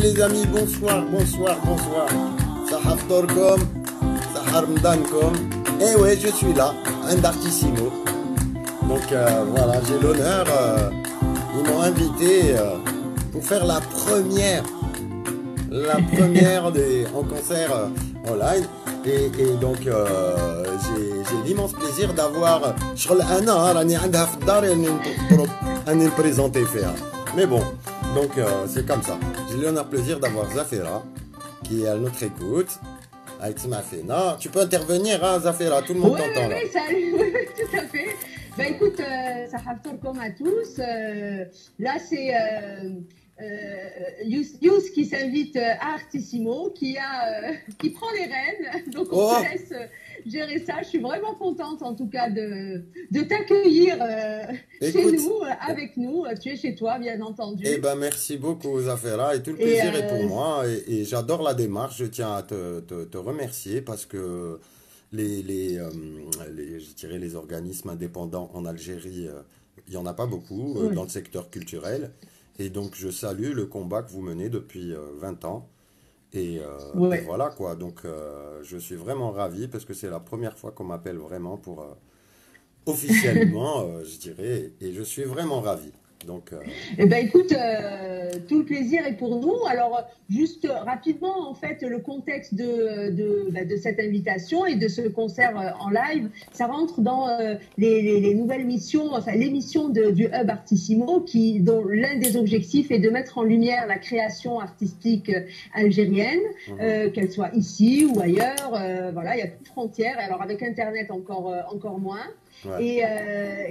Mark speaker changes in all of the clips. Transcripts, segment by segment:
Speaker 1: les amis, bonsoir, bonsoir, bonsoir. Sahar Torkom, Sahar Mdankom. Eh ouais, je suis là, un d'Artissimo. Donc voilà, j'ai l'honneur, ils m'ont invité pour faire la première en concert online. Et donc j'ai l'immense plaisir d'avoir شغل انا راني عندها في الدار اني نبريزونتي فيها. Mais bon, donc c'est comme ça. J'ai l'honneur plaisir d'avoir Zafira qui est à notre écoute avec Smafena. Tu peux intervenir, hein, Zafira, tout le monde t'entend là.
Speaker 2: Oui, salut, oui, tout à fait. Ben écoute, ça comme à tous. Là, c'est Yous qui s'invite à Artissimo, qui prend les rênes. Donc on te laisse gérer ça. Je suis vraiment contente en tout cas de t'accueillir chez nous, avec nous. Tu es chez toi, bien entendu.
Speaker 1: Eh ben merci beaucoup Zafira, et tout le plaisir est pour moi. Et j'adore la démarche. Je tiens à te remercier parce que je dirais les organismes indépendants en Algérie, il n'y en a pas beaucoup dans le secteur culturel. Et donc, je salue le combat que vous menez depuis 20 ans. Et voilà quoi. Donc, je suis vraiment ravi parce que c'est la première fois qu'on m'appelle vraiment pour officiellement, je dirais. Et je suis vraiment ravi. Donc,
Speaker 2: eh ben écoute, tout le plaisir est pour nous. Alors, juste rapidement, en fait, le contexte de cette invitation et de ce concert en live, ça rentre dans les nouvelles missions, enfin l'émission du Hub Artissimo, dont l'un des objectifs est de mettre en lumière la création artistique algérienne, qu'elle soit ici ou ailleurs. Voilà, il n'y a plus de frontières. Alors avec Internet encore moins. Ouais.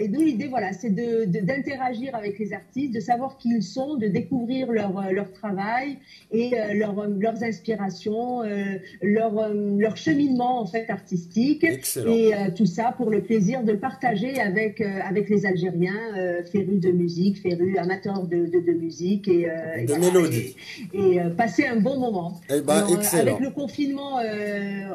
Speaker 2: Et nous, l'idée, voilà, c'est d'interagir avec les artistes, de savoir qui ils sont, de découvrir leur travail et leurs inspirations, leur cheminement en fait artistique.
Speaker 1: Excellent.
Speaker 2: Et tout ça pour le plaisir de le partager avec les Algériens férus de musique, férus amateurs de musique et
Speaker 1: de mélodie.
Speaker 2: Et passer un bon moment.
Speaker 1: Eh ben,
Speaker 2: alors,
Speaker 1: excellent.
Speaker 2: Avec le confinement,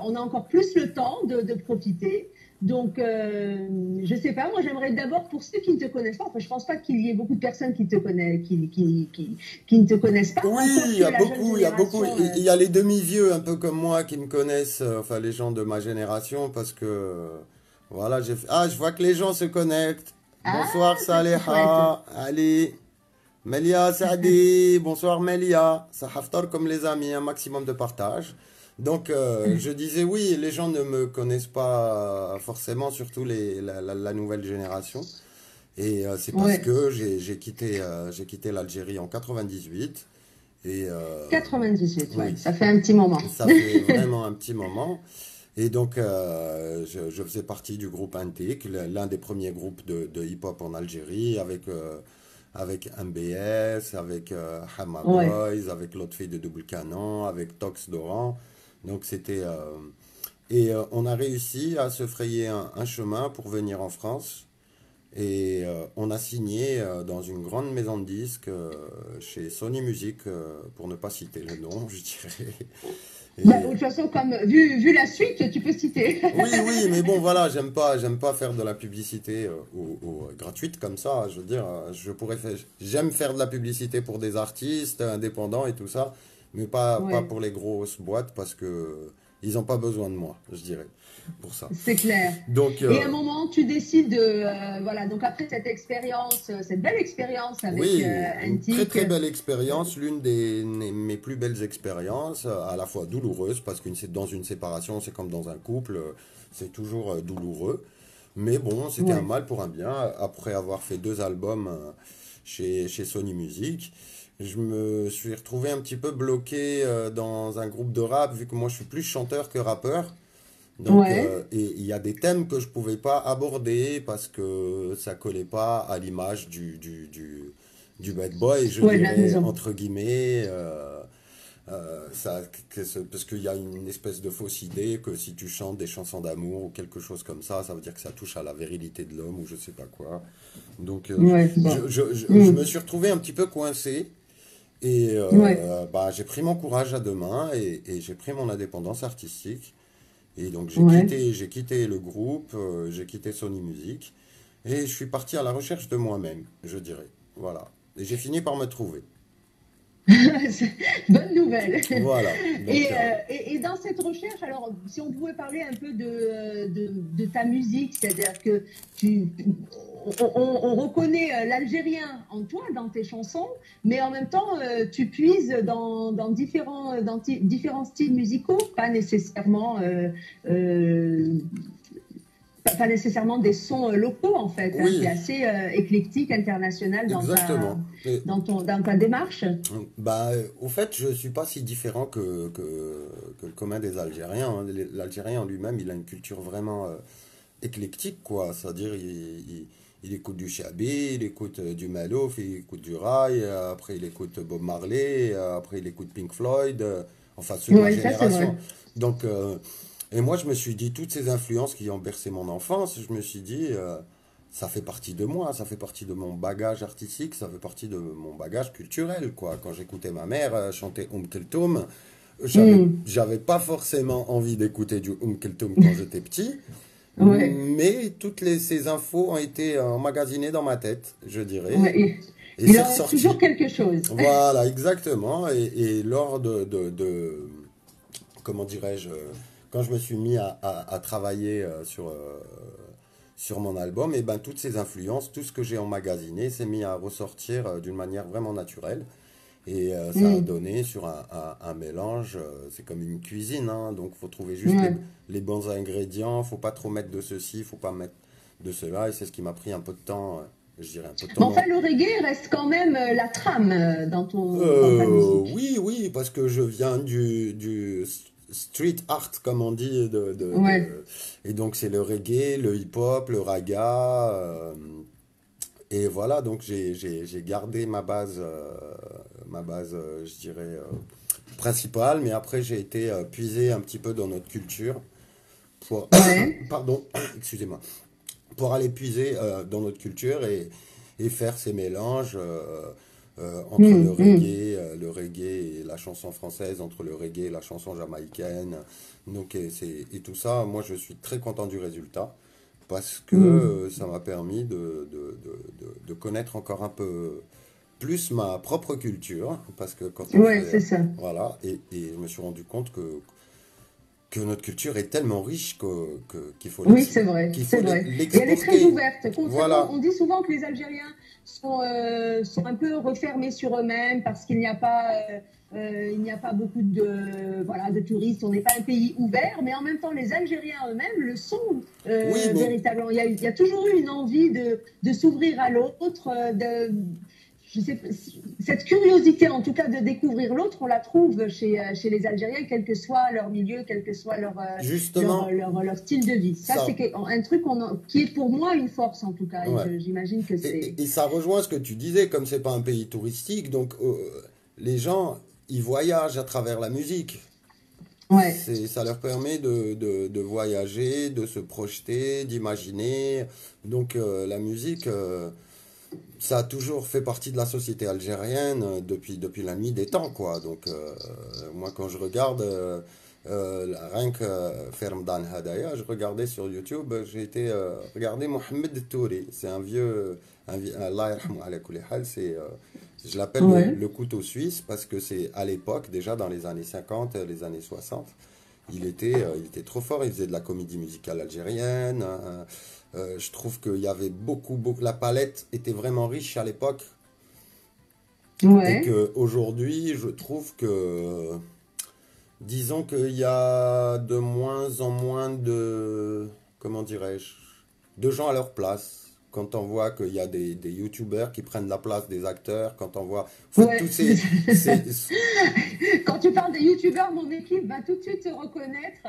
Speaker 2: on a encore plus le temps de profiter. Donc, je sais pas, moi j'aimerais d'abord, pour ceux qui ne te connaissent pas, enfin je pense pas qu'il y ait beaucoup de personnes qui te connaissent, qui ne te connaissent pas.
Speaker 1: Oui, il y a beaucoup, il y a les demi-vieux un peu comme moi qui me connaissent, enfin les gens de ma génération, parce que, voilà, je vois que les gens se connectent. Bonsoir Saleha, Ali, Melia Saadi, bonsoir Melia, ça haftar comme les amis, un maximum de partage. Donc, je disais oui, les gens ne me connaissent pas forcément, surtout la nouvelle génération. Et c'est parce que j'ai quitté l'Algérie en 98. Et,
Speaker 2: 98, oui, ça fait un petit moment.
Speaker 1: Ça fait vraiment un petit moment. Et donc, je faisais partie du groupe Intik, l'un des premiers groupes de hip-hop en Algérie, avec MBS, avec Hamma Boys, avec l'autre fille de Double Canon, avec Tox Doran. Donc c'était... on a réussi à se frayer un chemin pour venir en France. Et on a signé dans une grande maison de disques chez Sony Music, pour ne pas citer le nom, je dirais.
Speaker 2: Bah, de toute façon, comme vu la suite, tu peux citer.
Speaker 1: Oui, mais bon, voilà, j'aime pas faire de la publicité gratuite comme ça. Je veux dire, j'aime faire de la publicité pour des artistes indépendants et tout ça. Mais pas pour les grosses boîtes parce que ils n'ont pas besoin de moi, je dirais, pour ça.
Speaker 2: C'est clair.
Speaker 1: Donc,
Speaker 2: et à un moment, tu décides voilà, donc après cette expérience, cette belle expérience avec Intik.
Speaker 1: Une très belle expérience, l'une de mes plus belles expériences, à la fois douloureuse, parce que dans une séparation, c'est comme dans un couple, c'est toujours douloureux. Mais bon, c'était un mal pour un bien. Après avoir fait 2 albums chez Sony Music, je me suis retrouvé un petit peu bloqué dans un groupe de rap, vu que moi je suis plus chanteur que rappeur. Donc, et il y a des thèmes que je pouvais pas aborder parce que ça collait pas à l'image du bad boy, je dirais, entre guillemets. Parce qu'il y a une espèce de fausse idée que si tu chantes des chansons d'amour ou quelque chose comme ça veut dire que ça touche à la virilité de l'homme ou je sais pas quoi. Donc, je me suis retrouvé un petit peu coincé. Et j'ai pris mon courage à 2 mains et j'ai pris mon indépendance artistique. Et donc j'ai quitté le groupe, j'ai quitté Sony Music et je suis parti à la recherche de moi-même, je dirais. Voilà. Et j'ai fini par me trouver.
Speaker 2: Bonne nouvelle.
Speaker 1: Voilà. Donc,
Speaker 2: Et dans cette recherche, alors, si on pouvait parler un peu de ta musique, c'est-à-dire que tu, on reconnaît l'algérien en toi, dans tes chansons, mais en même temps, tu puises différents styles musicaux, euh, pas nécessairement des sons locaux, en fait. Hein. Tu es
Speaker 1: oui,
Speaker 2: assez éclectique, international
Speaker 1: exactement.
Speaker 2: dans ta démarche.
Speaker 1: Bah, au fait, je suis pas si différent que le commun des Algériens, hein. L'Algérien en lui-même, il a une culture vraiment éclectique, quoi. C'est-à-dire, il écoute du Chabi, il écoute du Malouf, il écoute du Rai, après il écoute Bob Marley, après il écoute Pink Floyd, enfin ceux de ma
Speaker 2: Oui, ça c'est
Speaker 1: génération.
Speaker 2: vrai.
Speaker 1: Donc, et moi, je me suis dit, toutes ces influences qui ont bercé mon enfance, je me suis dit, ça fait partie de moi, ça fait partie de mon bagage artistique, ça fait partie de mon bagage culturel, quoi. Quand j'écoutais ma mère chanter Keltoum,
Speaker 2: Hmm.
Speaker 1: j'avais pas forcément envie d'écouter du Keltoum quand j'étais petit,
Speaker 2: Ouais,
Speaker 1: mais ces infos ont été emmagasinées dans ma tête, je dirais,
Speaker 2: ouais.
Speaker 1: et
Speaker 2: Il
Speaker 1: c'est
Speaker 2: en reste toujours
Speaker 1: ressorti.
Speaker 2: quelque chose.
Speaker 1: Voilà, exactement. Et lors comment dirais-je, quand je me suis mis à travailler sur mon album, et ben toutes ces influences, tout ce que j'ai emmagasiné s'est mis à ressortir d'une manière vraiment naturelle. Et ça a
Speaker 2: Hmm.
Speaker 1: donné sur un mélange, c'est comme une cuisine, hein, donc faut trouver juste
Speaker 2: Ouais.
Speaker 1: les bons ingrédients, faut pas trop mettre de ceci, faut pas mettre de cela, et c'est ce qui m'a pris un peu de temps, je dirais un peu de
Speaker 2: Mais
Speaker 1: temps
Speaker 2: enfin, le reggae reste quand même la trame dans ta musique.
Speaker 1: Oui, oui, parce que je viens du street art, comme on dit,
Speaker 2: Ouais.
Speaker 1: et donc c'est le reggae, le hip-hop, le raga, et voilà, donc j'ai gardé ma base, je dirais, principale, mais après j'ai été puisé un petit peu dans notre culture pour,
Speaker 2: Ouais.
Speaker 1: pardon, excusez-moi, pour aller puiser dans notre culture et faire ces mélanges entre
Speaker 2: Hmm. Hmm.
Speaker 1: le reggae et la chanson française, entre le reggae et la chanson jamaïcaine. Donc, et tout ça, moi je suis très content du résultat parce que
Speaker 2: Hmm.
Speaker 1: ça m'a permis de connaître encore un peu plus ma propre culture, parce que quand on
Speaker 2: Ouais,
Speaker 1: fait...
Speaker 2: c'est ça.
Speaker 1: Voilà, et je me suis rendu compte que notre culture est tellement riche
Speaker 2: Oui, c'est vrai,
Speaker 1: qu'il faut
Speaker 2: c'est vrai. Et elle est très
Speaker 1: l'exporter.
Speaker 2: ouverte. Contrairement,
Speaker 1: Voilà.
Speaker 2: on dit souvent que les Algériens sont un peu refermés sur eux-mêmes parce qu'il n'y a pas, il n'y a pas beaucoup voilà, de touristes. On n'est pas un pays ouvert, mais en même temps, les Algériens eux-mêmes le sont
Speaker 1: Oui, mais
Speaker 2: véritablement. Il y a toujours eu une envie de s'ouvrir à l'autre, je sais, cette curiosité, en tout cas, de découvrir l'autre, on la trouve chez les Algériens, quel que soit leur milieu, quel que soit
Speaker 1: justement,
Speaker 2: leur style de vie. Ça, c'est
Speaker 1: ça,
Speaker 2: un truc qui est pour moi une force, en tout cas. Et
Speaker 1: ouais.
Speaker 2: j'imagine que c'est.
Speaker 1: Et ça rejoint ce que tu disais, comme c'est pas un pays touristique, donc les gens, ils voyagent à travers la musique.
Speaker 2: Ouais,
Speaker 1: Ça leur permet de voyager, de se projeter, d'imaginer. Donc la musique, ça a toujours fait partie de la société algérienne depuis la nuit des temps, quoi. Donc, moi, quand je regarde rien que Fermdan Hadaya, je regardais sur YouTube, j'ai été regarder Mohamed Touré. C'est un vieux, Allah yarhamou ala kulli hal, je l'appelle
Speaker 2: ouais.
Speaker 1: le couteau suisse parce que c'est à l'époque, déjà dans les années 50, les années 60, il était trop fort, il faisait de la comédie musicale algérienne, hein. Je trouve qu'il y avait la palette était vraiment riche à l'époque et
Speaker 2: Ouais.
Speaker 1: que aujourd'hui, je trouve que, disons qu'il y a de moins en moins comment dirais-je, de gens à leur place. Quand on voit qu'il y a des youtubeurs qui prennent la place des acteurs, quand on voit, en fait,
Speaker 2: Ouais. Quand tu parles des youtubeurs, mon équipe va tout de suite se reconnaître.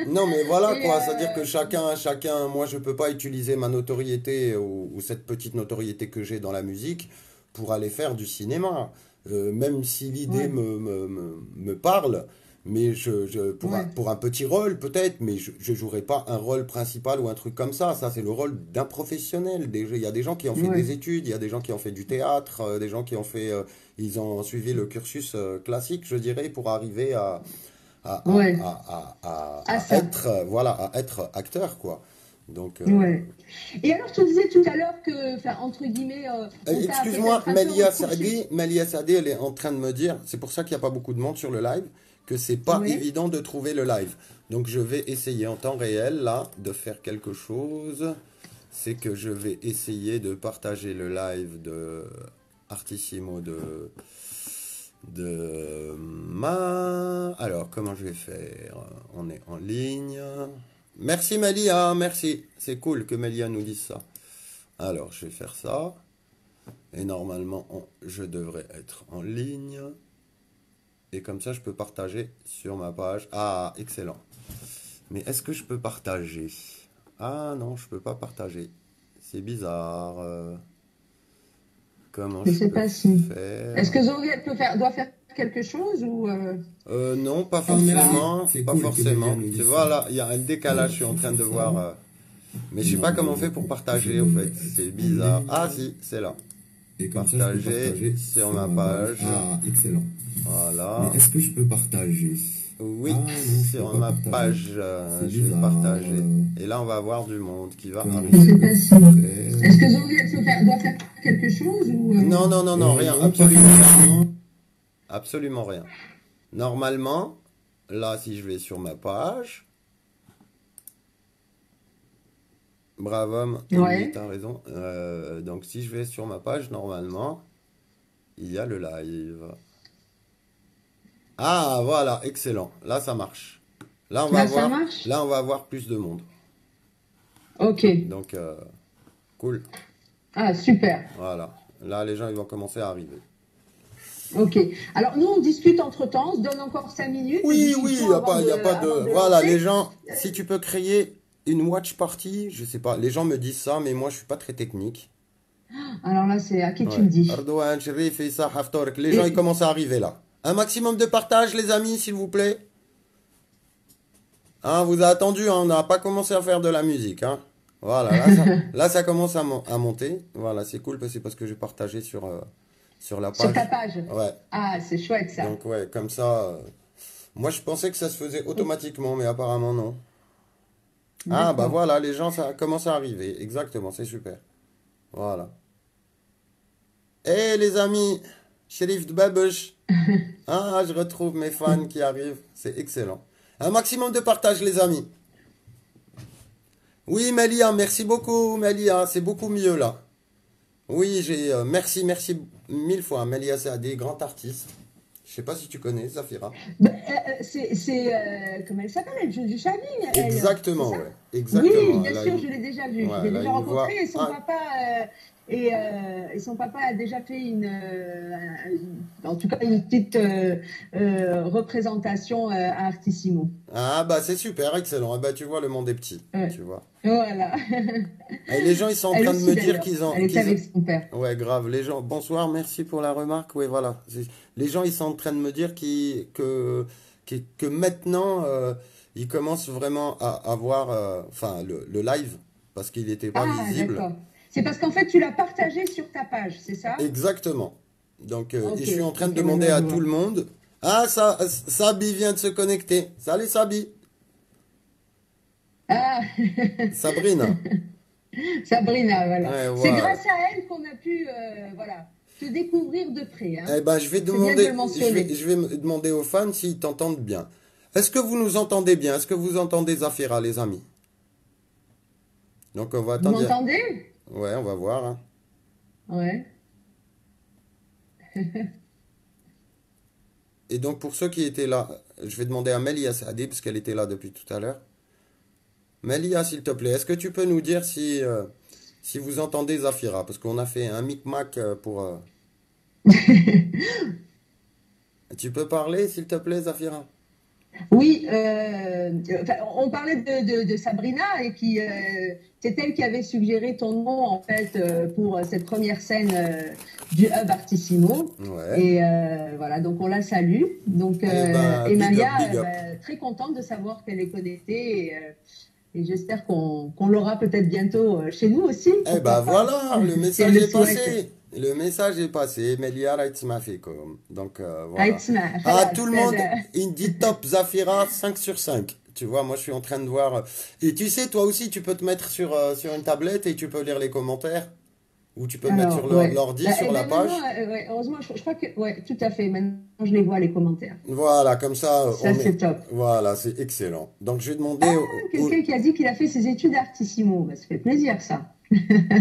Speaker 1: non, mais voilà
Speaker 2: Et
Speaker 1: quoi, c'est-à-dire que chacun, moi je peux pas utiliser ma notoriété ou cette petite notoriété que j'ai dans la musique pour aller faire du cinéma. Même si l'idée
Speaker 2: ouais,
Speaker 1: me parle, mais
Speaker 2: ouais,
Speaker 1: pour un petit rôle peut-être, mais je jouerai pas un rôle principal ou un truc comme ça. Ça, c'est le rôle d'un professionnel. Il y a des gens qui ont fait des
Speaker 2: ouais,
Speaker 1: études, il y a des gens qui ont fait du théâtre, des gens qui ont fait, ils ont suivi le cursus classique, je dirais, pour arriver
Speaker 2: ouais. À
Speaker 1: à
Speaker 2: ça.
Speaker 1: être, voilà, à être acteur, quoi. Donc,
Speaker 2: Ouais. Et alors, tu disais tout à l'heure que, enfin, entre guillemets, on t'a
Speaker 1: excuse-moi,
Speaker 2: peut-être un peu reproché.
Speaker 1: Melia Sadi, elle est en train de me dire, c'est pour ça qu'il n'y a pas beaucoup de monde sur le live, que c'est pas
Speaker 2: Ouais.
Speaker 1: évident de trouver le live. Donc je vais essayer en temps réel, là, de faire quelque chose. C'est que je vais essayer de partager le live de Artissimo de ma... Alors, comment je vais faire? On est en ligne. Merci Melia, merci. C'est cool que Melia nous dise ça. Alors, je vais faire ça. Et normalement, je devrais être en ligne. Et comme ça, je peux partager sur ma page. Ah, excellent. Mais est-ce que je peux partager? Ah non, je peux pas partager. C'est bizarre. Comment
Speaker 2: Je
Speaker 1: je
Speaker 2: sais
Speaker 1: peux
Speaker 2: pas si. Est-ce
Speaker 1: faire?
Speaker 2: que Zoé doit faire quelque chose ou
Speaker 1: Non, pas
Speaker 2: on est là?
Speaker 1: forcément. Pas forcément. Tu vois, là, il y a un décalage. Je suis en train de voir. Mais je sais pas comment on fait pour partager, au fait. C'est bizarre. Ah si, c'est là.
Speaker 3: Et comme ça, je peux
Speaker 1: Partager
Speaker 3: partager
Speaker 1: sur
Speaker 3: sur
Speaker 1: ma
Speaker 3: ma page.
Speaker 1: page.
Speaker 3: Ah, excellent. Mais
Speaker 1: Voilà.
Speaker 3: est-ce que je peux partager?
Speaker 1: Oui,
Speaker 3: Ah non, je peux
Speaker 1: sur
Speaker 3: pas
Speaker 1: ma
Speaker 3: partager.
Speaker 1: page,
Speaker 3: C'est
Speaker 1: je vais
Speaker 3: bizarre.
Speaker 1: partager. Et là, on va avoir du monde qui va
Speaker 3: Comment
Speaker 2: Je
Speaker 1: arriver.
Speaker 2: sais
Speaker 3: je peux
Speaker 2: pas si. Est-ce
Speaker 3: faire?
Speaker 2: que Zoé doit faire quelque chose ou
Speaker 1: Non, non, non, non, rien,
Speaker 3: Non, pas
Speaker 1: absolument rien.
Speaker 3: forcément.
Speaker 1: Absolument rien. Normalement, là, si je vais sur ma page, bravo homme, oui,
Speaker 2: Ouais.
Speaker 1: t'as raison. Donc, si je vais sur ma page, normalement, il y a le live. Ah, voilà, excellent. Là, ça marche.
Speaker 2: Là, ça marche?
Speaker 1: Là, on va avoir plus de monde.
Speaker 2: Ok.
Speaker 1: Donc, cool.
Speaker 2: Ah, super.
Speaker 1: Voilà. Là, les gens, ils vont commencer à arriver.
Speaker 2: Ok. Alors, nous, on discute entre-temps. On se donne encore 5 minutes de
Speaker 1: Oui, oui, il
Speaker 2: discussion
Speaker 1: n'y a pas, y a pas
Speaker 2: avant
Speaker 1: de...
Speaker 2: de
Speaker 1: Voilà, les
Speaker 2: lancer.
Speaker 1: gens, si tu peux créer une watch party, je sais pas, les gens me disent ça, mais moi, je suis pas très technique.
Speaker 2: Alors là, c'est à qui tu
Speaker 1: Ouais.
Speaker 2: le dis?
Speaker 1: Ardouane, Chérif, Issa, Haftork, les gens, ils
Speaker 2: Et
Speaker 1: commencent à arriver là. Un maximum de partage, les amis, s'il vous plaît. Hein, vous a attendu, hein, on n'a pas commencé à faire de la musique, hein. Voilà, là, ça commence à monter. Voilà, c'est cool, c'est parce que j'ai partagé sur la
Speaker 2: sur ta
Speaker 1: page.
Speaker 2: page.
Speaker 1: Ouais,
Speaker 2: Ah, c'est chouette ça.
Speaker 1: donc ouais, comme ça... moi, je pensais que ça se faisait automatiquement, mais apparemment, non. Ah, bah
Speaker 2: D'accord.
Speaker 1: voilà, les gens, ça commence à arriver. Exactement, c'est super. Voilà. Eh les amis, Shérif de Babouche. Ah, je retrouve mes fans qui arrivent. C'est excellent. Un maximum de partage, les amis. Oui, Melia, merci beaucoup, Melia. C'est beaucoup mieux là. Oui, merci, merci mille fois. Melia, c'est des grands artistes. Je sais pas si tu connais, Zafira.
Speaker 2: Bah, comment elle s'appelle? Elle joue du Chaville, elle, c'est
Speaker 1: Exactement,
Speaker 2: ça?
Speaker 1: ouais.
Speaker 2: Oui,
Speaker 1: Exactement.
Speaker 2: bien sûr, je l'ai déjà vue. Je
Speaker 1: Ouais,
Speaker 2: l'ai
Speaker 1: elle a
Speaker 2: déjà
Speaker 1: une
Speaker 2: rencontrée
Speaker 1: voix.
Speaker 2: et son papa, et son papa a déjà fait en tout cas une petite représentation à Artissimo.
Speaker 1: Ah, bah c'est super, excellent. Ah, bah tu vois, le monde est petit.
Speaker 2: Ouais.
Speaker 1: Tu vois.
Speaker 2: Voilà.
Speaker 1: Et les gens, ils sont en
Speaker 2: Elle
Speaker 1: train de
Speaker 2: aussi
Speaker 1: me dire
Speaker 2: d'ailleurs. Elle était avec son père.
Speaker 1: Ouais, grave. Les gens, bonsoir, merci pour la remarque. Oui, voilà. Les gens, ils sont en train de me dire que maintenant, ils commencent vraiment à voir enfin, le live, parce qu'il n'était pas
Speaker 2: Ah,
Speaker 1: visible.
Speaker 2: d'accord. C'est parce qu'en fait, tu l'as partagé sur ta page, c'est ça?
Speaker 1: Exactement. Donc, et
Speaker 2: Ok,
Speaker 1: je suis en train de
Speaker 2: ok, je
Speaker 1: demander
Speaker 2: vois,
Speaker 1: à
Speaker 2: je
Speaker 1: tout
Speaker 2: vois.
Speaker 1: le monde. Ah, Sabi vient de se connecter. Salut, Sabi.
Speaker 2: Ah,
Speaker 1: Sabrina.
Speaker 2: Sabrina, voilà.
Speaker 1: Ouais,
Speaker 2: C'est
Speaker 1: voilà.
Speaker 2: grâce à elle qu'on a pu, voilà, te découvrir de près, hein.
Speaker 1: Eh ben, je vais
Speaker 2: C'est bien de le
Speaker 1: demander,
Speaker 2: mentionner.
Speaker 1: je vais me demander aux fans s'ils t'entendent bien. Est-ce que vous nous entendez bien? Est-ce que vous entendez Zafira, les amis? Donc, on va
Speaker 2: Vous
Speaker 1: attendre.
Speaker 2: m'entendez?
Speaker 1: Ouais, on va voir, hein.
Speaker 2: Ouais.
Speaker 1: Et donc, pour ceux qui étaient là, je vais demander à Melia Saadi, parce qu'elle était là depuis tout à l'heure. Melia, s'il te plaît, est-ce que tu peux nous dire si vous entendez Zafira? Parce qu'on a fait un micmac pour... Tu peux parler, s'il te plaît, Zafira?
Speaker 2: Oui, enfin, on parlait de Sabrina et c'est elle qui avait suggéré ton nom en fait pour cette première scène du Hub Artissimo.
Speaker 1: Ouais.
Speaker 2: Et voilà, donc on la salue. Donc
Speaker 1: Eh ben,
Speaker 2: et
Speaker 1: big up,
Speaker 2: Malia,
Speaker 1: big up.
Speaker 2: très contente de savoir qu'elle est connectée et j'espère qu'on l'aura peut-être bientôt chez nous aussi,
Speaker 1: Eh
Speaker 2: pourquoi
Speaker 1: ben
Speaker 2: pas,
Speaker 1: voilà, le
Speaker 2: si elle
Speaker 1: message
Speaker 2: le
Speaker 1: est
Speaker 2: souhaite.
Speaker 1: passé. Le message est passé. Melia Raïtsma Fekom. Donc voilà.
Speaker 2: Aïtsma,
Speaker 1: Ah,
Speaker 2: خلاص
Speaker 1: tout le monde,
Speaker 2: هذا.
Speaker 1: il dit top Zafira 5 sur 5. Tu vois, moi je suis en train de voir. Et tu sais, toi aussi, tu peux te mettre sur une tablette et tu peux lire les commentaires. Ou tu peux te mettre sur
Speaker 2: Alors, ouais.
Speaker 1: l'ordi, sur
Speaker 2: Eh
Speaker 1: la
Speaker 2: ben maintenant,
Speaker 1: page.
Speaker 2: ouais, heureusement, je crois que, ouais, tout à fait. Maintenant, je les vois, les commentaires.
Speaker 1: Voilà, comme ça,
Speaker 2: Ça,
Speaker 1: on est.
Speaker 2: c'est top.
Speaker 1: Voilà, c'est excellent. Donc je vais demander
Speaker 2: Quelqu'un qui a dit qu'il a fait ses études Artissimo. Bah, ça fait plaisir, ça.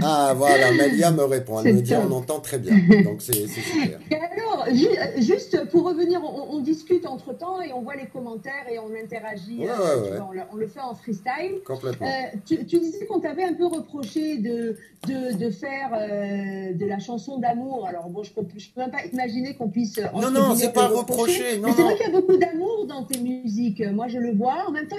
Speaker 1: Ah, voilà, Melia me répond. Elle me
Speaker 2: C'est
Speaker 1: dit on
Speaker 2: top.
Speaker 1: entend très bien. Donc c'est super.
Speaker 2: Et alors, juste pour revenir, on discute entre-temps et on voit les commentaires et on interagit,
Speaker 1: Ouais, ouais,
Speaker 2: tu
Speaker 1: ouais.
Speaker 2: vois, on le fait en freestyle.
Speaker 1: Complètement.
Speaker 2: Tu disais qu'on t'avait un peu reproché de faire de la chanson d'amour. Alors bon, je peux même pas imaginer qu'on puisse,
Speaker 1: Non,
Speaker 2: entre
Speaker 1: non,
Speaker 2: guillemets,
Speaker 1: c'est
Speaker 2: te le
Speaker 1: pas
Speaker 2: reprocher.
Speaker 1: reproché.
Speaker 2: Mais
Speaker 1: Non,
Speaker 2: c'est vrai
Speaker 1: non.
Speaker 2: qu'il y a beaucoup d'amour dans tes musiques. Moi, je le vois. En même temps,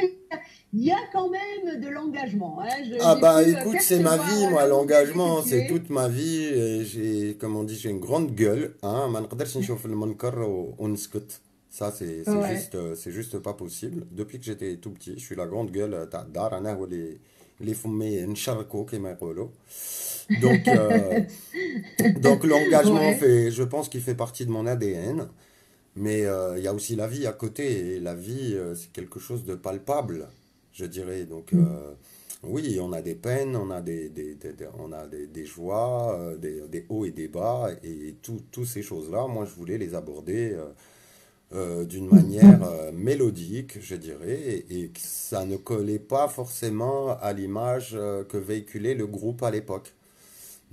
Speaker 2: il y a quand même de l'engagement. Hein.
Speaker 1: Ah
Speaker 2: J'ai
Speaker 1: bah
Speaker 2: pu
Speaker 1: écoute, c'est ma vie,
Speaker 2: percevoir
Speaker 1: moi,
Speaker 2: l'homme guerrier que
Speaker 1: l'engagement,
Speaker 2: tu
Speaker 1: c'est
Speaker 2: es.
Speaker 1: toute ma vie. Et j'ai, comme on dit, j'ai une grande gueule. Hein, ما نقدرش نشوف المنكر ونسكت. Ça,
Speaker 2: Ouais.
Speaker 1: c'est juste pas possible. Depuis que j'étais tout petit, je suis la grande gueule تاع الدار. أنا هو اللي فمي نشركو كما يقولوا. Donc, donc l'engagement
Speaker 2: Ouais.
Speaker 1: fait, je pense qu'il fait partie de mon ADN. Mais il y a aussi la vie à côté, et la vie, c'est quelque chose de palpable, je dirais. Donc, oui, on a des peines, on a on a des joies, des hauts et des bas, et toutes ces choses-là, moi, je voulais les aborder d'une manière mélodique, je dirais, et que ça ne collait pas forcément à l'image que véhiculait le groupe à l'époque.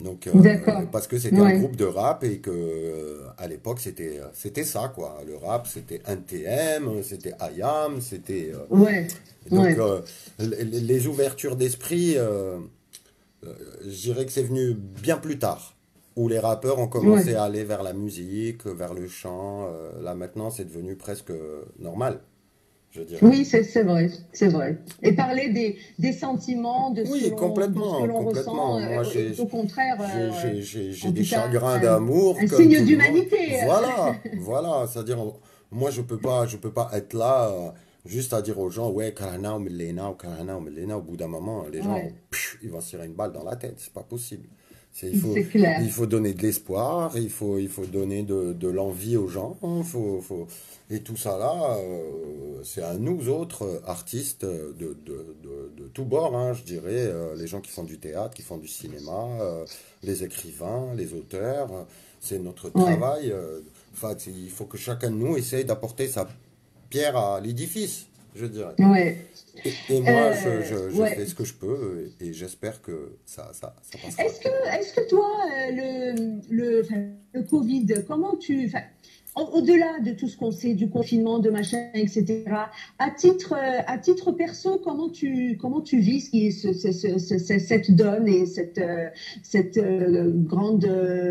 Speaker 1: Donc,
Speaker 2: D'accord.
Speaker 1: parce que c'était un
Speaker 2: Ouais.
Speaker 1: groupe de rap et que à l'époque c'était ça quoi. Le rap c'était NTM, c'était IAM, c'était
Speaker 2: Ouais.
Speaker 1: donc
Speaker 2: Ouais.
Speaker 1: les ouvertures d'esprit, je dirais que c'est venu bien plus tard, où les rappeurs ont commencé
Speaker 2: Ouais.
Speaker 1: à aller vers la musique, vers le chant. Là maintenant c'est devenu presque normal, je dirais.
Speaker 2: Oui, c'est vrai, c'est vrai. Et parler des sentiments,
Speaker 1: Oui,
Speaker 2: de ce que
Speaker 1: complètement,
Speaker 2: l'on
Speaker 1: complètement.
Speaker 2: ressent,
Speaker 1: Moi,
Speaker 2: est au contraire,
Speaker 1: j'ai
Speaker 2: en
Speaker 1: des
Speaker 2: tout cas,
Speaker 1: chagrins d'amour
Speaker 2: un
Speaker 1: comme
Speaker 2: signe
Speaker 1: tout le monde.
Speaker 2: d'humanité.
Speaker 1: Voilà, voilà. C'est-à-dire, moi, je peux pas être là juste à dire aux gens, ouais, Karana ou Milena ou Karana ou Milena. Au bout d'un moment, les gens,
Speaker 2: Ouais,
Speaker 1: ils vont se tirer une balle dans la tête. C'est pas possible.
Speaker 2: c'est clair.
Speaker 1: Il faut donner de l'espoir, il faut donner de l'envie aux gens. Et tout ça là, c'est à nous autres artistes de tous bords, hein, je dirais, les gens qui font du théâtre, qui font du cinéma, les écrivains, les auteurs, c'est notre
Speaker 2: Ouais,
Speaker 1: travail. Enfin, il faut que chacun de nous essaye d'apporter sa pierre à l'édifice, je dirais.
Speaker 2: ouais.
Speaker 1: Et moi, je fais
Speaker 2: Ouais.
Speaker 1: ce que je peux et j'espère que ça passera.
Speaker 2: Est-ce que toi, enfin, le Covid, comment enfin, au-delà de tout ce qu'on sait du confinement, de machin, etc., à titre perso, comment tu vis cette donne et cette grande,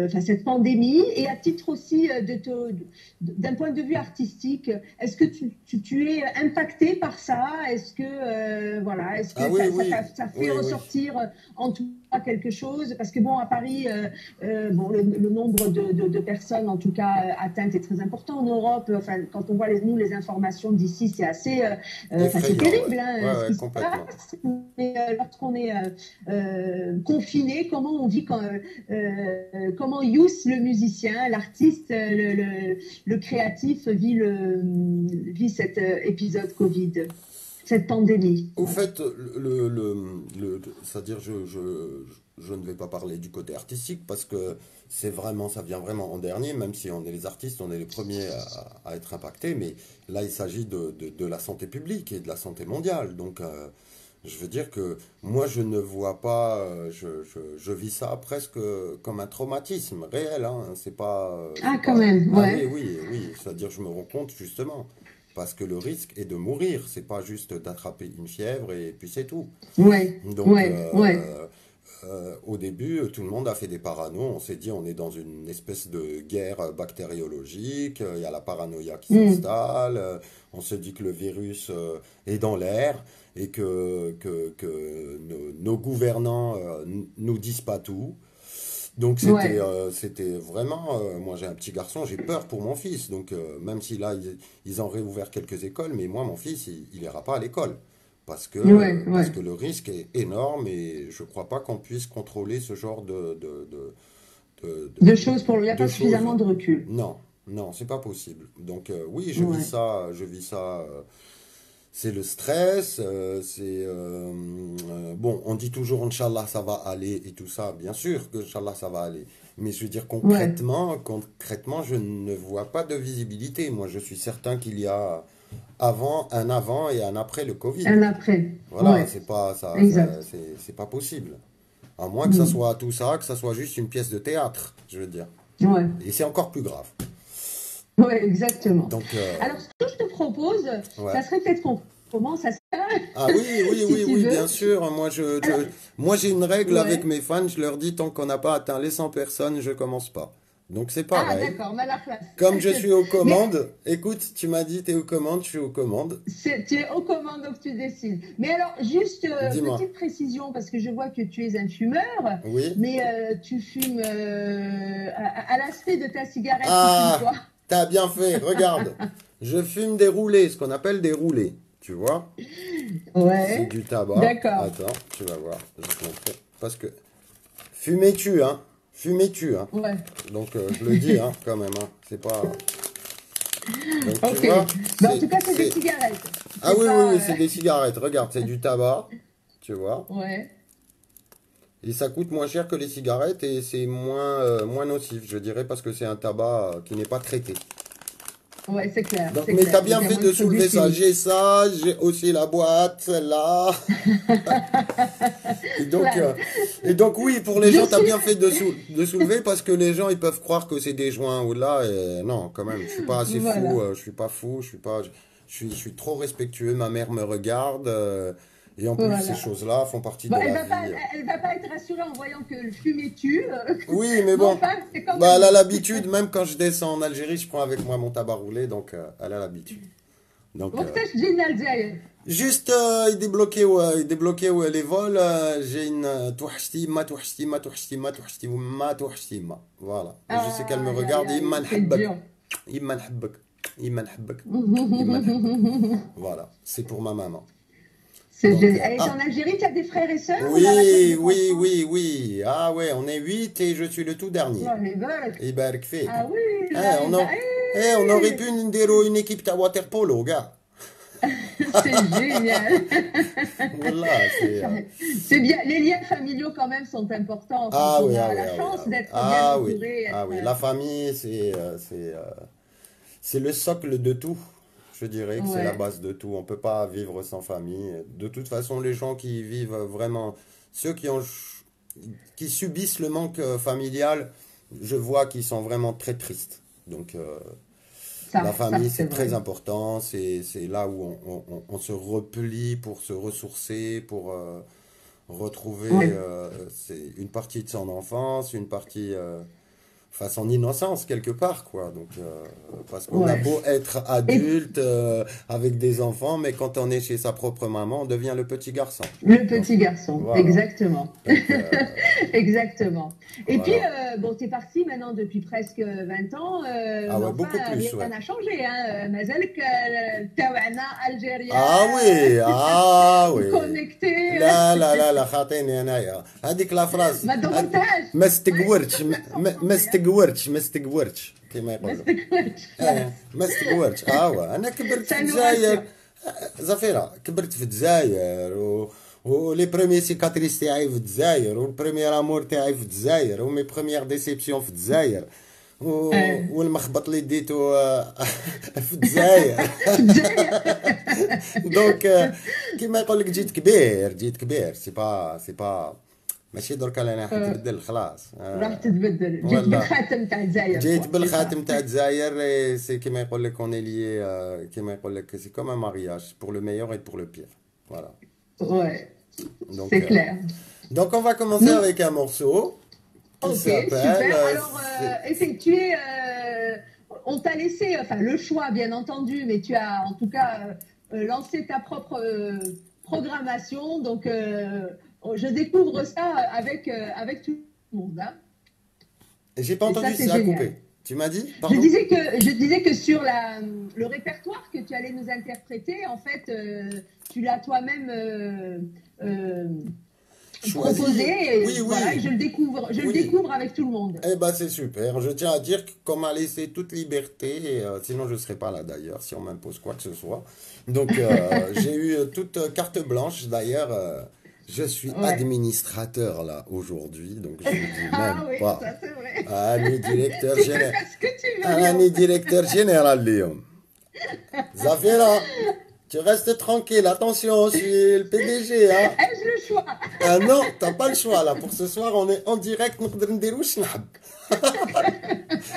Speaker 2: enfin, cette pandémie, et à titre aussi d'un point de vue artistique, est-ce que tu es impacté par ça? Est-ce que, voilà, est-ce
Speaker 1: Ah
Speaker 2: que
Speaker 1: oui,
Speaker 2: ça fait
Speaker 1: oui, oui.
Speaker 2: ressortir en toi quelque chose? Parce que bon, à Paris, bon, le nombre de personnes, en tout cas, atteintes est très important en Europe. Enfin, quand on voit nous, les informations d'ici, c'est assez, enfin, c'est
Speaker 1: Effrayant, ouais.
Speaker 2: terrible, hein,
Speaker 1: Ouais,
Speaker 2: ce
Speaker 1: ouais,
Speaker 2: qui se
Speaker 1: complètement.
Speaker 2: passe. Mais lorsqu'on est confiné, comment on vit, comment Youss, le musicien, l'artiste, le créatif, vit cet épisode Covid, cette pandémie?
Speaker 1: Au
Speaker 2: Voilà.
Speaker 1: fait, c'est-à-dire, je ne vais pas parler du côté artistique parce que c'est vraiment, ça vient vraiment en dernier, même si on est les artistes, on est les premiers à être impactés, mais là, il s'agit de la santé publique et de la santé mondiale. Donc, je veux dire que moi, je ne vois pas, je vis ça presque comme un traumatisme réel, hein.
Speaker 2: Ah,
Speaker 1: C'est
Speaker 2: quand
Speaker 1: pas,
Speaker 2: même,
Speaker 1: ah oui,
Speaker 2: ouais.
Speaker 1: oui, oui, c'est-à-dire, je me rends compte justement. Parce que le risque est de mourir, c'est pas juste d'attraper une fièvre et puis c'est tout.
Speaker 2: Ouais,
Speaker 1: Donc,
Speaker 2: ouais, ouais,
Speaker 1: au début, tout le monde a fait des paranos. On s'est dit, on est dans une espèce de guerre bactériologique. Il y a la paranoïa qui
Speaker 2: hmm,
Speaker 1: s'installe. On se dit que le virus est dans l'air et que nos gouvernants nous disent pas tout. Donc
Speaker 2: ouais,
Speaker 1: c'était vraiment, moi j'ai un petit garçon, j'ai peur pour mon fils. Donc même si là ils ont réouvert quelques écoles, mais moi mon fils il ira pas à l'école
Speaker 2: ouais,
Speaker 1: parce
Speaker 2: ouais.
Speaker 1: que le risque est énorme et je crois pas qu'on puisse contrôler ce genre
Speaker 2: Deux choses pour il n'y a
Speaker 1: de
Speaker 2: pas
Speaker 1: choses.
Speaker 2: suffisamment de recul.
Speaker 1: Non, non, c'est pas possible. Donc oui,
Speaker 2: Ouais.
Speaker 1: je vis ça c'est le stress, bon, on dit toujours Inch'Allah ça va aller et tout ça, bien sûr que Inch'Allah ça va aller. Mais je veux dire
Speaker 2: Ouais,
Speaker 1: concrètement, je ne vois pas de visibilité. Moi, je suis certain qu'il y a un avant et un après le Covid.
Speaker 2: un après.
Speaker 1: Voilà,
Speaker 2: Ouais,
Speaker 1: c'est pas
Speaker 2: exact.
Speaker 1: c'est pas possible. À moins que ça
Speaker 2: Mm.
Speaker 1: soit tout ça, que ça soit juste une pièce de théâtre, je veux dire.
Speaker 2: Ouais,
Speaker 1: Et c'est encore plus grave.
Speaker 2: ouais, exactement.
Speaker 1: Donc,
Speaker 2: Alors, ce que je te propose,
Speaker 1: ouais.
Speaker 2: ça serait peut-être qu'on commence à ça,
Speaker 1: Ah oui, oui,
Speaker 2: si
Speaker 1: oui,
Speaker 2: tu
Speaker 1: oui,
Speaker 2: veux.
Speaker 1: bien sûr.
Speaker 2: Alors,
Speaker 1: Moi, j'ai une règle avec
Speaker 2: ouais.
Speaker 1: mes fans. Je leur dis, tant qu'on n'a pas atteint les 100 personnes, je commence pas. Donc, c'est
Speaker 2: Ah,
Speaker 1: pareil.
Speaker 2: d'accord, mal à place.
Speaker 1: Comme je suis aux
Speaker 2: Mais
Speaker 1: commandes, écoute, tu m'as dit, t'es aux commandes, je suis aux commandes.
Speaker 2: tu es aux commandes, donc tu décides. Mais alors, juste
Speaker 1: Dis-moi.
Speaker 2: petite précision, parce que je vois que tu es un fumeur,
Speaker 1: Oui?
Speaker 2: mais tu fumes, à l'aspect de ta cigarette, tu fumes
Speaker 1: Ah,
Speaker 2: quoi?
Speaker 1: t'as bien fait. Regarde. Je fume des roulés, ce qu'on appelle des roulés. Tu vois? C'est
Speaker 2: Ouais,
Speaker 1: du tabac.
Speaker 2: d'accord.
Speaker 1: Attends, tu vas voir. Je vais te montrer. Parce que fumer tue, hein. Fumer tue, hein.
Speaker 2: Ouais,
Speaker 1: Donc, je le dis, hein, quand même, hein. C'est pas. Donc, tu
Speaker 2: ok.
Speaker 1: vois,
Speaker 2: Ben, en tout cas, c'est des
Speaker 1: c'est...
Speaker 2: cigarettes.
Speaker 1: Ah
Speaker 2: C'est
Speaker 1: oui, oui,
Speaker 2: pas.
Speaker 1: oui, c'est des cigarettes. Regarde, c'est du tabac, tu vois.
Speaker 2: Ouais,
Speaker 1: Et ça coûte moins cher que les cigarettes et c'est moins nocif, je dirais, parce que c'est un tabac qui n'est pas traité.
Speaker 2: ouais, c'est clair,
Speaker 1: Donc,
Speaker 2: c'est
Speaker 1: mais t'as
Speaker 2: clair. Donc,
Speaker 1: bien
Speaker 2: il y a
Speaker 1: fait
Speaker 2: moins de
Speaker 1: de
Speaker 2: produits
Speaker 1: soulever
Speaker 2: chimiques.
Speaker 1: ça, j'ai aussi la boîte, celle-là. Et donc,
Speaker 2: Claro.
Speaker 1: euh, et donc oui, pour les
Speaker 2: Je
Speaker 1: gens, t'as
Speaker 2: suis.
Speaker 1: bien fait de soulever parce que les gens, ils peuvent croire que c'est des joints ou là. Et non, quand même, je suis pas assez fou,
Speaker 2: Voilà.
Speaker 1: je suis pas fou, je suis trop respectueux. Ma mère me regarde et en plus, ces
Speaker 2: Voilà.
Speaker 1: choses-là font partie
Speaker 2: Bon,
Speaker 1: de la vie.
Speaker 2: elle va pas être rassurée en voyant que le fumet tue.
Speaker 1: Oui, mais
Speaker 2: Mais
Speaker 1: bon,
Speaker 2: enfin, c'est quand
Speaker 1: bah,
Speaker 2: même
Speaker 1: elle a
Speaker 2: bon.
Speaker 1: l'habitude, même quand je descends en Algérie, je prends avec moi mon tabac roulé, donc elle a l'habitude. Donc,
Speaker 2: وقتاش تجينا للجزائر؟
Speaker 1: juste, il débloquait les vols. J'ai une توحشتي ما توحشتي ما توحشتي ما توحشتي ما توحشتي ما. Voilà. Et je sais qu'elle me
Speaker 2: Aïe, aïe,
Speaker 1: regarde.
Speaker 2: aïe,
Speaker 1: Imma
Speaker 2: c'est
Speaker 1: نحبك.
Speaker 2: dur.
Speaker 1: Imma نحبك. Imma نحبك. Imma نحبك. Voilà. C'est pour ma maman.
Speaker 2: C'est
Speaker 1: Donc,
Speaker 2: génial. Et en Algérie, tu as des frères et sœurs ou dans la
Speaker 1: oui,
Speaker 2: donc en
Speaker 1: oui,
Speaker 2: France?
Speaker 1: oui, oui. Ah ouais, on est 8 et je suis le tout dernier.
Speaker 2: Oh, les Berks.
Speaker 1: يبارك فيك.
Speaker 2: Ah oui,
Speaker 1: Eh,
Speaker 2: là,
Speaker 1: on a... on aurait pu نديرو une équipe de waterpolo, gars.
Speaker 2: c'est génial.
Speaker 1: Voilà, c'est...
Speaker 2: C'est bien. Les liens familiaux, quand même, sont importants quand
Speaker 1: Ah
Speaker 2: on
Speaker 1: oui, ah
Speaker 2: a
Speaker 1: oui,
Speaker 2: la
Speaker 1: ah oui,
Speaker 2: chance
Speaker 1: ah oui.
Speaker 2: d'être bien
Speaker 1: Ah oui,
Speaker 2: entouré.
Speaker 1: ah oui. La famille, c'est le socle de tout. Je dirais que c'est la
Speaker 2: Ouais,
Speaker 1: base de tout. On peut pas vivre sans famille. De toute façon, les gens qui vivent vraiment, ceux qui subissent le manque familial, je vois qu'ils sont vraiment très tristes. Donc, la
Speaker 2: ça
Speaker 1: famille,
Speaker 2: c'est
Speaker 1: c'est très
Speaker 2: vrai.
Speaker 1: important. C'est là où on se replie pour se ressourcer, pour retrouver
Speaker 2: Ouais.
Speaker 1: c'est une partie de son enfance, une partie, enfin son innocence quelque part, quoi. Donc, parce qu'on a
Speaker 2: Ouais.
Speaker 1: beau être
Speaker 2: Et
Speaker 1: adulte avec des enfants, mais quand on est chez sa propre maman, on devient le petit garçon.
Speaker 2: le
Speaker 1: Donc,
Speaker 2: petit garçon,
Speaker 1: voilà.
Speaker 2: exactement.
Speaker 1: Donc,
Speaker 2: Exactement. Et puis,
Speaker 1: voilà.
Speaker 2: bon, tu es parti maintenant depuis presque 20 ans,
Speaker 1: Ah
Speaker 2: mais
Speaker 1: ouais,
Speaker 2: enfin,
Speaker 1: beaucoup plus,
Speaker 2: rien
Speaker 1: ouais.
Speaker 2: n'a changé. Hein. مازالك تاوعنا
Speaker 1: Ah
Speaker 2: algérien,
Speaker 1: oui, ah oui.
Speaker 2: connecté,
Speaker 1: لا لا لا لا خاطيني انايا هذيك لا فراز
Speaker 2: ما ضغطتهاش.
Speaker 1: ما
Speaker 2: Ouais, je
Speaker 1: استقورتش
Speaker 2: préfère
Speaker 1: ما
Speaker 2: t'entendre. Hein.
Speaker 1: استقورتش ما استقورتش كما
Speaker 2: ما
Speaker 1: يقولوا
Speaker 2: استكملتش خلاص.
Speaker 1: اه ما استقورتش اه وا. انا كبرت في
Speaker 2: Ça nous
Speaker 1: الجزائر
Speaker 2: rassure.
Speaker 1: زفيرة كبرت في الجزائر ولي بروميي سيكاتريس تاعي في الجزائر والبروميير امور تاعي في الجزائر ومي بروميير ديسيبسيون في الجزائر والمخبط اللي ديتو في الجزائر دونك كيما يقول لك جيت كبير سي با ماشي دركا انا راح نتبدل خلاص
Speaker 2: راح تتبدل. جيت
Speaker 1: والله
Speaker 2: بالخاتم تاع الجزائر
Speaker 1: جيت
Speaker 2: كوا، سي سا.
Speaker 1: بالخاتم تاع الجزائر سي كيما يقول لك اون ليي كيما يقول لك سي كوم ان مارياج pour le meilleur et pour le pire voilà
Speaker 2: Ouais,
Speaker 1: donc
Speaker 2: c'est clair.
Speaker 1: on va commencer
Speaker 2: Nous,
Speaker 1: avec un morceau qui
Speaker 2: ok,
Speaker 1: s'appelle
Speaker 2: super. Alors, effectuer, on t'a laissé, enfin, le choix, bien entendu, mais tu as en tout cas lancé ta propre programmation. Donc, je découvre ça avec tout le monde. Hein.
Speaker 1: j'ai pas
Speaker 2: Et ça,
Speaker 1: entendu
Speaker 2: c'est
Speaker 1: ça a
Speaker 2: génial.
Speaker 1: coupé tu m'as dit pardon
Speaker 2: Je disais que sur le répertoire que tu allais nous interpréter, en fait, tu l'as toi-même proposé.
Speaker 1: Oui,
Speaker 2: voilà,
Speaker 1: oui.
Speaker 2: je le découvre avec tout le monde.
Speaker 1: Eh ben c'est super. Je tiens à dire qu'on m'a laissé toute liberté, sinon je ne serais pas là d'ailleurs si on m'impose quoi que ce soit. Donc j'ai eu toute carte blanche. D'ailleurs, je suis administrateur là aujourd'hui, donc je ne dis même
Speaker 2: oui,
Speaker 1: pas.
Speaker 2: ça c'est vrai.
Speaker 1: Ani directeur
Speaker 2: Tu peux
Speaker 1: général.
Speaker 2: faire ce que tu veux.
Speaker 1: Ani directeur général Léon. Zafira, tu restes tranquille. Attention, je suis le PDG. Hein.
Speaker 2: Ai-je le choix?
Speaker 1: Ah non, t'as pas le choix là. Pour ce soir, on est en direct. نقدر نديرو واش نحب.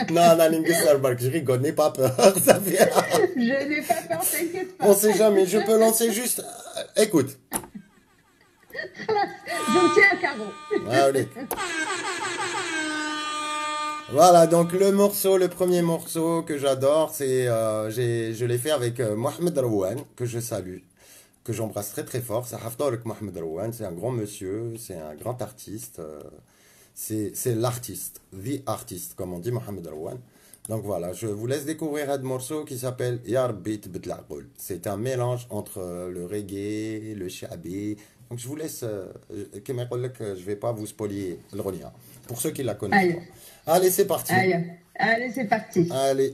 Speaker 1: Non, non, je rigole, n'aie pas peur. Zafira.
Speaker 2: Je n'ai pas peur, t'inquiète pas.
Speaker 1: On sait jamais. Je peux lancer juste. Écoute.
Speaker 2: Je me tiens à carreau.
Speaker 1: Allez. Voilà, donc le premier morceau que j'adore, c'est je l'ai fait avec Mohamed Rouane, que je salue, que j'embrasse très très fort. C'est Haftarek Mohamed Rouane, c'est un grand monsieur, c'est un grand artiste, c'est l'artiste, the artist, comme on dit Mohamed Rouane. Donc voilà, je vous laisse découvrir un morceau qui s'appelle Ya Rabbi Tbet L'Aql. C'est un mélange entre le reggae, le shabi. Donc je vous laisse, je ne vais pas vous spolier le ronia, pour ceux qui la connaissent pas. Allez, c'est parti.
Speaker 2: Allez, c'est parti.
Speaker 1: Allez.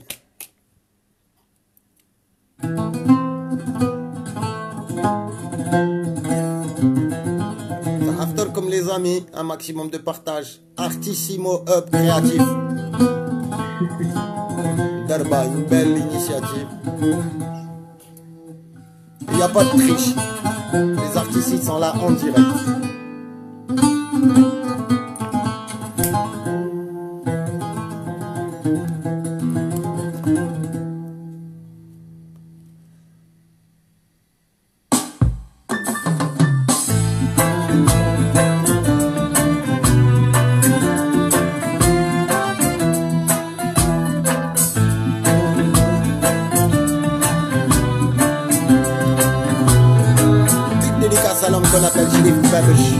Speaker 1: After comme les amis, un maximum de partage. Artissimo Up créatif. Darba, une belle initiative. Il n'y a pas de triche. Les artistes ils sont là en direct. Qu'on appelle Chérif Babouche.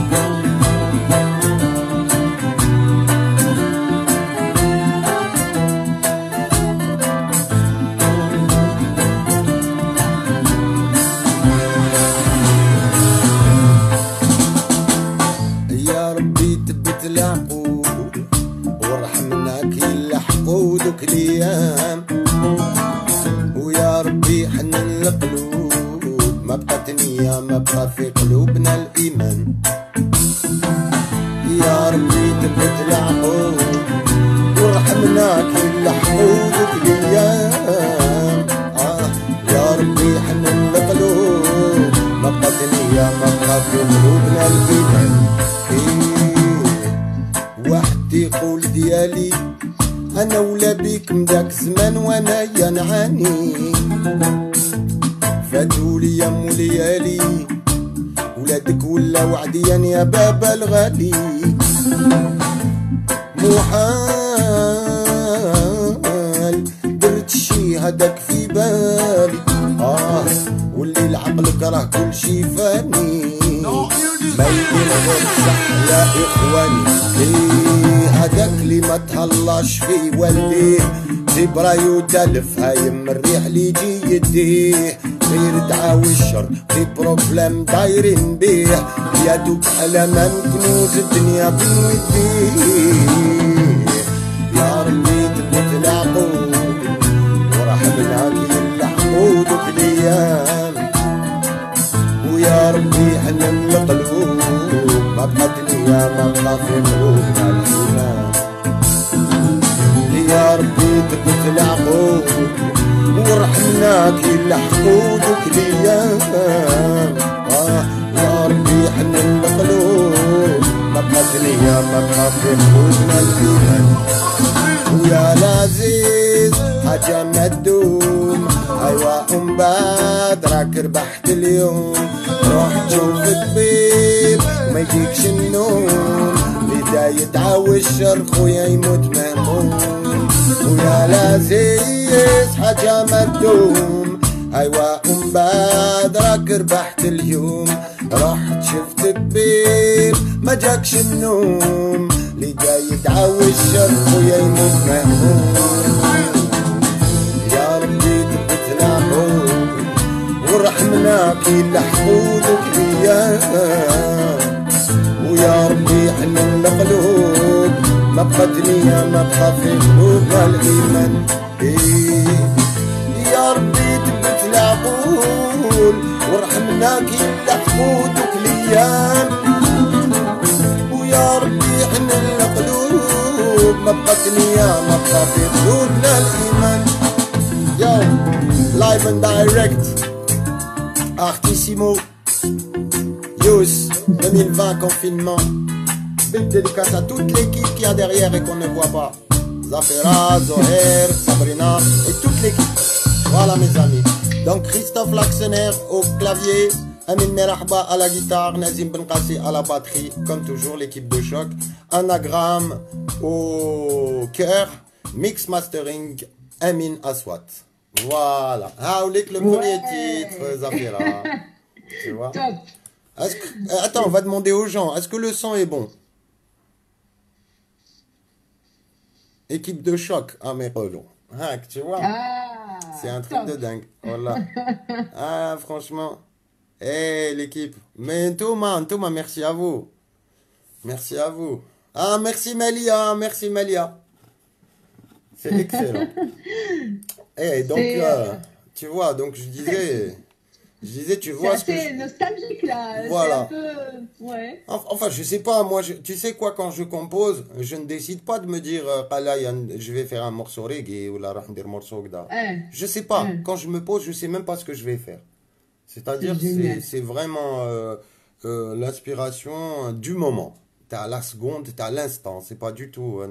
Speaker 1: يا ربي تبت العقول وارحمنا كل حقود وكليام ويا ربي حنن القلوب ما بقت نية ما بقى في قلوبنا الإيمان يا ربي تبت العقول وارحمنا كل حقودك الأيام يا ربي حنن القلوب ما بقت نية ما بقى في قلوبنا الإيمان وحدي يقول ديالي أنا ولا بيك مداك زمان وأنا ينعاني فاتولي يا موليالي ولادك ولا وعديان يا بابا الغالي محال درت شي هداك في بالي واللي العقلك راه كل شي فاني ما يدير غير صح يا اخواني هداك اللي ما تهلاش فيه وليه تبرايو تلف هايم الريح اللي يجي يديه غير دعاوي الشر في بروبلم دايرين بيه يا دوب حلمان كنوز الدنيا بيديه يا ربي تبت العقول ورحمنا كل حقودك الايام ويا ربي حنن القلوب ما بقت نية ما بقى في قلوبنا الايمان يا ربي تبت العقول ورحمنا كل حقودك الايام يا ربي حنن القلوب ما بقت نية ما بقى في قلوبنا الايمان ويا العزيز حاجة ما تدوم ايوا بعد راك ربحت اليوم روح تشوف طبيب ما يجيكش النوم بدا يدعوي الشر خويا يموت مهموم ويا العزيز حاجة ما تدوم ايوا بعد راك ربحت اليوم رحت شفت طبيب ما جاكش النوم اللي جاي يدعوي الشر خويا يموت مهموم يا ربي تبت العقول ورحمنا كل حقودك الايام ويا ربي حنن القلوب ما بقى دنيا ما بقى في قلوبنا الإيمان يا ربي تبت العقول وارحمنا كي لحقوتك الأيام ويا ربي حنن القلوب ما بقى دنيا ما بقى في قلوبنا الإيمان Yo, live and direct, Artissimo, Yous, 2020 confinement. Big dédicace à toute l'équipe qui a derrière et qu'on ne voit pas. Zafera, Zoher, Sabrina et toute l'équipe. Voilà mes amis. Donc Christophe Laxener au clavier, Amin Merahba à la guitare, Nazim Benkassi à la batterie, comme toujours l'équipe de choc. Anagram au cœur, mix mastering, Amin Aswat. Voilà. Ah, le premier titre, Zafira. Tu vois?
Speaker 2: Top.
Speaker 1: Attends, on va demander aux gens, est-ce que le son est bon? Équipe de choc, ah mais relou. Ah, tu vois?
Speaker 2: Ah,
Speaker 1: c'est un truc de dingue. Voilà. Ah, franchement. Eh, l'équipe. Mais Thomas, merci à vous. Merci à vous. Ah, merci Melia, merci Melia. C'est excellent. Et donc, tu vois, donc je disais, tu vois ce que
Speaker 2: c'est assez nostalgique là.
Speaker 1: Voilà.
Speaker 2: C'est un peu, ouais.
Speaker 1: Enfin, je sais pas, moi, tu sais quoi, quand je compose, je ne décide pas de me dire, je vais faire un morceau reggae ou là, un morceau gda. Je sais pas. Quand je me pose, je sais même pas ce que je vais faire. C'est-à-dire, c'est vraiment l'inspiration du moment. T'es à la seconde, t'es à l'instant. C'est pas du tout.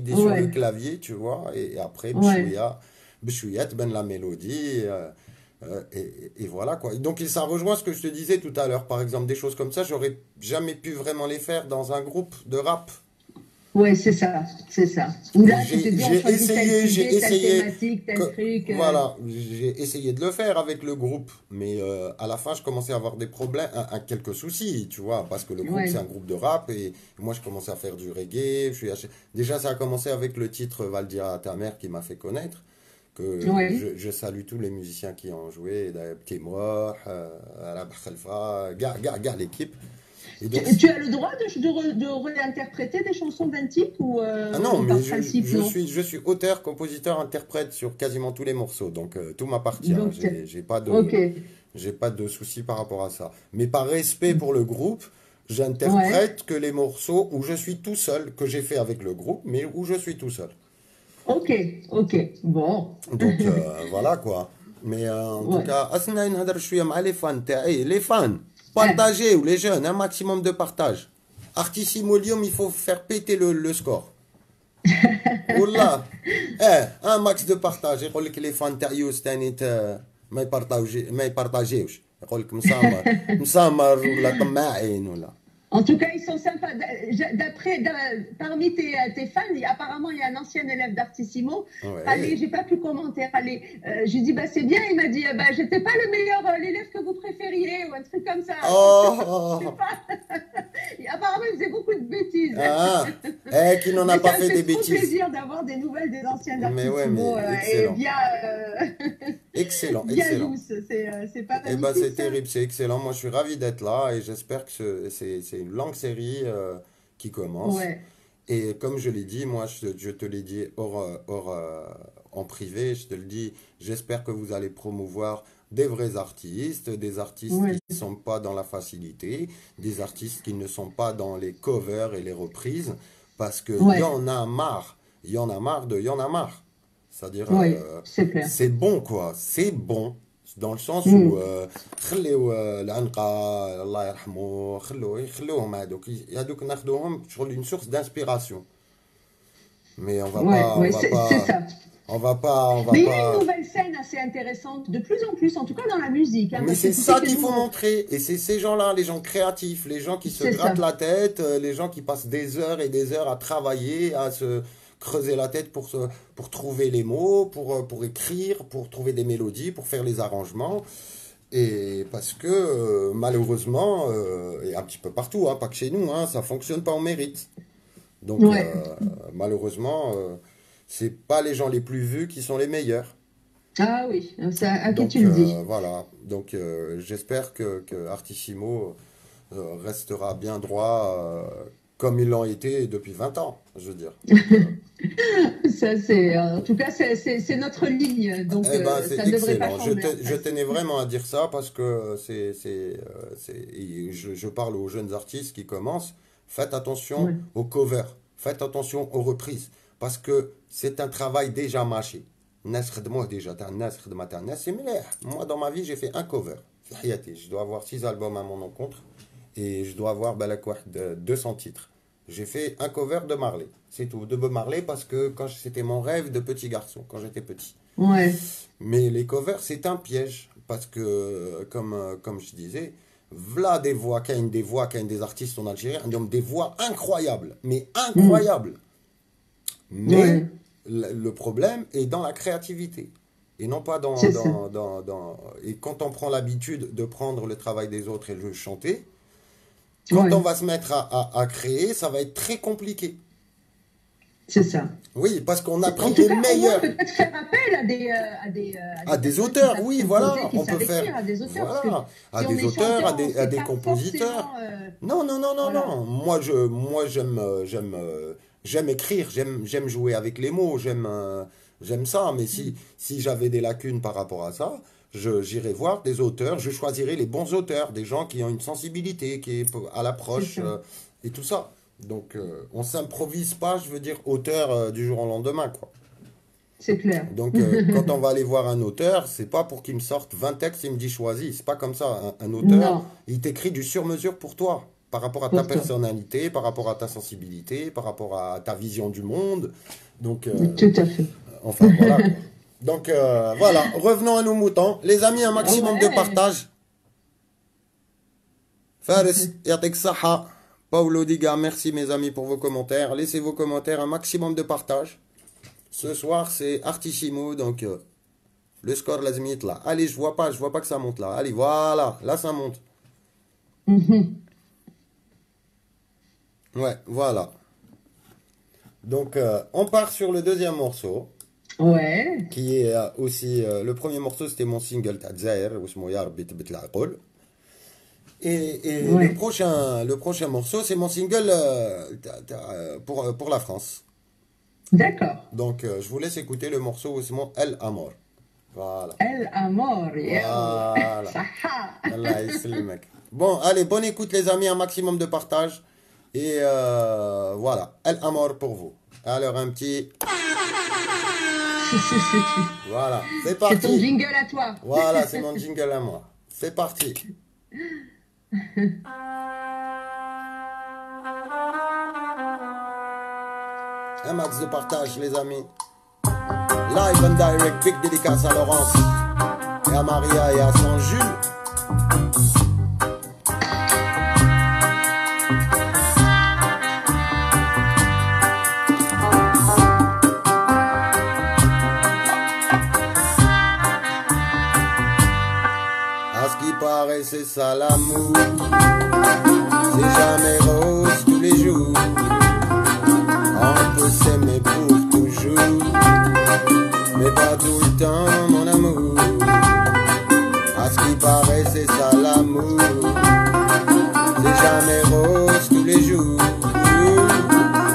Speaker 1: Sur le clavier, tu vois, et après, bchouya, ben la mélodie. Et voilà quoi. Donc ça rejoint ce que je te disais tout à l'heure. Par exemple, des choses comme ça, j'aurais jamais pu vraiment les faire dans un groupe de rap.
Speaker 2: Ouais, c'est ça, c'est ça. Ou là,
Speaker 1: j'ai essayé, voilà, j'ai essayé de le faire avec le groupe, mais à la fin, je commençais à avoir des problèmes, quelques soucis, tu vois, parce que le groupe, c'est un groupe de rap, et moi, je commençais à faire du reggae. Déjà, ça a commencé avec le titre Valdia à ta mère qui m'a fait connaître, que je salue tous les musiciens qui ont joué, Timor, Arab Khalfa, gars, l'équipe.
Speaker 2: Donc, tu as le droit de réinterpréter des chansons d'un type ou
Speaker 1: non, mais je suis auteur, compositeur, interprète sur quasiment tous les morceaux, donc tout m'appartient. J'ai pas de soucis par rapport à ça. Mais par respect pour le groupe, j'interprète que les morceaux où je suis tout seul, que j'ai fait avec le groupe, mais où je suis tout seul.
Speaker 2: Ok, bon.
Speaker 1: Donc voilà quoi. Mais en tout cas, les fans. Partagez, ou les jeunes, un maximum de partage. Artissimo, il faut faire péter le score. Oula. Un max de partage. Il dit que les fans ما يبارطاجيوش. يقول لك مسامر ولا طماعين ولا.
Speaker 2: En tout cas, ils sont sympas. Parmi tes fans, apparemment, il y a un ancien élève d'Artissimo. Allez, j'ai pas pu commenter. Allez, je lui dis, c'est bien. Il m'a dit, j'étais pas le meilleur, l'élève que vous préfériez, ou un truc comme ça.
Speaker 1: Oh.
Speaker 2: Apparemment, il faisait beaucoup de bêtises.
Speaker 1: Qui n'en a pas fait des bêtises.
Speaker 2: C'est trop plaisir d'avoir des nouvelles des anciens d'Artissimo.
Speaker 1: Excellent. Excellent.
Speaker 2: C'est pas mal.
Speaker 1: C'est terrible, c'est excellent. Moi, je suis ravi d'être là et j'espère que c'est une longue série qui commence. Et comme je l'ai dit, moi, je te l'ai dit en privé, je te le dis, j'espère que vous allez promouvoir des vrais artistes, des artistes qui ne sont pas dans la facilité, des artistes qui ne sont pas dans les covers et les reprises, parce qu'il y en a marre. Il y en a marre. C'est-à-dire, c'est bon, quoi. C'est bon. Dans le sens où خليو العنقة الله يرحمه خلوهم هذوك ناخذوهم شغل une source d'inspiration. Mais on va pas.
Speaker 2: Mais il y a une nouvelle scène assez intéressante, de plus en plus, en tout cas dans la musique.
Speaker 1: Mais c'est ça qu'il faut montrer. Et c'est ces gens-là, les gens créatifs, les gens qui se grattent la tête, les gens qui passent des heures et des heures à travailler, à se creuser la tête pour trouver les mots, pour écrire, pour trouver des mélodies, pour faire les arrangements. Et parce que malheureusement, et un petit peu partout, pas que chez nous, ça fonctionne pas au mérite. Donc malheureusement, c'est pas les gens les plus vus qui sont les meilleurs.
Speaker 2: Ah oui, ça, à qui tu le dis.
Speaker 1: Voilà, donc j'espère que Artissimo restera bien droit comme ils l'ont été depuis 20 ans, je veux dire.
Speaker 2: Ça, c'est, en tout cas, c'est notre ligne, donc
Speaker 1: Eh ben, c'est
Speaker 2: ça ne devrait pas
Speaker 1: excellent.
Speaker 2: changer. En
Speaker 1: Je
Speaker 2: fait.
Speaker 1: tenais vraiment à dire ça parce que je parle aux jeunes artistes qui commencent. Faites attention
Speaker 2: Ouais.
Speaker 1: aux covers, faites attention aux reprises parce que c'est un travail déjà mâché. الناس خدموه déjà, تاع الناس خدمة تاع الناس, c'est مليح. Moi, dans ma vie, j'ai fait un cover. في حياتي. Je dois avoir 6 albums à mon encontre et je dois avoir بالك واحد 200 titres. J'ai fait un cover de Marley, c'est tout, de Bob Marley parce que quand c'était mon rêve de petit garçon, quand j'étais petit.
Speaker 2: Ouais,
Speaker 1: Mais les covers, c'est un piège parce que, comme je disais, voilà des voix, qu'il y a des artistes en Algérie, ils ont des voix incroyables, mais incroyables. Mais
Speaker 2: ouais,
Speaker 1: le problème est dans la créativité et non pas
Speaker 2: c'est ça.
Speaker 1: Et quand on prend l'habitude de prendre le travail des autres et le chanter, quand on
Speaker 2: Ouais,
Speaker 1: va se mettre à créer, ça va être très compliqué.
Speaker 2: c'est ça.
Speaker 1: Oui, parce qu'on a
Speaker 2: En
Speaker 1: pris
Speaker 2: tout
Speaker 1: les
Speaker 2: cas, au moins
Speaker 1: meilleurs.
Speaker 2: peut-être faire appel
Speaker 1: À des
Speaker 2: personnes qui
Speaker 1: auteurs,
Speaker 2: savent
Speaker 1: oui,
Speaker 2: composer,
Speaker 1: voilà,
Speaker 2: qui
Speaker 1: on peut
Speaker 2: savent
Speaker 1: faire,
Speaker 2: écrire, à des auteurs, parce que
Speaker 1: voilà, à
Speaker 2: si on
Speaker 1: des
Speaker 2: est
Speaker 1: auteurs,
Speaker 2: chanteur, on
Speaker 1: à
Speaker 2: sait
Speaker 1: des
Speaker 2: pas
Speaker 1: compositeurs.
Speaker 2: forcément,
Speaker 1: Non, non, non, non,
Speaker 2: voilà.
Speaker 1: non. J'aime écrire, j'aime jouer avec les mots, j'aime ça. Mais si j'avais des lacunes par rapport à ça, j'irais voir des auteurs, je choisirais les bons auteurs, des gens qui ont une sensibilité, qui est à
Speaker 2: C'est
Speaker 1: l'approche,
Speaker 2: ça,
Speaker 1: et tout ça. Donc, on s'improvise pas, je veux dire, auteur du jour au lendemain, quoi.
Speaker 2: c'est clair.
Speaker 1: Donc, quand on va aller voir un auteur, c'est pas pour qu'il me sorte 20 textes et il me dit choisis. C'est pas comme ça. Un auteur,
Speaker 2: Non,
Speaker 1: il t'écrit du sur-mesure pour toi, par rapport à ta
Speaker 2: pour toi.
Speaker 1: personnalité, par rapport à ta sensibilité, par rapport à ta vision du monde. Donc,
Speaker 2: Tout à fait.
Speaker 1: enfin, voilà, quoi. Donc, voilà. Revenons à nos moutons. Les amis, un maximum de
Speaker 2: Ouais.
Speaker 1: partage. Faris, yatek saha. Paulo Diga, merci mes amis pour vos commentaires. Laissez vos commentaires, un maximum de partage. Ce soir, c'est Artissimo, donc le score lazimit là. Allez, je vois pas que ça monte là. Allez, voilà, là ça monte. Ouais, voilà. Donc, on part sur le deuxième morceau,
Speaker 2: Ouais,
Speaker 1: qui est aussi le premier morceau, c'était mon single Tadzair, ou Ya Rabbi Tbit L'Aqol. Et
Speaker 2: ouais.
Speaker 1: le prochain morceau, c'est mon single pour la France.
Speaker 2: D'accord.
Speaker 1: Donc, je vous laisse écouter le morceau Ousmane El Amor. Voilà.
Speaker 2: El amor, yeah.
Speaker 1: Voilà.
Speaker 2: Saha.
Speaker 1: Allah yaslimek. Bon, allez, bonne écoute les amis, un maximum de partage. Et voilà, El Amor pour vous. Alors, un petit... Voilà, c'est
Speaker 2: C'est ton
Speaker 1: parti.
Speaker 2: jingle à toi.
Speaker 1: Voilà, c'est mon jingle à moi. C'est parti. Un max de partage les amis. Live and direct, big dédicace à Laurence et à Maria et à son Jules. À ce qui paraît, c'est ça l'amour. C'est jamais rose tous les jours. On peut s'aimer pour toujours, mais pas tout le temps, mon amour. À ce qui paraît, c'est ça l'amour. C'est jamais rose tous les jours.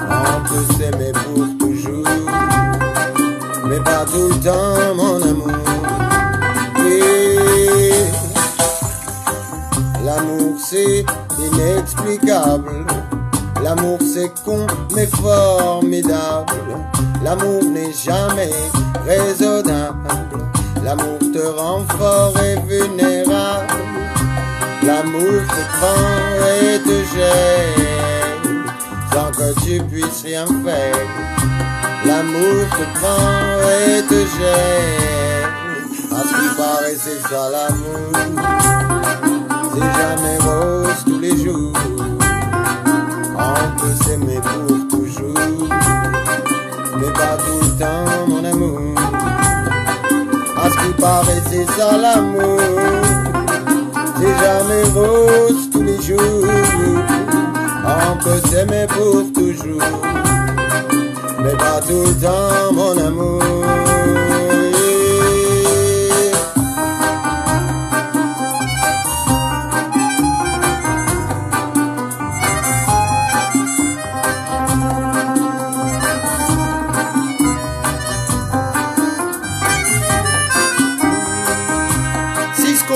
Speaker 1: On peut s'aimer pour toujours, mais pas tout le temps, mon amour. Et l'amour c'est inexplicable. L'amour c'est con mais formidable. L'amour n'est jamais raisonnable. L'amour te rend fort et vulnérable. L'amour te prend et te gêne sans que tu puisses rien faire. L'amour te prend et te gêne. À ce qui paraît c'est ça l'amour. C'est jamais rose tous les jours. On peut s'aimer pour toujours, mais pas tout le temps, mon amour. À ce qui paraît, c'est ça l'amour. C'est jamais rose tous les jours. On peut s'aimer pour toujours, mais pas tout le temps, mon amour.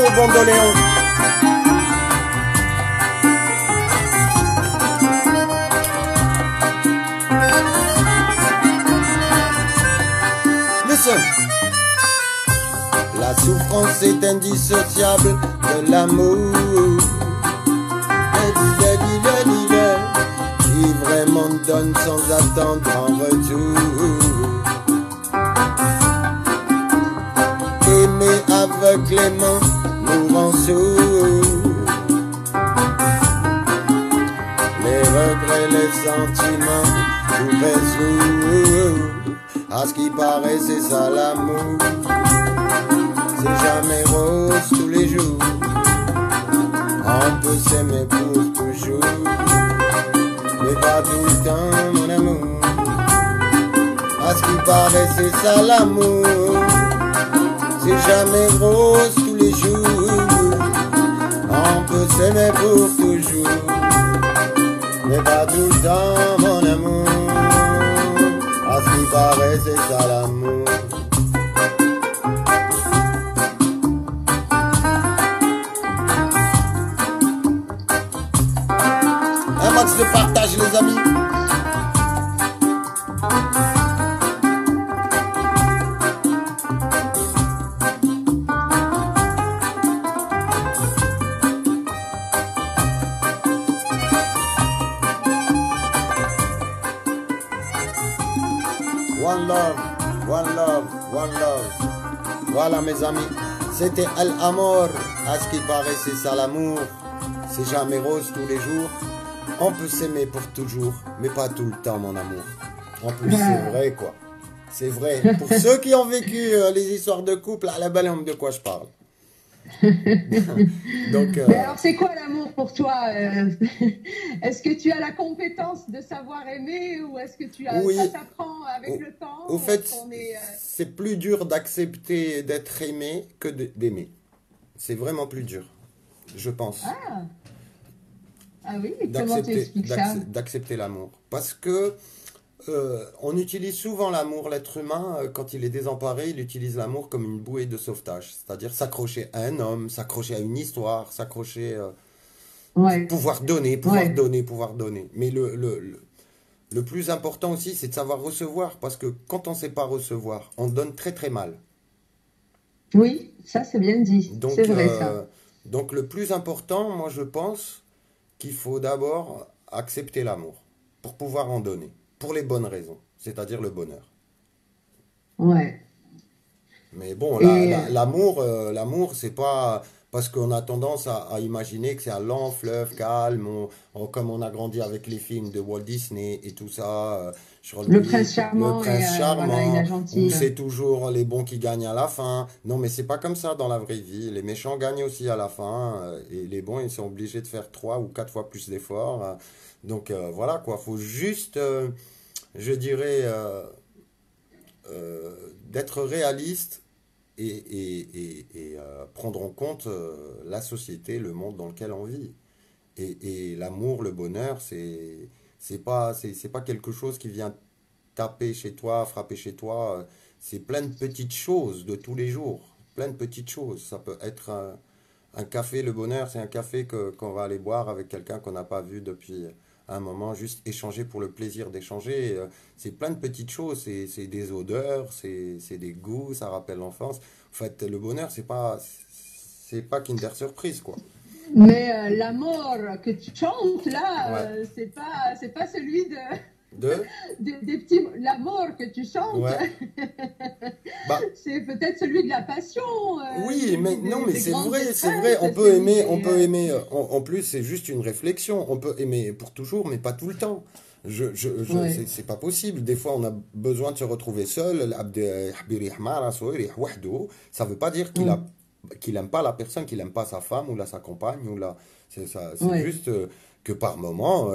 Speaker 1: bandoléon. Listen. La souffrance est indissociable de l'amour. Qui vraiment donne sans attendre en retour. Aimer aveuglément nous rend sourds. Les regrets, les sentiments nous résout. À ce qui paraît, c'est ça l'amour. C'est jamais rose tous les jours. On peut s'aimer pour toujours. Mais pas tout le temps, mon amour. À ce qui paraît, c'est ça l'amour. C'est jamais rose tous les jours. On peut s'aimer pour toujours. Mais pas tout le temps, mon amour. À ce qui paraît, c'est ça l'amour. Un max de partage, les amis. One love, one love, one love. Voilà mes amis, c'était El Amor. À ce qui paraît, c'est ça l'amour. C'est jamais rose tous les jours. On peut s'aimer pour toujours, mais pas tout le temps, mon amour. En plus, c'est vrai, quoi. C'est vrai. Pour ceux qui ont vécu les histoires de couple, à la balance de quoi je parle. Donc,
Speaker 2: mais alors, c'est quoi l'amour pour toi? Est-ce que tu as la compétence de savoir aimer ou est-ce que tu as,
Speaker 1: oui,
Speaker 2: ça s'apprend avec le temps?
Speaker 1: Au fait, c'est plus dur d'accepter d'être aimé que d'aimer. C'est vraiment plus dur, je pense.
Speaker 2: Ah oui, comment tu expliques ça?
Speaker 1: D'accepter l'amour. Parce que on utilise souvent l'amour, l'être humain, quand il est désemparé, il utilise l'amour comme une bouée de sauvetage. C'est-à-dire s'accrocher à un homme, s'accrocher à une histoire, s'accrocher... pouvoir donner, pouvoir donner. Mais le plus important aussi, c'est de savoir recevoir. Parce que quand on ne sait pas recevoir, on donne très très mal.
Speaker 2: Oui, ça c'est bien dit. C'est vrai ça.
Speaker 1: Donc le plus important, moi je pense qu'il faut d'abord accepter l'amour pour pouvoir en donner. Pour les bonnes raisons, c'est-à-dire le bonheur.
Speaker 2: Ouais.
Speaker 1: Mais bon, l'amour, c'est pas parce qu'on a tendance à imaginer que c'est un lent fleuve calme, comme on a grandi avec les films de Walt Disney et tout ça.
Speaker 2: Le prince charmant,
Speaker 1: voilà,
Speaker 2: gentil.
Speaker 1: Où c'est toujours les bons qui gagnent à la fin. Non, mais c'est pas comme ça dans la vraie vie. Les méchants gagnent aussi à la fin, et les bons, ils sont obligés de faire 3 ou 4 fois plus d'efforts. Donc voilà quoi, faut juste, je dirais, d'être réaliste et prendre en compte la société, le monde dans lequel on vit. Et l'amour, le bonheur, c'est pas quelque chose qui vient taper chez toi, frapper chez toi. C'est plein de petites choses de tous les jours, plein de petites choses. Ça peut être un café, le bonheur, c'est un café qu'on va aller boire avec quelqu'un qu'on n'a pas vu depuis un moment, juste échanger pour le plaisir d'échanger. C'est plein de petites choses, c'est des odeurs, c'est des goûts, ça rappelle l'enfance. En fait, le bonheur, c'est pas Kinder Surprise, quoi.
Speaker 2: Mais l'amour que tu chantes là, c'est pas celui des petits. L'amour que tu chantes, c'est peut-être celui de la passion.
Speaker 1: Oui, mais non, mais c'est vrai. On peut aimer. En plus, c'est juste une réflexion. On peut aimer pour toujours, mais pas tout le temps. C'est pas possible. Des fois, on a besoin de se retrouver seul. Ça veut pas dire qu'il aime pas la personne, qu'il aime pas sa femme ou sa compagne c'est juste que par moment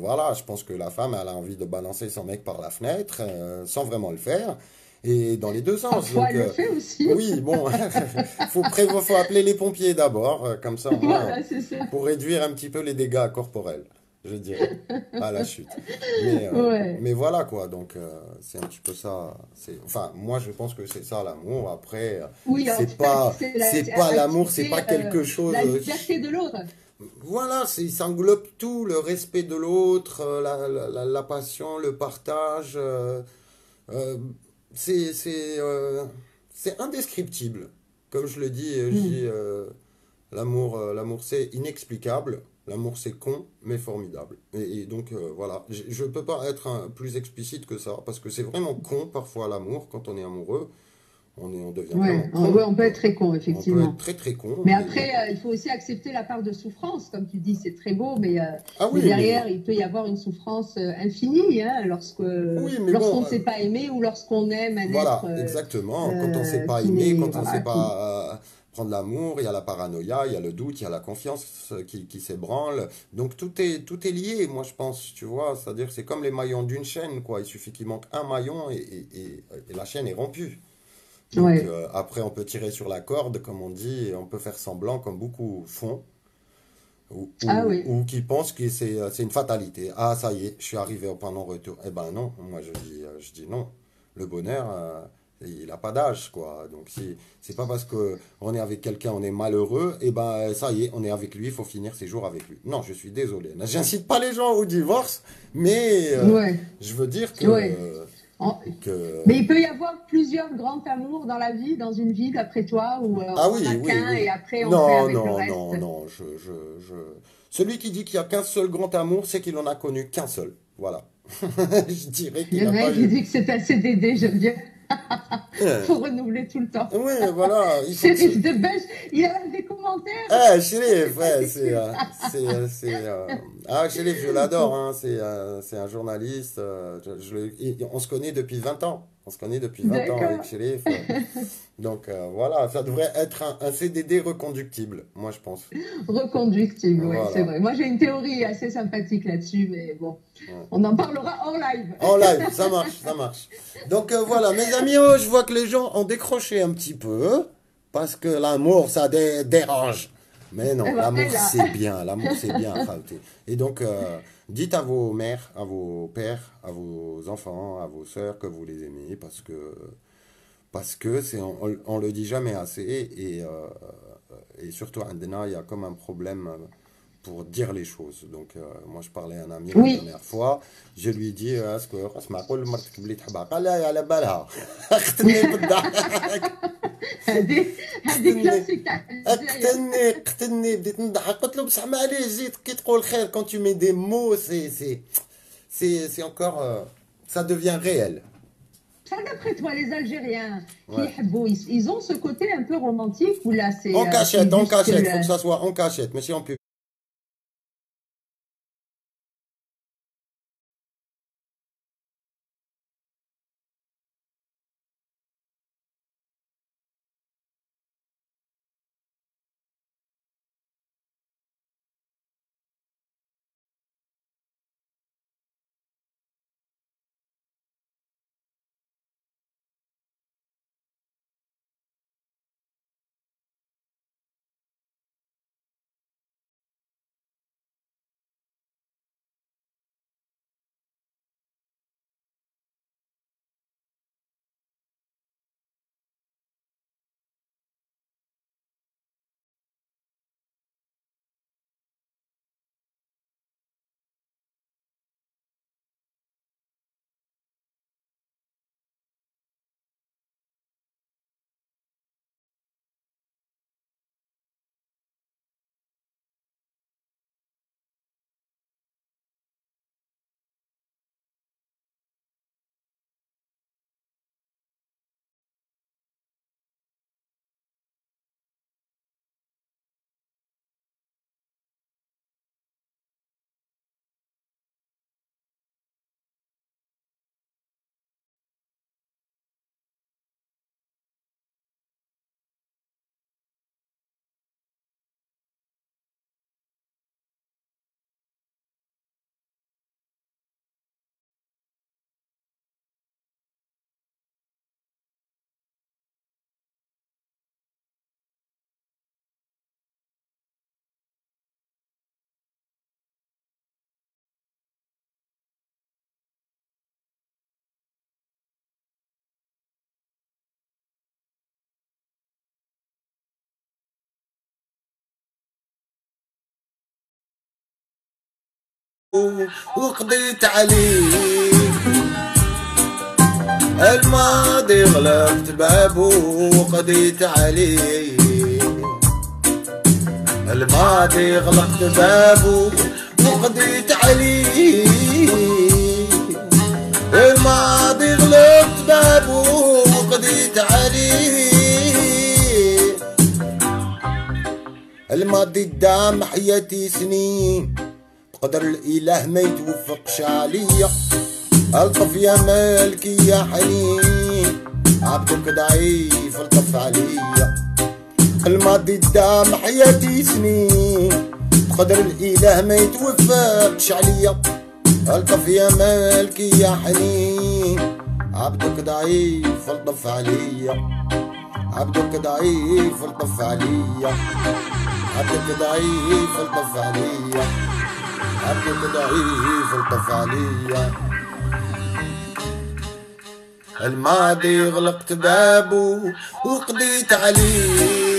Speaker 1: voilà, je pense que la femme elle a envie de balancer son mec par la fenêtre sans vraiment le faire, et dans les deux sens.
Speaker 2: Parfois, elle le fait aussi.
Speaker 1: Oui, bon, faut appeler les pompiers d'abord, comme ça, pour réduire un petit peu les dégâts corporels. je dirais, à la chute.
Speaker 2: Ouais.
Speaker 1: Mais voilà quoi, donc c'est un petit peu ça. Enfin, moi je pense que c'est ça l'amour. Après,
Speaker 2: Oui, en fait,
Speaker 1: c'est
Speaker 2: c'est
Speaker 1: pas l'amour, c'est pas
Speaker 2: accepter
Speaker 1: quelque chose.
Speaker 2: la liberté de l'autre.
Speaker 1: Voilà, ça englobe tout, le respect de l'autre, la passion, le partage. Euh, c'est c'est indescriptible. Comme je le dis,
Speaker 2: Hmm.
Speaker 1: l'amour c'est inexplicable. L'amour c'est con, mais formidable. Et donc voilà, je peux pas être plus explicite que ça, parce que c'est vraiment con parfois l'amour, quand on est amoureux, on devient vraiment
Speaker 2: Ouais,
Speaker 1: con,
Speaker 2: ouais, on peut être
Speaker 1: quoi.
Speaker 2: très con,
Speaker 1: On peut être
Speaker 2: effectivement.
Speaker 1: très très con.
Speaker 2: Mais après, il faut aussi accepter la part de souffrance, comme tu dis, c'est très beau,
Speaker 1: Ah
Speaker 2: mais
Speaker 1: oui, mais
Speaker 2: derrière, il peut y avoir une souffrance infinie, hein,
Speaker 1: oui, mais
Speaker 2: lorsqu'on
Speaker 1: bon,
Speaker 2: ne sait pas aimer ou lorsqu'on aime un être
Speaker 1: voilà, exactement. Quand on sait pas
Speaker 2: qui
Speaker 1: aimer,
Speaker 2: n'est,
Speaker 1: quand on sait
Speaker 2: voilà, qui,
Speaker 1: pas prendre l'amour, il y a la paranoïa, il y a le doute, il y a la confiance qui s'ébranle. Donc tout est lié, moi je pense, tu vois. C'est-à-dire c'est comme les maillons d'une chaîne, quoi. Il suffit qu'il manque un maillon et la chaîne est rompue. Donc
Speaker 2: ouais.
Speaker 1: après on peut tirer sur la corde, comme on dit, et on peut faire semblant, comme beaucoup font,
Speaker 2: Ah oui,
Speaker 1: ou qui pensent que c'est une fatalité. Ah ça y est, je suis arrivé au point non-retour. Eh ben non, moi je dis non. Le bonheur, il n'a pas d'âge, quoi. Donc si c'est pas parce que on est avec quelqu'un, on est malheureux, et ben ça y est, on est avec lui, il faut finir ses jours avec lui. Non, je suis désolé. J'incite pas les gens au divorce, mais
Speaker 2: ouais,
Speaker 1: je veux dire
Speaker 2: ouais. En-
Speaker 1: que
Speaker 2: Mais il peut y avoir plusieurs grands amours dans la vie, dans une vie, d'après toi, où
Speaker 1: ah
Speaker 2: on
Speaker 1: oui,
Speaker 2: n'a
Speaker 1: oui,
Speaker 2: qu'un et
Speaker 1: oui.
Speaker 2: après on fait
Speaker 1: Non,
Speaker 2: avec le
Speaker 1: non,
Speaker 2: reste.
Speaker 1: non, non. Celui qui dit qu'il y a qu'un seul grand amour, c'est qu'il en a connu qu'un seul. Voilà. Je dirais
Speaker 2: Il
Speaker 1: qu'il
Speaker 2: y en
Speaker 1: n'a
Speaker 2: a un
Speaker 1: pas
Speaker 2: qui
Speaker 1: eu.
Speaker 2: dit que c'est un CDD, j'aime bien. Faut renouveler tout le temps.
Speaker 1: Oui, voilà, il faut que ce...
Speaker 2: Shérif de Belge, il a des commentaires.
Speaker 1: Chérif,
Speaker 2: Il a
Speaker 1: ouais,
Speaker 2: des trucs.
Speaker 1: Ah, Chérif, je l'adore, hein, c'est un journaliste, on se connaît depuis 20 ans. On se connaît depuis 20 ans avec
Speaker 2: D'accord.
Speaker 1: Chérif. Donc voilà, ça devrait être un CDD reconductible, moi je pense.
Speaker 2: Reconductible, oui, c'est
Speaker 1: Voilà.
Speaker 2: vrai. Moi, j'ai une théorie assez sympathique là-dessus, mais bon,
Speaker 1: Ouais.
Speaker 2: on en parlera hors live.
Speaker 1: En live, ça marche, ça marche. Donc voilà, mes amis, je vois que les gens ont décroché un petit peu, parce que l'amour, ça dérange. Mais non,
Speaker 2: Eh ben, là,
Speaker 1: l'amour c'est bien, Khalti. Et donc, dites à vos mères, à vos pères, à vos enfants, à vos sœurs que vous les aimez, parce que on le dit jamais assez, et surtout, عندنا, il y a comme un problème pour dire les choses. Donc, moi, je parlais à un ami la
Speaker 2: oui,
Speaker 1: dernière fois. Je lui ai dit, est-ce que اسمع كل مرتك بلي تحبها قال لي على بالها اقتلني بالضحك
Speaker 2: هذه
Speaker 1: قتلني
Speaker 2: كلاسيك تاع الجزائر.
Speaker 1: قتلني بديت نضحك قلت له بصح معليش زيد كي تقول خير quand tu mets des mots c'est encore ça devient réel.
Speaker 2: Ça, d'après toi, les Algériens qui
Speaker 1: Ouais.
Speaker 2: يحبوا, ils ont ce côté un peu romantique ou là, c'est
Speaker 1: En
Speaker 2: juste
Speaker 1: cachette, faut que
Speaker 2: le,
Speaker 1: ça soit en cachette, mais si on peut وقضيت عليه الماضي غلقت بابه وقضيت عليه الماضي غلقت بابه وقضيت عليه الماضي غلقت بابه وقضيت عليه الماضي دام حياتي سنين بقدر الإله ما يتوفقش عليا ألطف يا مالكي يا حنين عبدك ضعيف الطف عليا الماضي دام حياتي سنين بقدر الإله ما يتوفقش عليا ألطف يا مالكي يا حنين عبدك ضعيف الطف عليا عبدك ضعيف الطف عليا عبدك ضعيف الطف عليا عبدك ضعيف الطف عليا الماضي غلقت بابه وقضيت عليه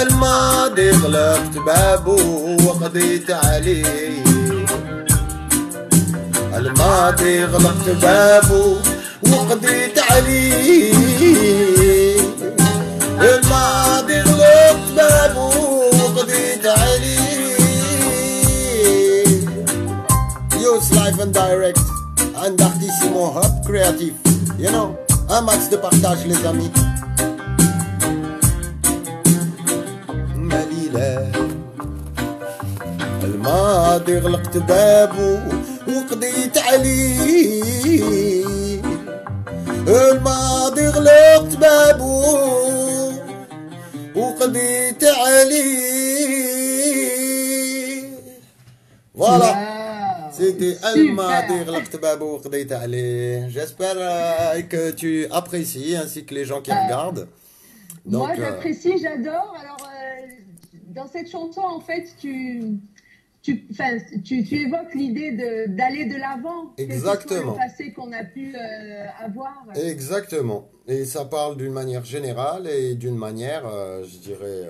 Speaker 1: الماضي غلقت بابه وقضيت عليه الماضي غلقت بابه وقضيت عليه الماضي غلقت بابه وقضيت عليه Youth Live and Direct and Artissimo Hub Creative. You know, un max de partage les amis. مليلة الماضي غلقت بابه وقضيت عليه الماضي غلقت بابه وقضيت عليه Voilà. C'était الماضي غلقت بابه وقضيت عليه. J'espère que tu apprécies ainsi que les gens qui regardent.
Speaker 2: Donc, moi, j'apprécie, j'adore. Alors, dans cette chanson, en fait, tu évoques l'idée d'aller de l'avant.
Speaker 1: Exactement.
Speaker 2: Le passé qu'on a pu avoir.
Speaker 1: Exactement. Et ça parle d'une manière générale et d'une manière, je dirais,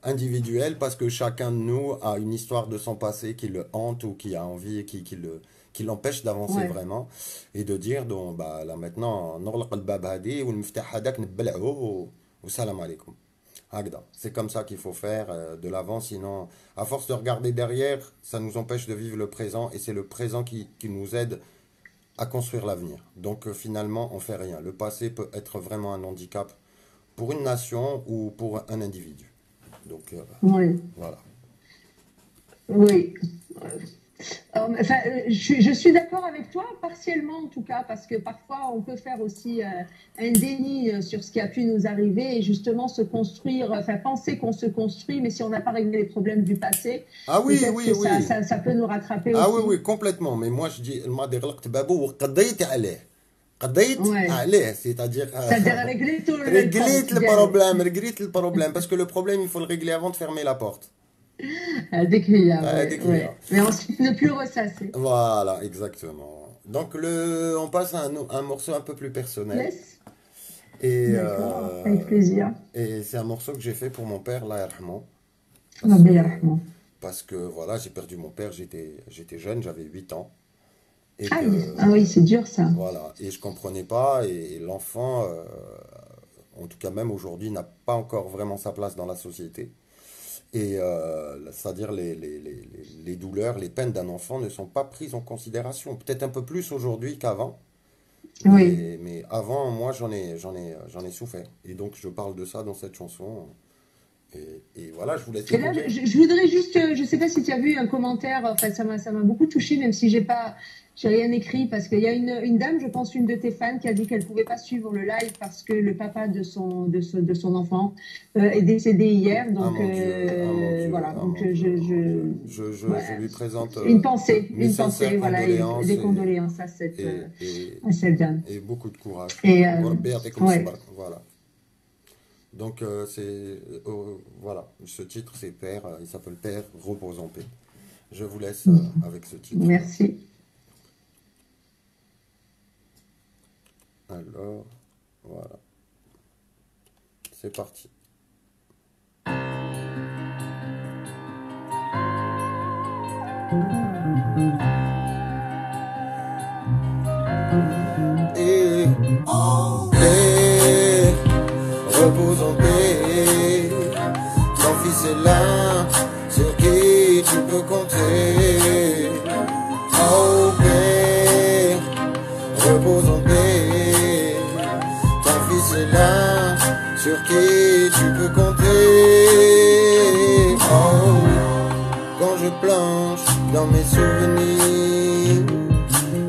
Speaker 1: individuelle, parce que chacun de nous a une histoire de son passé qui le hante ou qui a envie et qui l'empêche d'avancer vraiment. Et de dire, donc, bah, là maintenant, نغلق الباب هادي والمفتاح هذاك نبلعوه والسلام عليكم. C'est comme ça qu'il faut faire de l'avant, sinon, à force de regarder derrière, ça nous empêche de vivre le présent et c'est le présent qui nous aide à construire l'avenir. Donc finalement, on fait rien. Le passé peut être vraiment un handicap pour une nation ou pour un individu. Donc
Speaker 2: oui.
Speaker 1: Voilà.
Speaker 2: Oui. Enfin, je suis d'accord avec toi, partiellement en tout cas, parce que parfois on peut faire aussi un déni sur ce qui a pu nous arriver et justement se construire, enfin penser qu'on se construit, mais si on n'a pas réglé les problèmes du passé,
Speaker 1: oui.
Speaker 2: Ça peut nous rattraper aussi.
Speaker 1: Ah oui, complètement. Mais moi je dis, c'est-à-dire régler le problème, parce que le problème, il faut le régler avant de fermer la porte.
Speaker 2: Ouais. Mais ensuite ne plus ressasser.
Speaker 1: Voilà, exactement. Donc on passe à un morceau un peu plus personnel.
Speaker 2: Yes.
Speaker 1: Et,
Speaker 2: avec plaisir.
Speaker 1: Et c'est un morceau que j'ai fait pour mon père, Allah yarhamou. Parce que voilà, j'ai perdu mon père, j'étais jeune, j'avais 8 ans. Et
Speaker 2: ah oui, c'est dur ça.
Speaker 1: Voilà, et je comprenais pas, et l'enfant, en tout cas même aujourd'hui, n'a pas encore vraiment sa place dans la société. Et c'est-à-dire les douleurs, les peines d'un enfant ne sont pas prises en considération. Peut-être un peu plus aujourd'hui qu'avant.
Speaker 2: Oui.
Speaker 1: Mais avant, moi, j'en ai souffert. Et donc, je parle de ça dans cette chanson. Et voilà, je vous laisse.
Speaker 2: Et là, je voudrais juste, je sais pas si tu as vu un commentaire, enfin, ça m'a beaucoup touché, même si j'ai rien écrit, parce qu'il y a une dame, je pense, une de tes fans, qui a dit qu'elle pouvait pas suivre le live parce que le papa de son enfant est décédé hier. Donc, voilà. Donc,
Speaker 1: je lui présente
Speaker 2: une pensée, voilà,
Speaker 1: condoléances
Speaker 2: des condoléances à cette dame.
Speaker 1: Et beaucoup de courage.
Speaker 2: Et,
Speaker 1: voilà. Donc, voilà, ce titre, c'est Père, il s'appelle Père, repose en paix. Je vous laisse avec ce titre.
Speaker 2: Merci.
Speaker 1: Alors, voilà. C'est parti. repose en paix. Ton fils est là, sur qui tu peux compter. Oh Père, repose en paix. Ton fils est là, sur qui tu peux compter. Oh, quand je planche dans mes souvenirs,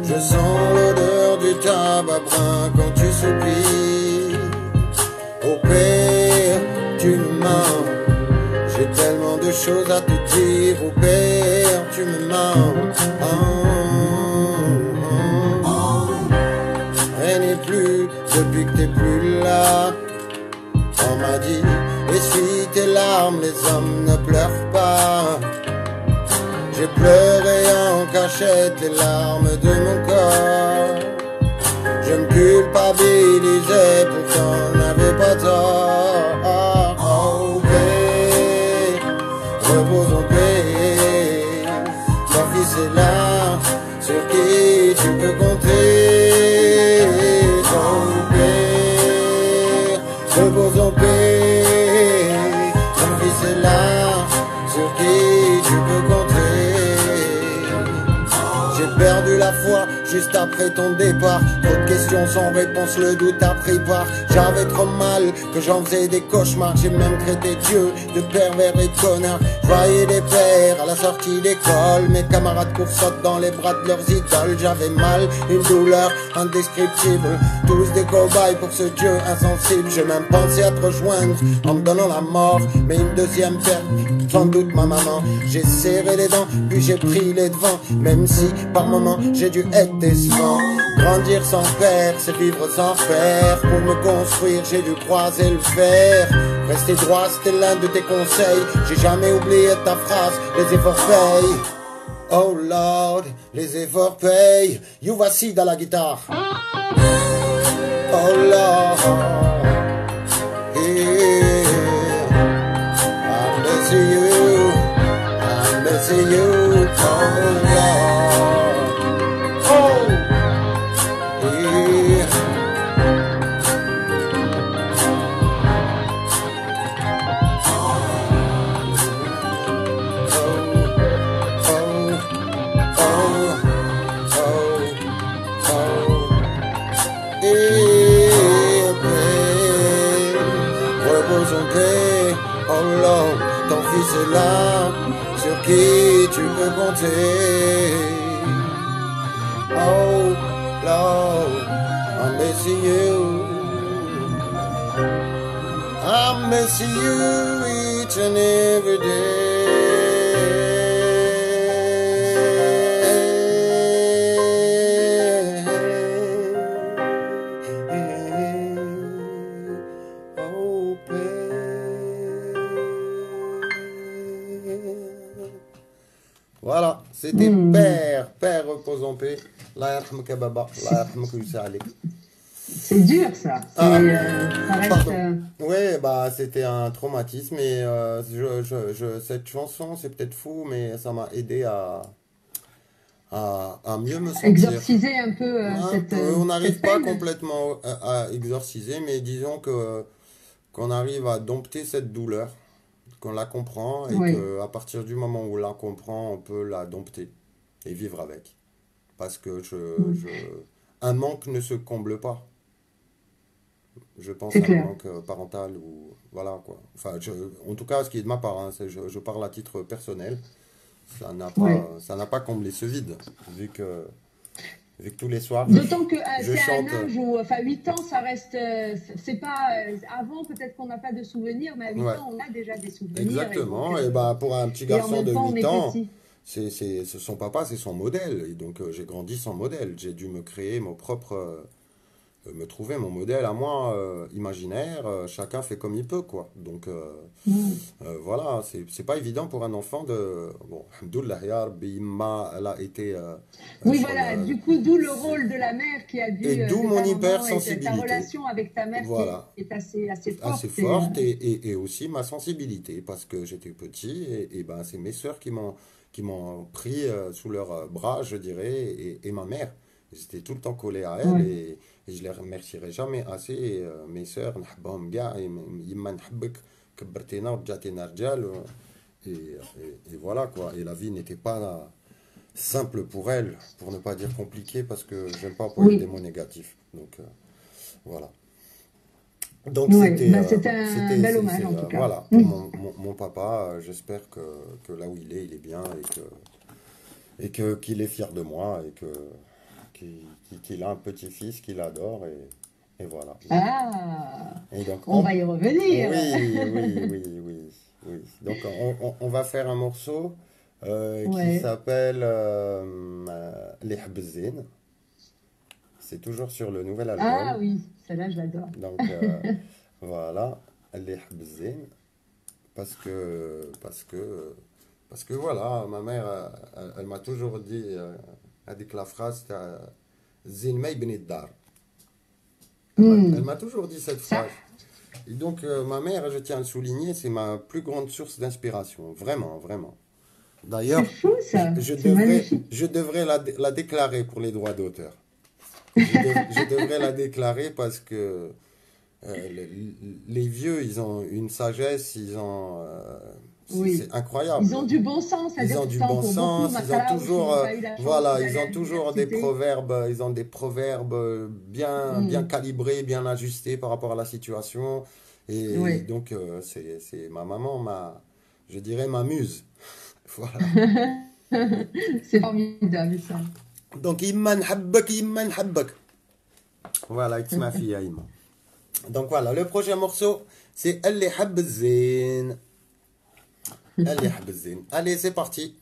Speaker 1: je sens l'odeur du tabac brun quand tu soupires. Oh Père, tu me mens. J'ai tellement de choses à te dire. Oh Père, tu me mens. Rien n'est plus depuis que t'es plus là. On m'a dit, essuie tes larmes, les hommes ne pleurent pas. J'ai pleuré en cachette les larmes de mon corps. Je me culpabilisais, pourtant on n'avait pas tort. Oh Père, repose en paix. Ton fils est là, sur qui tu peux compter. Oh Père, repose en paix. Ton fils est là, sur qui tu peux compter. J'ai perdu la foi juste après ton départ. Trop de questions sans réponse, le doute a pris part. J'avais trop mal que j'en faisais des cauchemars. J'ai même traité Dieu de pervers et de connard. Je voyais des pères à la sortie d'école. Mes camarades sautent dans les bras de leurs idoles. J'avais mal, une douleur indescriptible. Tous des cobayes pour ce Dieu insensible. J'ai même pensé à te rejoindre en me donnant la mort. Mais une deuxième perte, sans doute ma maman. J'ai serré les dents, puis j'ai pris les devants. Même si par moments j'ai dû être décevant. Grandir sans père, c'est vivre sans faire. Pour me construire, j'ai dû croiser le fer. Rester droit, c'était l'un de tes conseils. J'ai jamais oublié ta phrase, les efforts payent. Oh Lord, les efforts payent. You voici dans la guitare. Oh Lord, yeah. I miss you, I miss you. Oh Lord, oh yeah. Repose en paix, oh Lord, ton fils est là, sur qui tu peux compter. Oh Lord, I miss you, I miss you each and every day. Oh Père. Voilà, c'était Père repose en paix. La yarhamka baba, la yarhamka yusa alik.
Speaker 2: C'est dur ça. Ça reste.
Speaker 1: Ouais, bah c'était un traumatisme et cette chanson, c'est peut-être fou, mais ça m'a aidé à mieux me sentir.
Speaker 2: Exorciser un peu cette.
Speaker 1: On n'arrive
Speaker 2: cette
Speaker 1: pas
Speaker 2: peine.
Speaker 1: complètement à exorciser, mais disons qu'on arrive à dompter cette douleur, qu'on la comprend et
Speaker 2: Oui.
Speaker 1: qu'à partir du moment où on la comprend, on peut la dompter et vivre avec. Parce que un manque ne se comble pas. Je pense
Speaker 2: C'est
Speaker 1: à un
Speaker 2: clair.
Speaker 1: manque parental ou voilà quoi. Enfin, en tout cas, ce qui est de ma part, hein, je parle à titre personnel.
Speaker 2: Oui.
Speaker 1: Ça n'a pas comblé ce vide, vu que tous les soirs,
Speaker 2: D'autant que
Speaker 1: je
Speaker 2: c'est un
Speaker 1: chante.
Speaker 2: âge où, enfin, 8 ans, ça reste. C'est pas. Avant, peut-être qu'on n'a pas de souvenirs, mais à 8
Speaker 1: Ouais,
Speaker 2: ans, on a déjà des souvenirs.
Speaker 1: exactement. Et bah, pour un petit
Speaker 2: Et en
Speaker 1: garçon
Speaker 2: même
Speaker 1: de
Speaker 2: temps, on
Speaker 1: 8
Speaker 2: est
Speaker 1: ans,
Speaker 2: petit.
Speaker 1: son papa, c'est son modèle. Et donc, j'ai grandi sans modèle. J'ai dû me créer mon propre. Me trouver mon modèle à moi imaginaire. Chacun fait comme il peut, quoi. Donc, voilà, c'est pas évident pour un enfant de. Bon, Alhamdoulilah, ya Rabbi, elle a été.
Speaker 2: Oui,
Speaker 1: sur
Speaker 2: voilà.
Speaker 1: le-
Speaker 2: Du coup, d'où le
Speaker 1: c'est-
Speaker 2: rôle de la mère qui a dû,
Speaker 1: Et d'où
Speaker 2: de
Speaker 1: mon
Speaker 2: ta maman, et ta
Speaker 1: hypersensibilité.
Speaker 2: relation avec ta mère
Speaker 1: Voilà.
Speaker 2: qui est assez
Speaker 1: Assez
Speaker 2: forte.
Speaker 1: forte et aussi ma sensibilité parce que j'étais petit et ben c'est mes sœurs qui m'ont pris sous leurs bras, je dirais, et ma mère. J'étais tout le temps collé à elle et je les remercierai jamais assez. Mes sœurs, نحبهم كاع. يما نحبك كبرتينا ورجعتينا رجال. Et voilà quoi. Et la vie n'était pas simple pour elle, pour ne pas dire compliqué, parce que j'aime pas employer des mots négatifs. Donc voilà. Donc
Speaker 2: c'était un bel hommage en tout cas.
Speaker 1: Voilà, pour mon papa, j'espère que là où il est bien et qu'il est fier de moi et qu'il a un petit-fils qu'il adore et voilà.
Speaker 2: Ah,
Speaker 1: et donc,
Speaker 2: on va y revenir.
Speaker 1: Oui. Donc on va faire un morceau qui s'appelle Les Habzin. C'est toujours sur le nouvel album.
Speaker 2: Ah oui, celle-là je l'adore.
Speaker 1: Donc voilà, Les Habzin. Parce que voilà, ma mère, elle m'a toujours dit, elle dit que la phrase, Zin ma ibni dar. Elle m'a toujours dit cette phrase. Et donc, ma mère, je tiens à le souligner, c'est ma plus grande source d'inspiration. Vraiment, vraiment. D'ailleurs, je devrais la déclarer pour les droits d'auteur. Je devrais la déclarer parce que les vieux, ils ont une sagesse, c'est incroyable.
Speaker 2: Ils ont du bon sens.
Speaker 1: Ils ont du bon sens. Ils ont toujours, ils ont toujours des proverbes. Ils ont des proverbes bien calibrés, bien ajustés par rapport à la situation. Et donc, c'est ma maman, je dirais ma muse. Voilà.
Speaker 2: C'est formidable ça.
Speaker 1: Donc, Imman Habbak, Imman Habbak. Voilà, it's ma fille, Imman. Donc voilà, le prochain morceau, c'est Ali Habzin. Ali Habzin. Allez, c'est parti.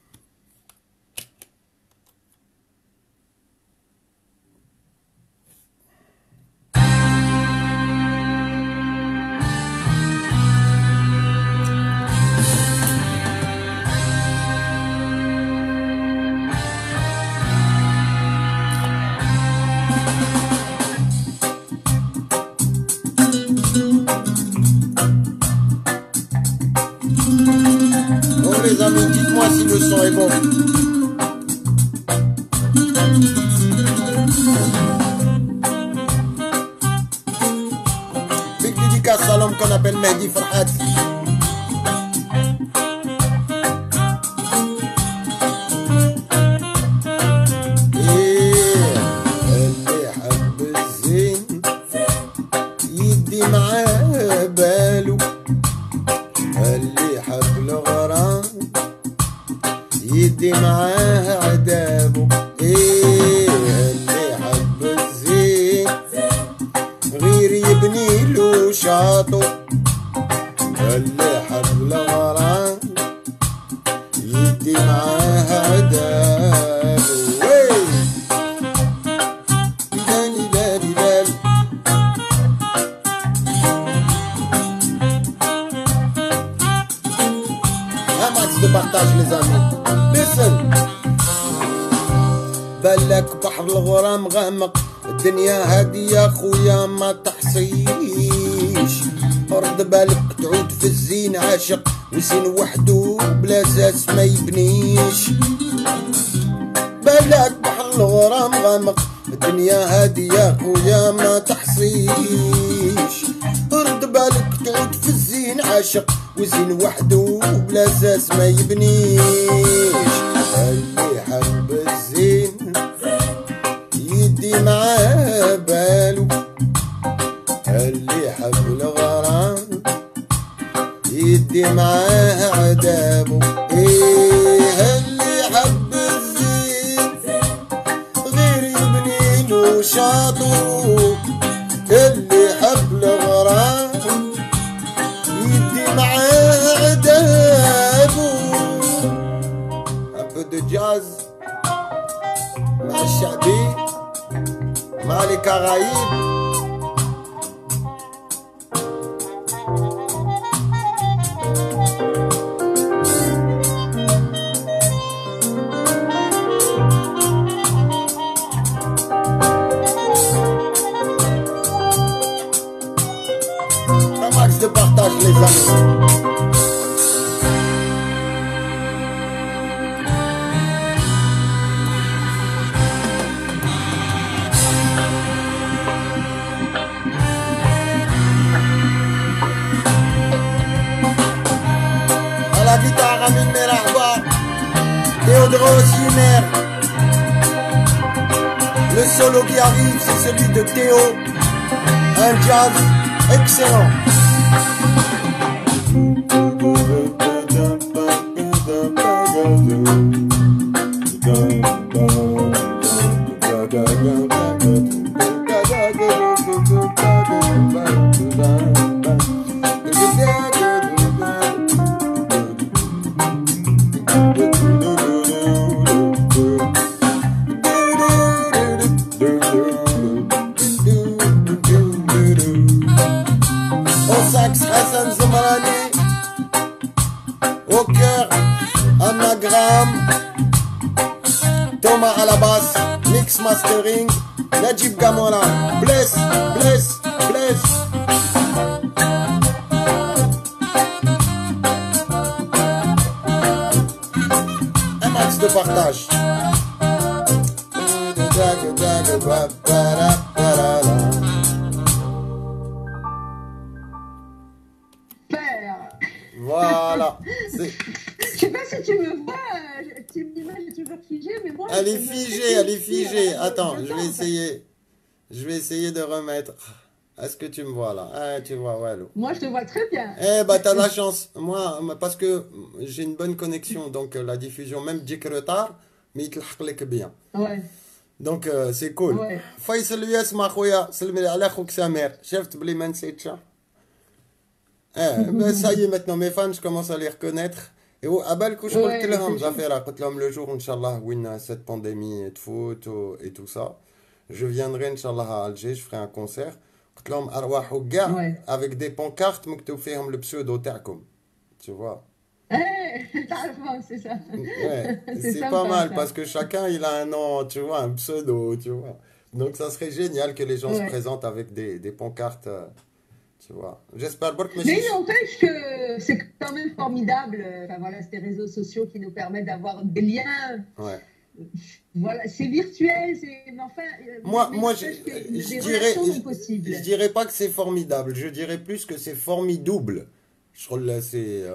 Speaker 1: Les amis, dites-moi si le son est bon. Big dédicace à l'homme qu'on appelle Mehdi Farhat. يدي معاه عذابه اللي حب الزين غير يبني له شاطو اللي حب الغرام يدي معاه عذابه دالي دالي دالي un max de partage les amis. بالك بحر الغرام غامق الدنيا هادي يا خويا ما تحصيش رد بالك تعود في الزين عاشق وزين وحدو بلا اساس ما يبنيش بالك بحر الغرام غامق الدنيا هادي يا خويا ما تحصيش رد بالك تعود في الزين عاشق وزين وحدو بلا اساس ما يبنيش اللي حب الزين يدي معاه بالو اللي حب الغرام يدي معاه عذابه اللي حب الزين غير يبني له شاطو اللي حب الغرام يدي معاه عذابه de jazz مع الشعبي مع les Caraïbes. Un max de partage les amis. Drosiner. Le solo qui arrive, c'est celui de Théo. Un jazz excellent. Au sax, Hassan Zomarani. Au cœur, Anagram. Thomas à la basse, mix mastering. Najib Gamona. Bless, bless, bless. Un max de partage. Voilà.
Speaker 2: Je sais pas si tu me vois, l'image est toujours figée, mais moi...
Speaker 1: Elle est figée, elle est figée. Attends, je vais essayer de remettre. Est-ce que tu me vois là? Ah, tu vois, ouais.
Speaker 2: Moi, je te vois très bien.
Speaker 1: Eh bah, t'as de la chance. Moi, parce que j'ai une bonne connexion, donc la diffusion, même dit que retard, mais il te bien.
Speaker 2: Ouais.
Speaker 1: Donc, c'est cool.
Speaker 2: Ouais.
Speaker 1: Faisal يسمع خويا سلمي على خوك سمير شفت بلي ما نسيتش ben ça y est maintenant mes fans je commence à les reconnaître et قبل كوش قلت لهم جافيرا قلت لهم le jour inchallah وين cette pandémie تفوت et tout ça je viendrai inchallah à Alger je ferai un concert قلت لهم ارواحوا كاع avec des pancartes مكتوب فيهم le pseudo تاعكم tu vois.
Speaker 2: C'est ça.
Speaker 1: Ouais, c'est pas mal ça. Parce que chacun il a un nom, tu vois, un pseudo, tu vois. Donc ça serait génial que les gens se présentent avec des pancartes, tu vois. J'espère que
Speaker 2: mais il n'empêche que c'est quand même formidable. Enfin, voilà, ces réseaux sociaux qui nous permettent d'avoir des liens.
Speaker 1: Ouais.
Speaker 2: Voilà, c'est virtuel, enfin.
Speaker 1: Moi je dirais pas que c'est formidable, je dirais plus que c'est formidable. Je trouve là c'est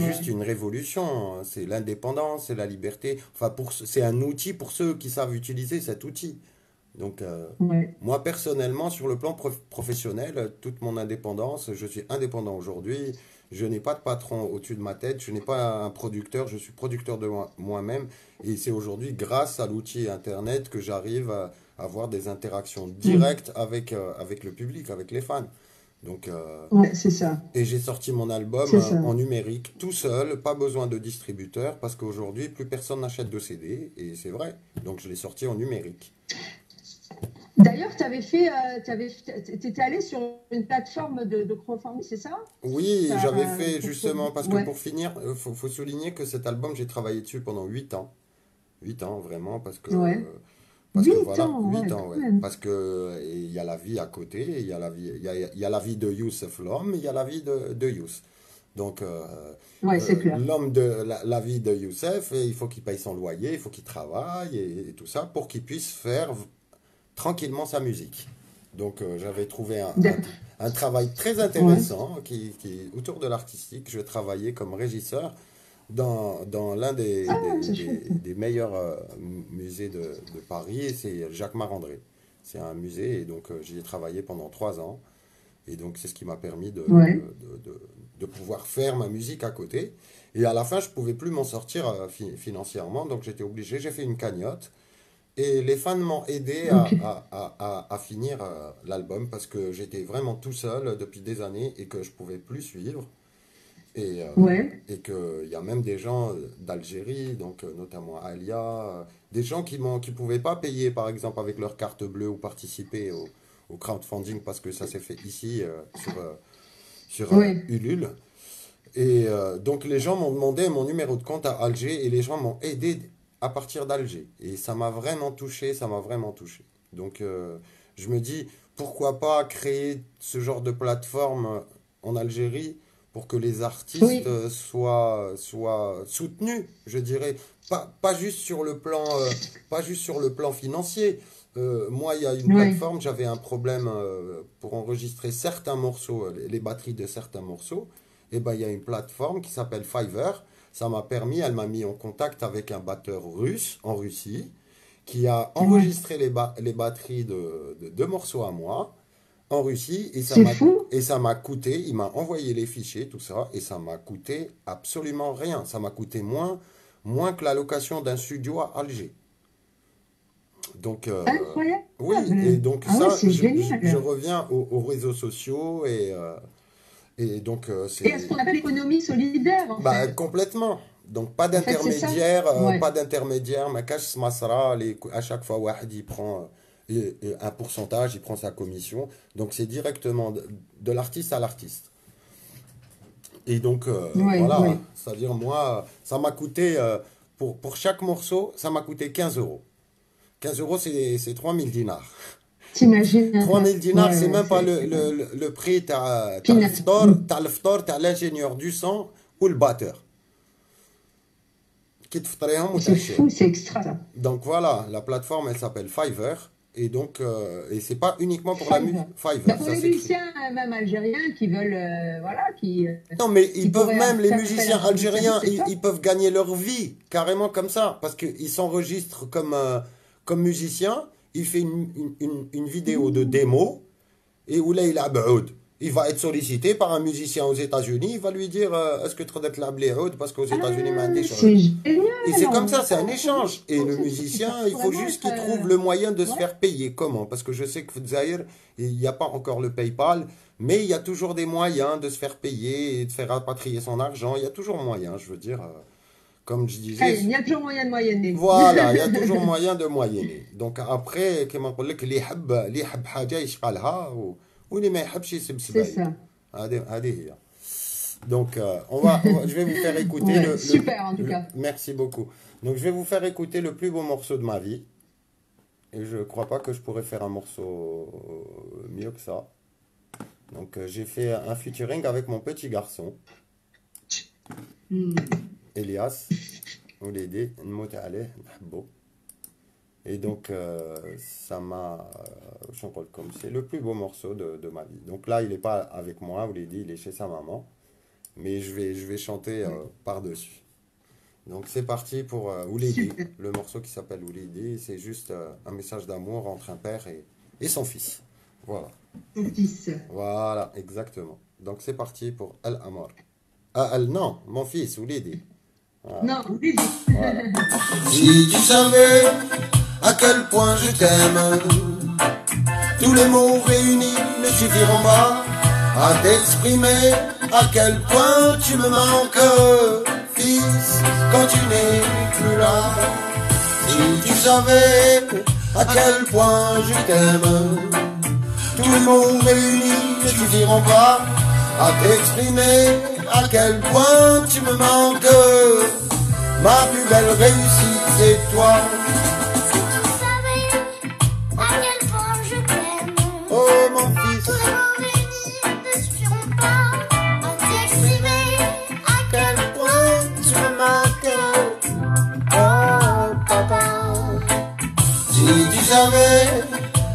Speaker 1: juste une révolution, c'est l'indépendance, c'est la liberté. Enfin, c'est un outil pour ceux qui savent utiliser cet outil. Donc, moi personnellement, sur le plan professionnel, toute mon indépendance, je suis indépendant aujourd'hui. Je n'ai pas de patron au-dessus de ma tête, je n'ai pas un producteur, je suis producteur de moi-même. Et c'est aujourd'hui grâce à l'outil Internet que j'arrive à avoir des interactions directes avec le public, avec les fans. Donc,
Speaker 2: c'est ça.
Speaker 1: Et j'ai sorti mon album en numérique, tout seul, pas besoin de distributeur, parce qu'aujourd'hui, plus personne n'achète de CD, et c'est vrai. Donc, je l'ai sorti en numérique.
Speaker 2: D'ailleurs, t'étais allé sur une plateforme de crowdfunding, c'est ça?
Speaker 1: Oui, j'avais fait justement, parce que pour finir, faut souligner que cet album, j'ai travaillé dessus pendant 8 ans. 8 ans, vraiment, parce que... Parce que voilà, 8 ans, ouais. Parce que il y a la vie à côté, il y a la vie de Youssef l'homme, il y a la vie de Youss. Donc,
Speaker 2: c'est clair.
Speaker 1: L'homme de la vie de Youssef, il faut qu'il paye son loyer, il faut qu'il travaille et tout ça pour qu'il puisse faire tranquillement sa musique. Donc, j'avais trouvé un travail très intéressant autour de l'artistique. Je travaillais comme régisseur dans l'un des meilleurs musées de Paris, c'est Jacques Marandré. C'est un musée, et donc j'y ai travaillé pendant 3 ans. Et donc c'est ce qui m'a permis de pouvoir faire ma musique à côté. Et à la fin, je ne pouvais plus m'en sortir financièrement, donc j'étais obligé, j'ai fait une cagnotte. Et les fans m'ont aidé à finir l'album, parce que j'étais vraiment tout seul depuis des années et que je ne pouvais plus suivre. Et qu'il y a même des gens d'Algérie, donc notamment Alia, des gens qui ne pouvaient pas payer par exemple avec leur carte bleue ou participer au crowdfunding parce que ça s'est fait ici sur Ulule. Et donc les gens m'ont demandé mon numéro de compte à Alger et les gens m'ont aidé à partir d'Alger. Et ça m'a vraiment touché, ça m'a vraiment touché. Donc je me dis, pourquoi pas créer ce genre de plateforme en Algérie pour que les artistes soient soutenus, je dirais, pas juste sur le plan financier. Moi, il y a une plateforme, j'avais un problème pour enregistrer certains morceaux, les batteries de certains morceaux. Et ben, il y a une plateforme qui s'appelle Fiverr. ça m'a permis, elle m'a mis en contact avec un batteur russe en Russie qui a enregistré les batteries de deux morceaux à moi en Russie et ça m'a coûté, il m'a envoyé les fichiers, tout ça, et ça m'a coûté absolument rien. Ça m'a coûté moins que la location d'un studio à Alger. Donc,
Speaker 2: incroyable.
Speaker 1: oui, et donc je reviens aux réseaux sociaux et donc c'est...
Speaker 2: Et à ce qu'on appelle l'économie solidaire, en fait.
Speaker 1: Complètement. Donc pas d'intermédiaire, pas d'intermédiaire, ma cash masra, à chaque fois, Wahid, il prend un pourcentage, il prend sa commission. Donc c'est directement de l'artiste à l'artiste. Et donc, voilà, c'est-à-dire moi, ça m'a coûté, pour chaque morceau, ça m'a coûté 15 euros. 15 euros, c'est 3000 dinars.
Speaker 2: T'imagines
Speaker 1: 3000 dinars, c'est même pas le prix, t'as le ftor, t'as l'ingénieur du son ou le batteur.
Speaker 2: C'est fou, c'est extra ça.
Speaker 1: Donc voilà, la plateforme, elle s'appelle Fiverr. Et donc, et c'est pas uniquement pour la musique.
Speaker 2: Fiverr. Pour les musiciens, même algériens, qui veulent, voilà, qui...
Speaker 1: Non, mais ils peuvent même, les musiciens algériens, ils peuvent gagner leur vie, carrément comme ça. Parce qu'ils s'enregistrent comme musiciens, il fait une vidéo de démo, et où là, il va être sollicité par un musicien aux États-Unis, il va lui dire est-ce que tu peux être labelé parce qu'aux États-Unis,
Speaker 2: c'est génial.
Speaker 1: Et c'est comme ça, c'est un échange. Et le musicien, il faut juste qu'il trouve le moyen de se faire payer. Comment? Parce que je sais que Zahir, il n'y a pas encore le PayPal, mais il y a toujours des moyens de se faire payer et de faire rapatrier son argent. Il y a toujours moyen, je veux dire, comme je disais.
Speaker 2: Il y a toujours moyen de moyenner.
Speaker 1: Voilà, il y a toujours moyen de moyenner. Donc après, comme on dit, les hab haja yishqalha ou les ma yhabsh yisbsbay.
Speaker 2: C'est ça.
Speaker 1: Donc, je vais vous faire écouter
Speaker 2: super, en tout cas.
Speaker 1: Merci beaucoup. Donc, je vais vous faire écouter le plus beau morceau de ma vie. Et je ne crois pas que je pourrais faire un morceau mieux que ça. Donc, j'ai fait un featuring avec mon petit garçon, Elias. Oulédé, nmout aleh, nhabbo. Et donc, ça m'a... comme c'est le plus beau morceau de ma vie. Donc là, il n'est pas avec moi, Oulédé, il est chez sa maman. Mais je vais chanter par-dessus. Donc c'est parti pour Oulédé, le morceau qui s'appelle Oulédé. C'est juste un message d'amour entre un père et son fils. Voilà.
Speaker 2: Son fils.
Speaker 1: Voilà, exactement. Donc c'est parti pour Al-Amar. Non, mon fils, Oulédé.
Speaker 2: Voilà. Non, Oulédé.
Speaker 1: Voilà. Si tu savais à quel point je t'aime, tous les mots réunis ne suffiront pas à t'exprimer à quel point tu me manques, fils, quand tu n'es plus là. Si tu savais à quel point je t'aime, tous les mots réunis ne suffiront pas à t'exprimer à quel point tu me manques. Ma plus belle réussite, c'est toi.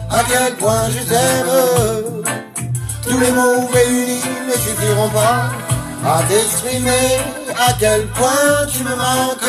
Speaker 1: À quel point je t'aime, tous les mots réunis ne suffiront pas à t'exprimer à quel point tu me manques.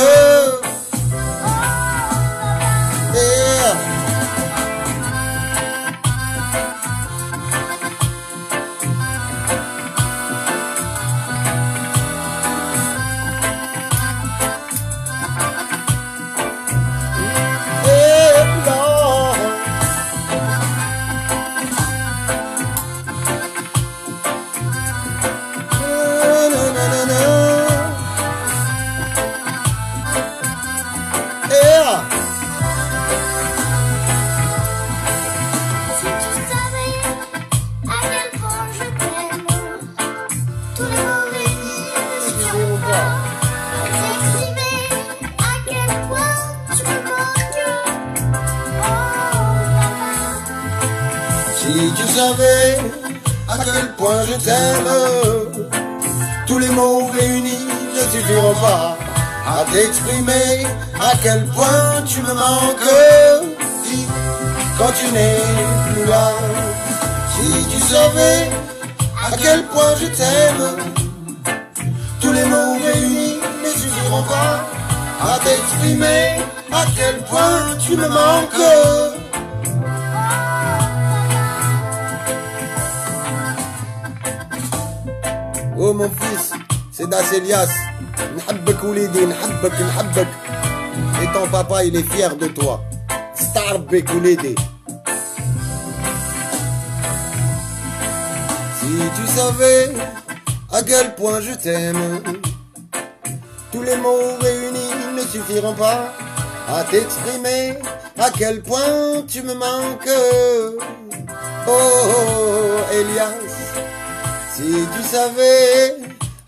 Speaker 1: À quel point je t'aime, tous les mots réunis ne suffiront pas à t'exprimer à quel point tu me manques, quand tu n'es plus là. Si tu savais à quel point je t'aime, tous les mots réunis ne suffiront à t'exprimer à quel point tu me manques. Oh mon fils, c'est Das Elias. N'habbek oulidi, n'habbek. Et ton papa, il est fier de toi. Starbek oulidi. Si tu savais à quel point je t'aime, tous les mots réunis ne suffiront pas à t'exprimer à quel point tu me manques. Oh, Elias, si tu savais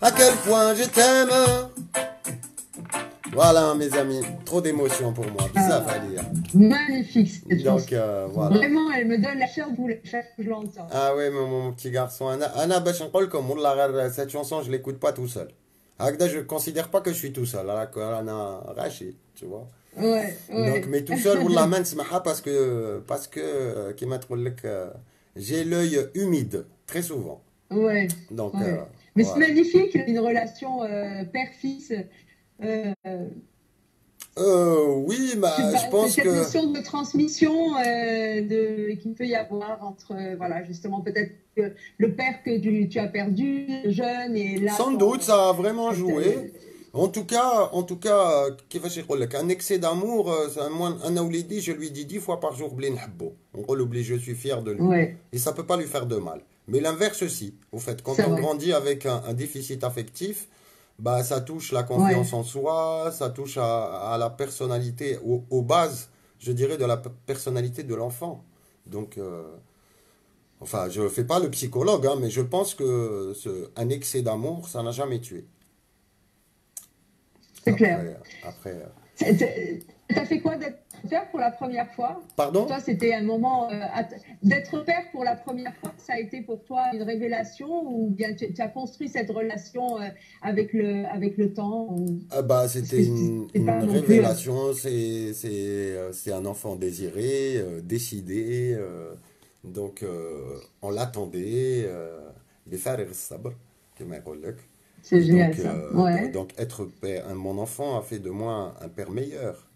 Speaker 1: à quel point je t'aime. Voilà mes amis, trop d'émotions pour moi, ça va dire.
Speaker 2: Magnifique cette chanson.
Speaker 1: Donc voilà.
Speaker 2: Vraiment, elle me donne la chair de poule chaque fois que je l'entends.
Speaker 1: Ah ouais, mon petit garçon, Anna Bachanqol, comme cette chanson, je l'écoute pas tout seul. Agda, je considère pas que je suis tout seul. Anna Rachid, tu vois.
Speaker 2: Ouais.
Speaker 1: Donc, mais tout seul, Wallah, man, parce que, qui m'a trouvé j'ai l'œil humide, très souvent.
Speaker 2: Ouais.
Speaker 1: Donc,
Speaker 2: mais
Speaker 1: voilà.
Speaker 2: c'est magnifique, une relation père-fils.
Speaker 1: Oui, bah, je pense
Speaker 2: cette
Speaker 1: que...
Speaker 2: Cette notion de transmission qu'il peut y avoir entre, voilà, justement, peut-être que le père que tu as perdu, jeune, et là...
Speaker 1: Sans doute, ça a vraiment joué. En tout cas, un excès d'amour, un oulidi, je lui dis 10 fois par jour, on l'oublie, je suis fier de lui.
Speaker 2: Ouais.
Speaker 1: Et ça peut pas lui faire de mal. Mais l'inverse aussi, au fait, quand on grandit avec un déficit affectif, bah, ça touche la confiance en soi, ça touche à la personnalité, aux bases, je dirais, de la personnalité de l'enfant. Donc, enfin, je ne fais pas le psychologue, hein, mais je pense que un excès d'amour, ça n'a jamais tué.
Speaker 2: C'est clair.
Speaker 1: Après,
Speaker 2: t'as fait quoi d'être père pour la première fois?
Speaker 1: Pardon?
Speaker 2: Toi, c'était un moment... d'être père pour la première fois, ça a été pour toi une révélation ou bien tu as construit cette relation avec le temps
Speaker 1: bah, c'était une révélation. C'est un enfant désiré, décidé. Donc, on l'attendait. Les frères sabr, comme on
Speaker 2: c'est génial ça.
Speaker 1: Donc être père, mon enfant a fait de moi un père meilleur.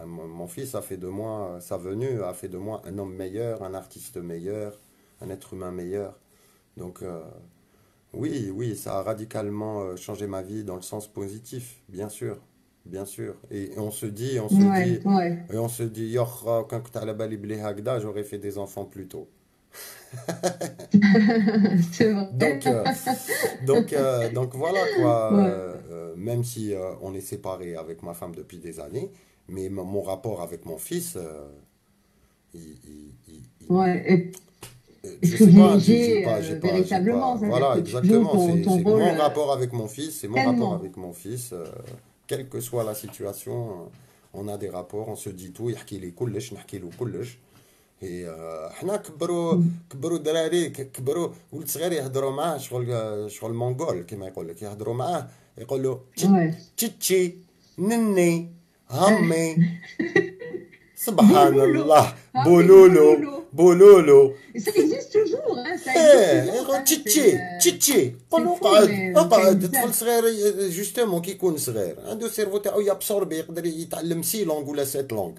Speaker 1: Mon fils a fait de moi, sa venue a fait de moi un homme meilleur, un artiste meilleur, un être humain meilleur. Donc oui, ça a radicalement changé ma vie dans le sens positif, bien sûr. Et on se dit, quand j'aurais fait des enfants plus tôt.
Speaker 2: C'est vrai.
Speaker 1: Donc voilà quoi. Même si on est séparés avec ma femme depuis des années, mais mon rapport avec mon fils,
Speaker 2: je sais pas, véritablement.
Speaker 1: Voilà, exactement. C'est mon rapport avec mon fils, quelle que soit la situation, on a des rapports, on se dit tout, et حنا كبروا الدراري كبروا ولد صغير يهضروا معاه شغل مونغول كما يقول لك يهضروا معاه يقولوا تشي نني همي سبحان الله بولولو
Speaker 2: ça existe toujours ça
Speaker 1: existe تشي اقعد طفل صغير جوستومون كي يكون صغير عنده سيرفو تاعو يابسوربي يقدر يتعلم 6 لونغ ولا 7 لونغ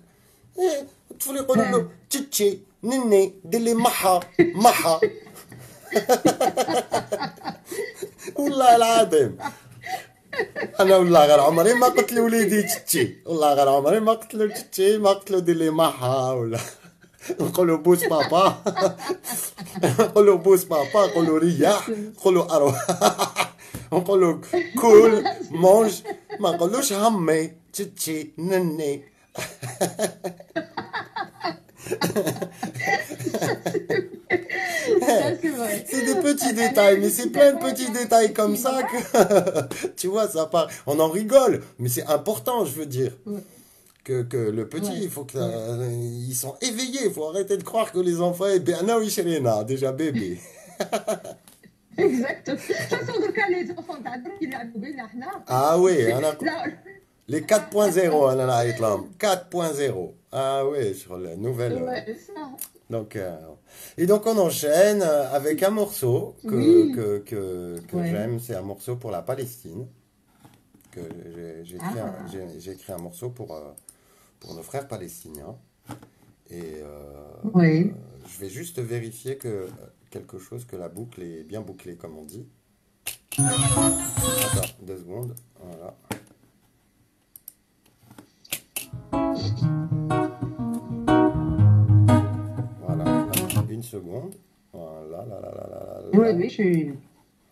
Speaker 1: الطفل يقول له تشي نني دير لي محا والله العظيم انا والله غير عمري ما قلت لوليدي تشي والله غير عمري ما قلت له تشي ما قلت له دير لي محا ولا نقول له بوس بابا نقول له بوس بابا نقول له رياح نقول له اروح نقول له كول مونج ما نقولوش همي تشي نني C'est des petits détails, mais c'est plein de petits détails comme ça que, tu vois, ça part. On en rigole, mais c'est important, je veux dire. Que le petit, il faut qu'ils sont éveillés. Il faut arrêter de croire que les enfants, déjà bébé.
Speaker 2: Exactement. Les enfants,
Speaker 1: ah oui, les 4.0, on en a 4.0. Ah oui, sur la nouvelle. Donc, et donc on enchaîne avec un morceau que j'aime, c'est un morceau pour la Palestine. que j'ai écrit un morceau pour nos frères palestiniens. Et
Speaker 2: Oui.
Speaker 1: je vais juste vérifier quelque chose, que la boucle est bien bouclée, comme on dit. Attends, 2 secondes. Voilà. Voilà, 1 seconde. Voilà,
Speaker 2: Oui, oui,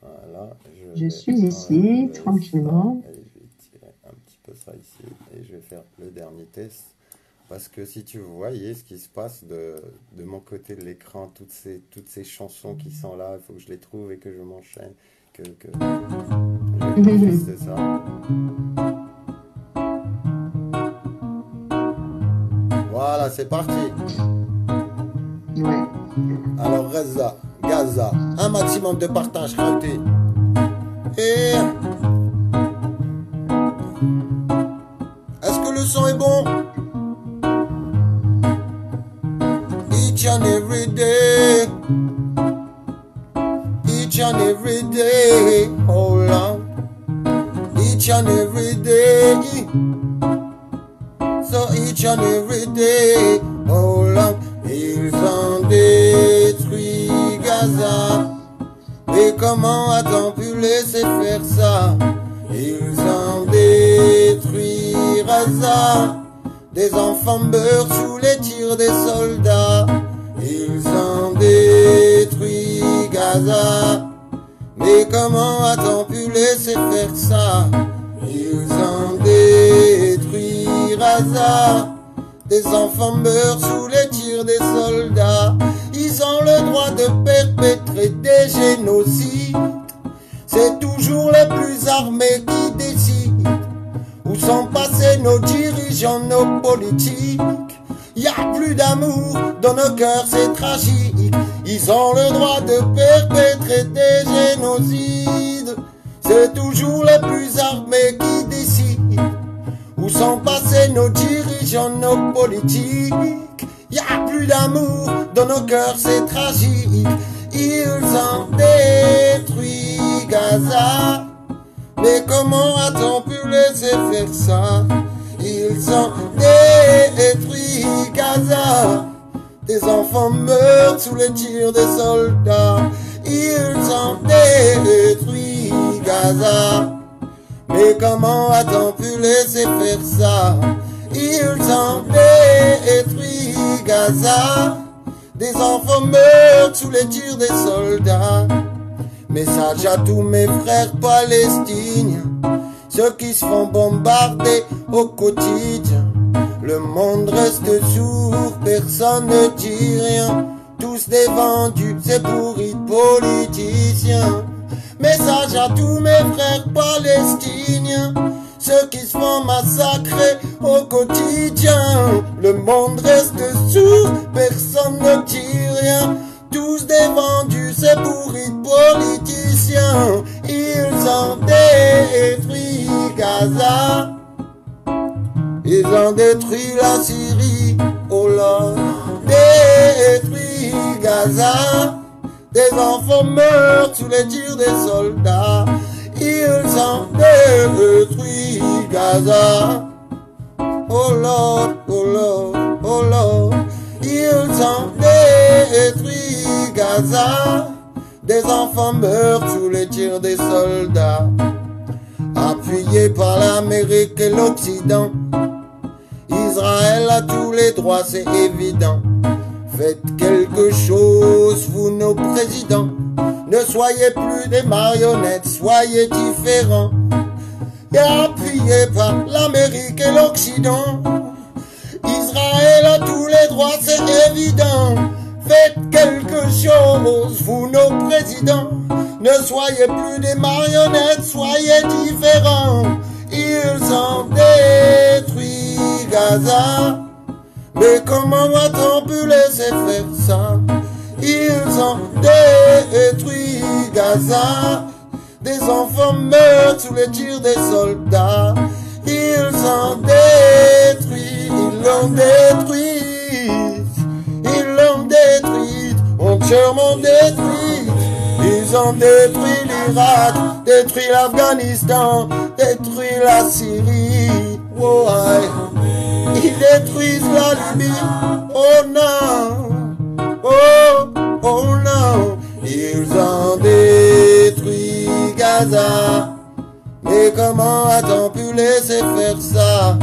Speaker 1: voilà,
Speaker 2: je suis ici, tranquillement.
Speaker 1: Et je vais tirer un petit peu ça ici. Et je vais faire le dernier test. Parce que si tu voyais ce qui se passe de mon côté de l'écran, toutes ces chansons qui sont là, il faut que je les trouve et que je m'enchaîne. C'est ça. Voilà, c'est parti.
Speaker 2: Ouais.
Speaker 1: Alors, Reza, Gaza, un maximum de partage, raté. Et est-ce que le son est bon? Each and every day, each and every day, oh Lord, each and every day, so each and every day, oh Lord, ils ont détruit Gaza, mais comment a-t-on pu laisser faire ça? Ils ont détruit Gaza, des enfants meurent sous les tirs des soldats. Ils ont détruit Gaza, mais comment a-t-on pu laisser faire ça? Ils ont détruit Gaza, des enfants meurent sous les tirs des soldats. Ils ont le droit de perpétrer des génocides. C'est toujours les plus armés qui décident. Où sont passés nos dirigeants, nos politiques? Y a plus d'amour dans nos cœurs, c'est tragique. Ils ont le droit de perpétrer des génocides. C'est toujours les plus armés qui décident. Où sont passés nos dirigeants, nos politiques? Y a plus d'amour dans nos cœurs, c'est tragique. Ils ont détruit Gaza, mais comment a-t-on pu laisser faire ça? Ils ont détruit Gaza, des enfants meurent sous les tirs des soldats. Ils ont détruit Gaza, mais comment a-t-on pu laisser faire ça? Ils ont détruit Gaza, des enfants meurent sous les tirs des soldats. Message à tous mes frères palestiniens, ceux qui se font bombarder au quotidien. Le monde reste sourd, personne ne dit rien. Tous des vendus, c'est pourri de politiciens. Message à tous mes frères palestiniens, ceux qui se font massacrer au quotidien. Le monde reste sourd, personne ne dit rien. Tous des vendus, c'est pourri de politiciens. Ils ont détruit Gaza, ils ont détruit la Syrie, oh là, détruit Gaza, des enfants meurent sous les tirs des soldats. Ils ont détruit Gaza, oh Lord, oh Lord, oh Lord. Ils ont détruit Gaza, des enfants meurent sous les tirs des soldats. Appuyé par l'Amérique et l'Occident, Israël a tous les droits, c'est évident. Faites quelque chose, vous nos présidents. Ne soyez plus des marionnettes, soyez différents. Et appuyé par l'Amérique et l'Occident, Israël a tous les droits, c'est évident. Faites quelque chose, vous nos présidents. Ne soyez plus des marionnettes, soyez différents. Ils ont détruit Gaza, mais comment a-t-on pu laisser faire ça? Ils ont détruit Gaza, des enfants meurent sous les tirs des soldats. Ils ont détruit, ils l'ont détruit, ils l'ont détruite, entièrement détruite. Ils Ils ont détruit l'Irak, détruit l'Afghanistan, détruit la Syrie. Oh, aïe. Ils détruisent la Libye. Oh non. Oh, oh non. Ils ont détruit Gaza. Mais comment a-t-on pu laisser faire ça?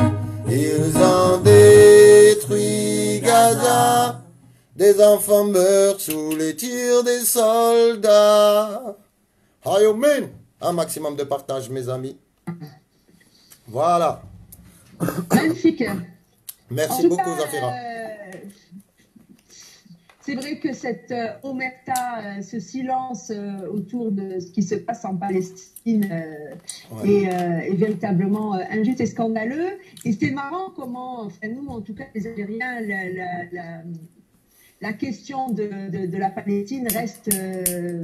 Speaker 1: Ils ont détruit Gaza. Des enfants meurent sous les tirs des soldats. Hayomin. Un maximum de partage, mes amis. Voilà.
Speaker 2: Magnifique.
Speaker 1: Merci beaucoup, Zafira.
Speaker 2: C'est vrai que cette omerta, ce silence autour de ce qui se passe en Palestine est véritablement injuste et scandaleux. Et c'est marrant comment, enfin nous, en tout cas les Algériens, la question de la Palestine reste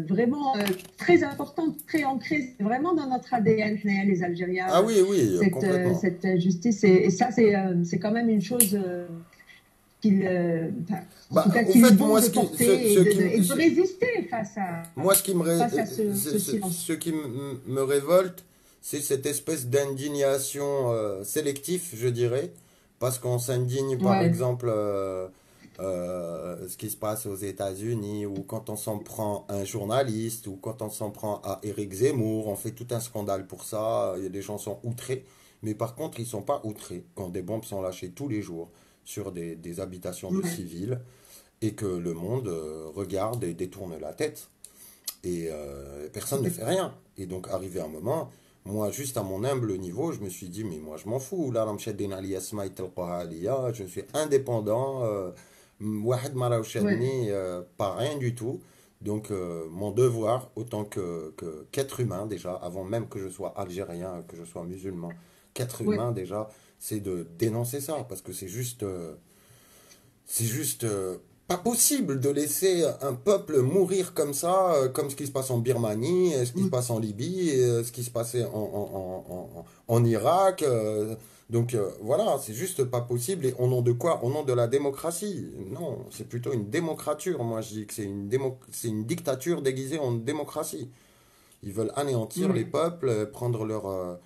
Speaker 2: vraiment très importante, très ancrée, vraiment dans notre ADN, les Algériens.
Speaker 1: Ah oui, oui, complètement.
Speaker 2: Cette justice, et ça, c'est quand même une chose qu'il de porter et de résister face à,
Speaker 1: moi, ce qui
Speaker 2: silence.
Speaker 1: Ce qui me révolte, c'est cette espèce d'indignation sélective, je dirais, parce qu'on s'indigne, par exemple, ce qui se passe aux États-Unis, ou quand on s'en prend à un journaliste, ou quand on s'en prend à Éric Zemmour, on fait tout un scandale pour ça, les gens sont outrés, mais par contre, ils ne sont pas outrés quand des bombes sont lâchées tous les jours sur des habitations de civils, et que le monde regarde et détourne la tête, et personne ne fait rien. Et donc, arrivé un moment, moi, juste à mon humble niveau, je me suis dit, mais moi, je m'en fous, là, je suis indépendant, pas rien du tout. Donc, mon devoir, autant qu'être humain, déjà, avant même que je sois algérien, que je sois musulman, qu'être humain, déjà, c'est de dénoncer ça, parce que c'est juste pas possible de laisser un peuple mourir comme ça, comme ce qui se passe en Birmanie, ce qui se passe en Libye, ce qui se passait en Irak. Donc voilà, c'est juste pas possible. Et au nom de quoi? Au nom de la démocratie? Non, c'est plutôt une démocrature. Moi, je dis que c'est une dictature déguisée en démocratie. Ils veulent anéantir les peuples, prendre leur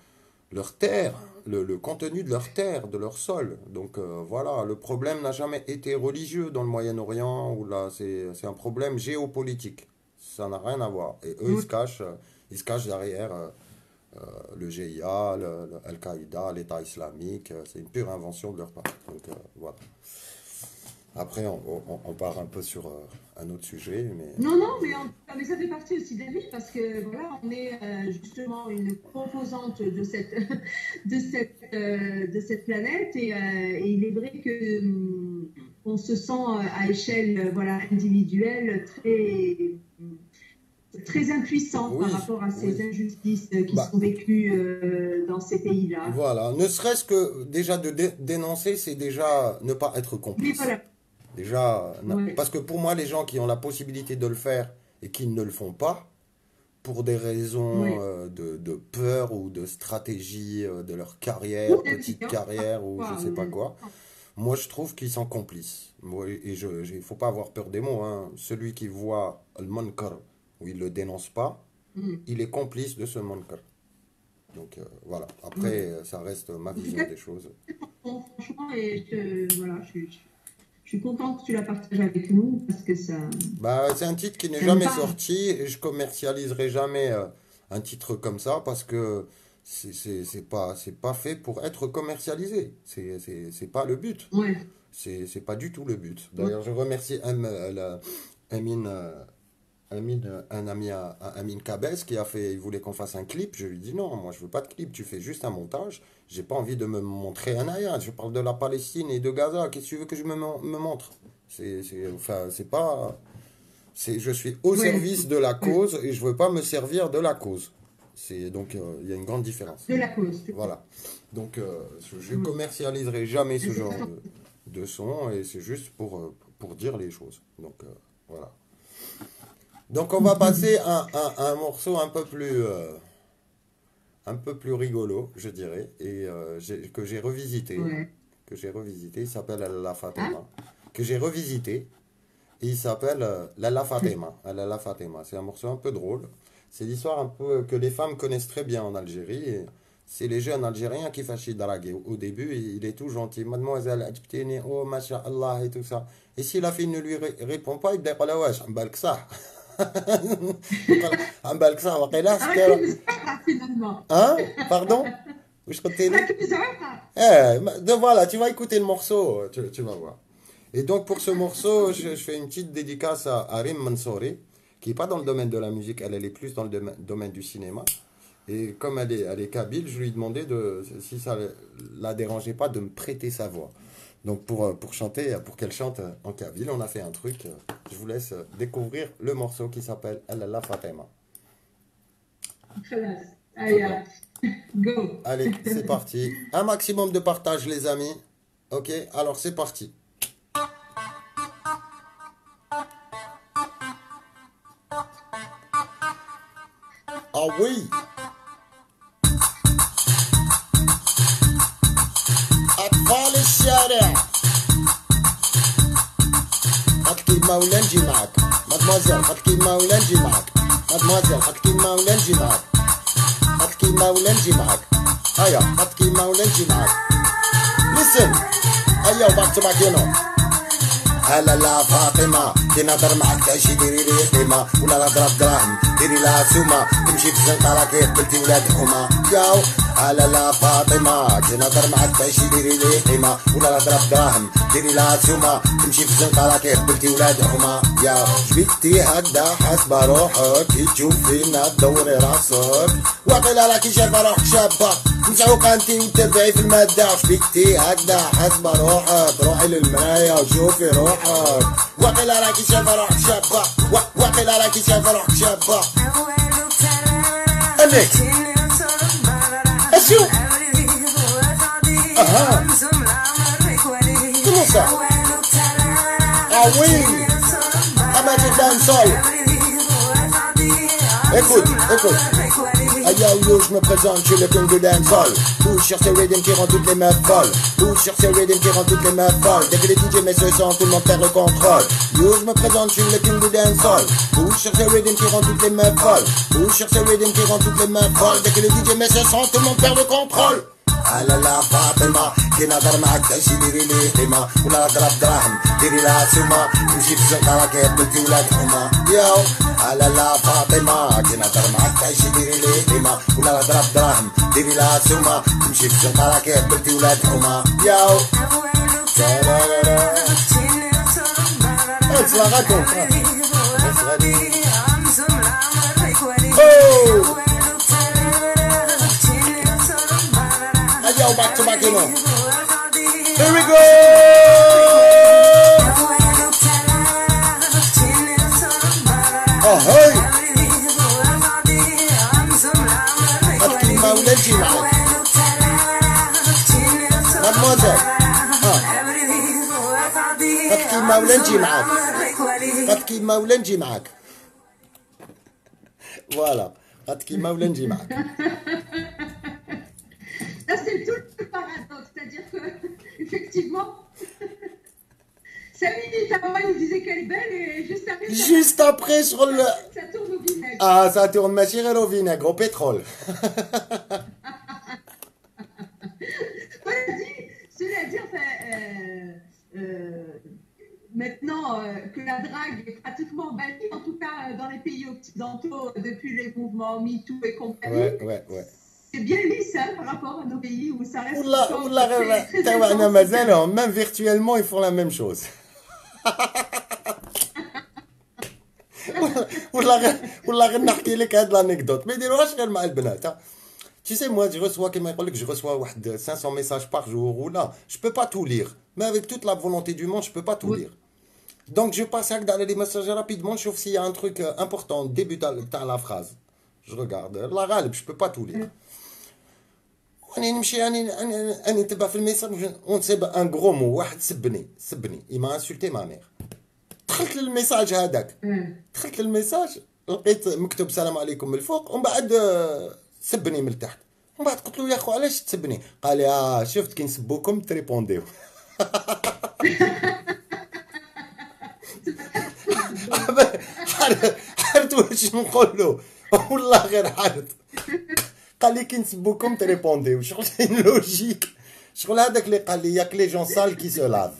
Speaker 1: terre, le contenu de leur terre, de leur sol. Donc voilà, le problème n'a jamais été religieux dans le Moyen-Orient, où là, c'est un problème géopolitique. Ça n'a rien à voir. Et eux, ils se cachent derrière le GIA, Al-Qaïda, l'État islamique. C'est une pure invention de leur part. Donc voilà. Après, on part un peu sur un autre sujet.
Speaker 2: Non, mais ça fait partie aussi de la vie, parce que voilà, on est justement une composante de cette, de cette planète, et il est vrai que on se sent à échelle individuelle très impuissant par rapport à ces injustices qui sont vécues dans ces pays-là.
Speaker 1: Voilà, ne serait-ce que déjà de dénoncer, c'est déjà ne pas être complice.
Speaker 2: Mais voilà.
Speaker 1: Déjà, parce que pour moi, les gens qui ont la possibilité de le faire et qui ne le font pas, pour des raisons de peur ou de stratégie de leur carrière, petite carrière ou je sais pas quoi, moi je trouve qu'ils sont complices. Et il ne faut pas avoir peur des mots. Hein. Celui qui voit le munkar ou il ne le dénonce pas, il est complice de ce munkar. Donc voilà, après ça reste ma vision des choses.
Speaker 2: Franchement, je suis contente que tu la partages avec nous, parce que ça...
Speaker 1: c'est un titre qui n'est jamais sorti, et je commercialiserai jamais un titre comme ça, parce que c'est pas fait pour être commercialisé. C'est pas le but. C'est pas du tout le but. D'ailleurs, je remercie un ami à Amin Kabes il voulait qu'on fasse un clip. Je lui dis non, moi je veux pas de clip, tu fais juste un montage. J'ai pas envie de me montrer un ayat. Je parle de la Palestine et de Gaza. Qu'est-ce que tu veux que je me montre? Je suis au service de la cause et je veux pas me servir de la cause. Donc il y a une grande différence.
Speaker 2: De la cause.
Speaker 1: Voilà. Donc je commercialiserai jamais ce genre de son, et c'est juste pour dire les choses. Donc voilà. Donc on va passer à un morceau un peu plus rigolo, je dirais, et que j'ai revisité. Il s'appelle La Fatima, que j'ai revisité, Il s'appelle Lala Fatima. Lala Fatima. C'est un morceau un peu drôle. C'est l'histoire un peu que les femmes connaissent très bien en Algérie. Et c'est les jeunes Algériens qui fâchent draguer. Au début, il est tout gentil. Mademoiselle, ajbtini, oh, mashallah, et tout ça. Et si la fille ne lui répond pas, il dit, قال واش عم بالك صح. عم بالك صح وقيلا
Speaker 2: راكي مزعوقة finalement.
Speaker 1: Hein? Pardon? Oui, je t'ai dit.
Speaker 2: راكي مزعوقة.
Speaker 1: Donc voilà, tu vas écouter le morceau, tu vas voir. Et donc pour ce morceau, je fais une petite dédicace à Rim Mansouri, qui n'est pas dans le domaine de la musique, elle est plus dans le domaine du cinéma. Et comme elle est kabyle, je lui ai demandé si ça la dérangeait pas de me prêter sa voix. Donc pour chanter, pour qu'elle chante en kabyle, on a fait un truc. Je vous laisse découvrir le morceau qui s'appelle Allah Fatima.
Speaker 2: خلاص. Allez, go.
Speaker 1: Allez, c'est parti. Un maximum de partage, les amis. Ok, alors c'est parti. Ah oui. أطفال الشارع قد كيما ولا نجي معاك مادموازيل قد كيما ولا نجي معاك مادموازيل قد كيما ولا نجي معاك قد كيما ولا نجي معاك هيا قد كيما ولا نجي معاك listen هيا وباك تبعك هلا لا فاطمة كي نهضر معاك تعيشي ديري لي قيمة ولا لا ضرب دراهم ديري لها سومة تمشي في الزنقة راكي قبلتي ولاد حومة ياو هلا لا فاطمة كي نهضر معاك تعيشي ديري لي قيمة ولا لا ضرب دراهم ديري لها سومة تمشي في الزنقة راكي قبلتي ولاد حومة ياو جبتي هكدا حاسبة روحك كي تشوفينا تدوري راسك واقيلا راكي شايفة روحك شابة مزعوقة انتي وتبعي في المادة جبتي هكدا حاسبة روحك روحي للمراية وشوفي روحك واقيلا راكي شايفة روحك شابة واقيلا راكي شايفة روحك شابة أنك أشو أها كنوصة وين أما جدا نصول écoute Aïe yo, je me présente, je suis le king du dancehall. Bouge sur ces rhythms qui rendent toutes les meufs folles. Bouge sur ces rhythms qui rendent toutes les meufs folles. Dès que les DJ mettent ce son, tout le monde perd le contrôle. Yo, je me présente, je suis le king du dancehall. Bouge sur ces rhythms qui rendent toutes les meufs folles. Bouge sur ces rhythms qui rendent toutes les meufs folles. Dès que les DJ mettent ce son, tout le monde perd le contrôle. هلا لا فاطمة كي نهضر معاك تعيشي ديري لي قيمة ولا ضرب دراهم ديري لها سومة تمشي في الزنقة راكي قبلتي ولاد حومة ياو هلا لا فاطمة كي نهضر معاك تعيشي ديري لي قيمة ولا ضرب دراهم ديري لها سومة تمشي في الزنقة راكي قبلتي ولاد حومة ياو It's la raconte. Oh! Yo, back to back, you know. Here we go! Oh, hey! أبكي ما ولنجي معك مادموزيل أبكي ما ولنجي معك أبكي ما ولنجي معك فوالا أبكي ما ولنجي معك
Speaker 2: Là, c'est tout le paradoxe, c'est-à-dire que, effectivement, 5 minutes avant, il disait qu'elle est belle et
Speaker 1: juste après sur le...
Speaker 2: Ça tourne au vinaigre.
Speaker 1: Ah, ça tourne ma chérie au vinaigre, au pétrole.
Speaker 2: Cela dit, enfin, maintenant que la drague est pratiquement bannie, en tout cas dans les pays occidentaux, depuis les mouvements MeToo et compagnie.
Speaker 1: Ouais.
Speaker 2: C'est bien lisse hein, par rapport à nos pays où ça reste
Speaker 1: très même virtuellement ils font la même chose. والله نحكي لك هاد l'anecdote ما يديروهاش غير مع البنات. Tu sais moi je reçois كما يقول لك je reçois واحد 500 messages par jour ou là je peux pas tout lire mais avec toute la volonté du monde je peux pas tout lire. Donc je passe dans les messages rapidement je trouve s'il y a un truc important début dans la phrase. Je regarde la غالب je peux pas tout lire. أنا نمشي أنا نتبع في الميساج ونسيب ان غرو مو واحد سبني إما انسولتي ما مير دخلت للميساج هذاك دخلت للميساج لقيت مكتوب السلام عليكم من الفوق ومن بعد سبني من التحت ومن بعد قلت له يا خو علاش تسبني قال لي شفت كي نسبوكم تريبونديو حارت واش نقول له والله غير حارت قال لي كي نسبوكم تريبونديو شغل une logique شغل هذاك اللي قال لي ياك لي جون سال كي سو لاف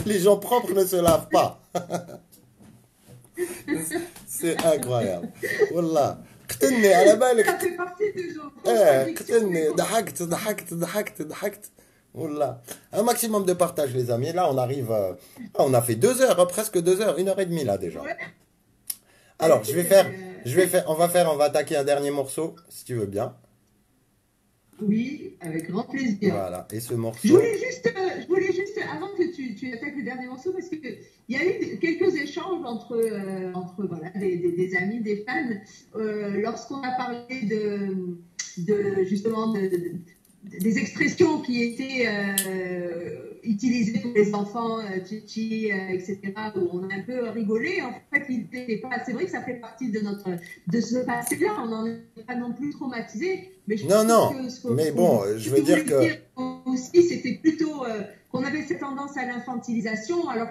Speaker 1: les gens propres ne se lavent pas c'est incroyable والله قتلني على بالك
Speaker 2: Ça fait partie des gens.
Speaker 1: قتلني ضحكت والله un maximum de partage les amis là on arrive on a fait 2 heures presque 2 heures 1h30 là déjà
Speaker 2: Ouais.
Speaker 1: alors on va attaquer un dernier morceau si tu veux bien.
Speaker 2: Oui, avec grand plaisir.
Speaker 1: Voilà, et ce morceau.
Speaker 2: Je voulais juste avant que tu attaques le dernier morceau, parce qu'il y a eu quelques échanges entre voilà, des amis, des fans, lorsqu'on a parlé justement des expressions qui étaient utilisées pour les enfants, chichi, etc., où on a un peu rigolé. En fait, c'est vrai que ça fait partie de ce passé-là. On n'en est pas non plus traumatisé. Mais je
Speaker 1: non, mais bon, je veux dire que
Speaker 2: aussi, c'était plutôt qu'on avait cette tendance à l'infantilisation, alors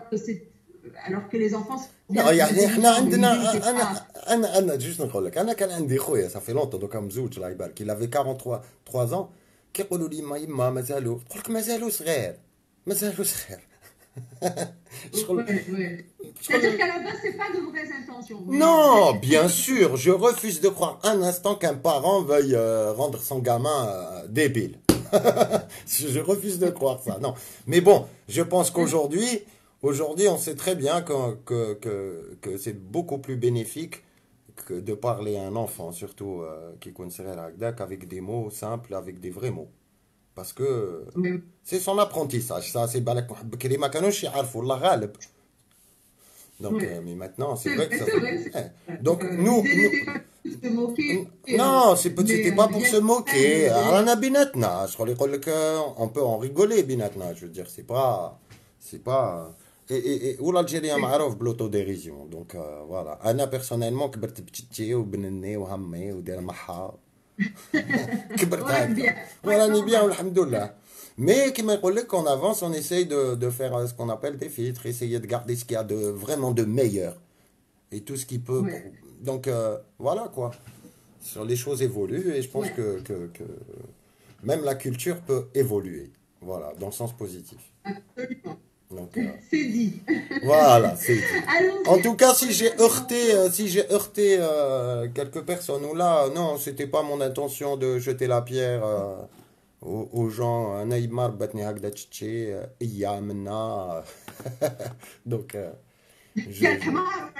Speaker 2: que les enfants.
Speaker 1: Non, يعني احنا عندنا انا جوست نقول لك انا كان عندي خويا صافي لونطو دوكا مزوج الله يبارك il avait 43 ans كيقولوا لي ما يما مازالو تقول لك مازالو صغير
Speaker 2: C'est-à-dire qu'à la base, c'est pas de mauvaises intentions.
Speaker 1: Non, bien sûr, je refuse de croire un instant qu'un parent veuille rendre son gamin débile. Je refuse de croire ça, non. Mais bon, je pense qu'aujourd'hui, on sait très bien que c'est beaucoup plus bénéfique que de parler à un enfant, surtout qui connaîtrait l'agdak, avec des mots simples, avec des vrais mots. Parce que c'est son apprentissage, ça, c'est balak بكري ما كانوش يعرفوا الله غالب. Donc, mais maintenant, c'est vrai que ça fait... Donc, nous... Non, c'était pas pour se moquer. Arana binatna. On peut en rigoler, binatna. Je veux dire, c'est pas... Et où l'Algérien معروف بالauto-dérision. Donc, voilà. Ana, personnellement, كبرت بتشتي وبنني وهمي ودير محا. كبرت هكذا. وراني bien, alhamdoulilah. Mais comme on avance, on essaye de faire ce qu'on appelle des filtres, essayer de garder ce qu'il y a de vraiment de meilleur et tout ce qui peut. Ouais. Donc voilà quoi. Sur les choses évoluent et je pense que même la culture peut évoluer. Voilà, dans le sens positif.
Speaker 2: Absolument.
Speaker 1: Donc,
Speaker 2: c'est dit.
Speaker 1: Voilà, c'est dit. En tout cas, si j'ai heurté quelques personnes ou là, non, c'était pas mon intention de jeter la pierre. aux gens انا يما رباتني هكذا تشي ايامنا دونك
Speaker 2: يا الحمار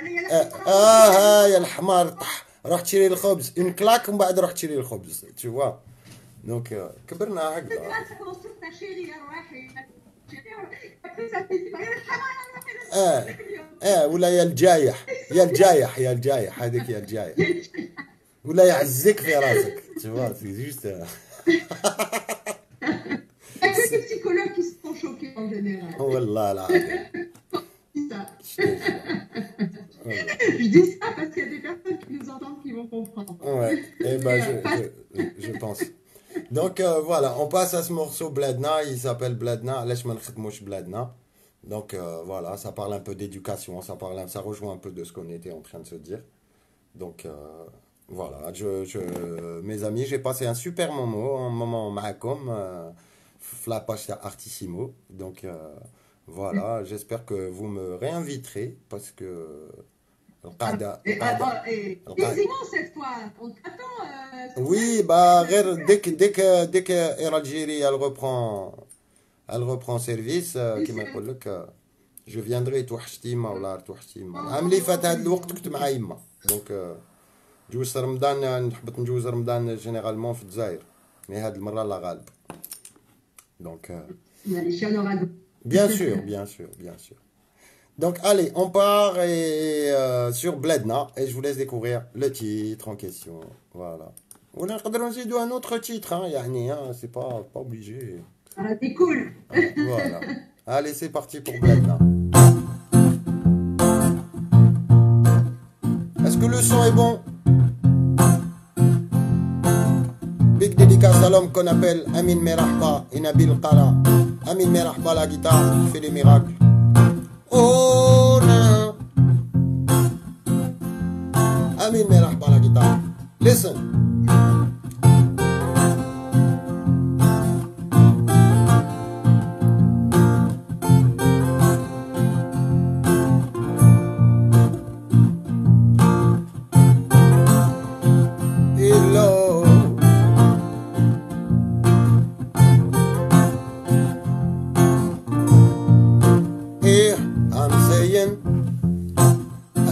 Speaker 1: يا الحمار طح روح تشري الخبز اون كلاك ومن بعد روح تشري الخبز tu vois دونك كبرنا هكذا ولا يا الجايح هذيك يا الجايح ولا يعزك في راسك tu vois c'est juste
Speaker 2: Il y a que les psychologues qui sont choqués en général.
Speaker 1: Oh là là.
Speaker 2: Je dis ça parce qu'il y a des personnes qui nous entendent qui vont comprendre.
Speaker 1: Ouais, et ben je pense. Donc voilà, on passe à ce morceau Bladna, il s'appelle Bladna, Lash man khadmouch Bladna. Donc voilà, ça parle un peu d'éducation, ça rejoint un peu de ce qu'on était en train de se dire. Donc voilà, mes amis, j'ai passé un super moment ma'akom, la page Artissimo. Donc voilà, j'espère que vous me réinviterez parce que.
Speaker 2: Quasiment cette fois, on t'attend.
Speaker 1: Oui, bah, dès que Air Algérie elle reprend service, qui m'a dit que je viendrai توحشتي ما ولا توحشتي ما. عام اللي فات هذا الوقت كنت مع يما. Donc جوز رمضان نحبط نجوز رمضان جينيرالمون في الجزائر مي هاد المره لا غالب دونك bien sûr donc allez on part sur Bledna et je vous laisse découvrir le titre en question voilà ولا نقدروا نزيدوا un autre titre hein يعني c'est pas obligé
Speaker 2: c'est cool
Speaker 1: voilà allez c'est parti pour Bledna. Est-ce que le son est bon? Big dédicace à l'homme qu'on appelle Amin Merahba et Nabil Qala. Amin Merahba la guitare fait les miracles. Oh non. listen.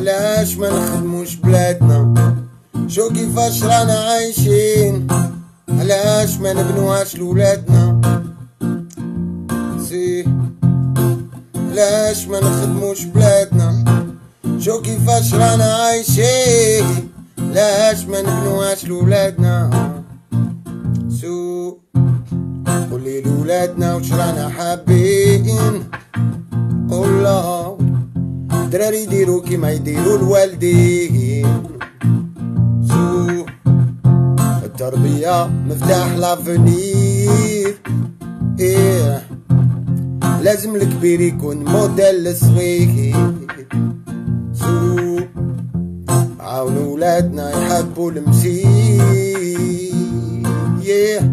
Speaker 1: علاش ما نخدموش بلادنا شو كيفاش رانا عايشين علاش ما نبنوهاش لولادنا سي علاش ما نخدموش بلادنا شو كيفاش رانا عايشين علاش ما نبنوهاش لولادنا سو قولي لولادنا وش رانا حابين الله دراري يديرو كيما يديرو الوالدين سو التربية مفتاح لافونير إيه لازم الكبير يكون موديل للصغير سو عاونوا ولادنا يحبوا المسير yeah.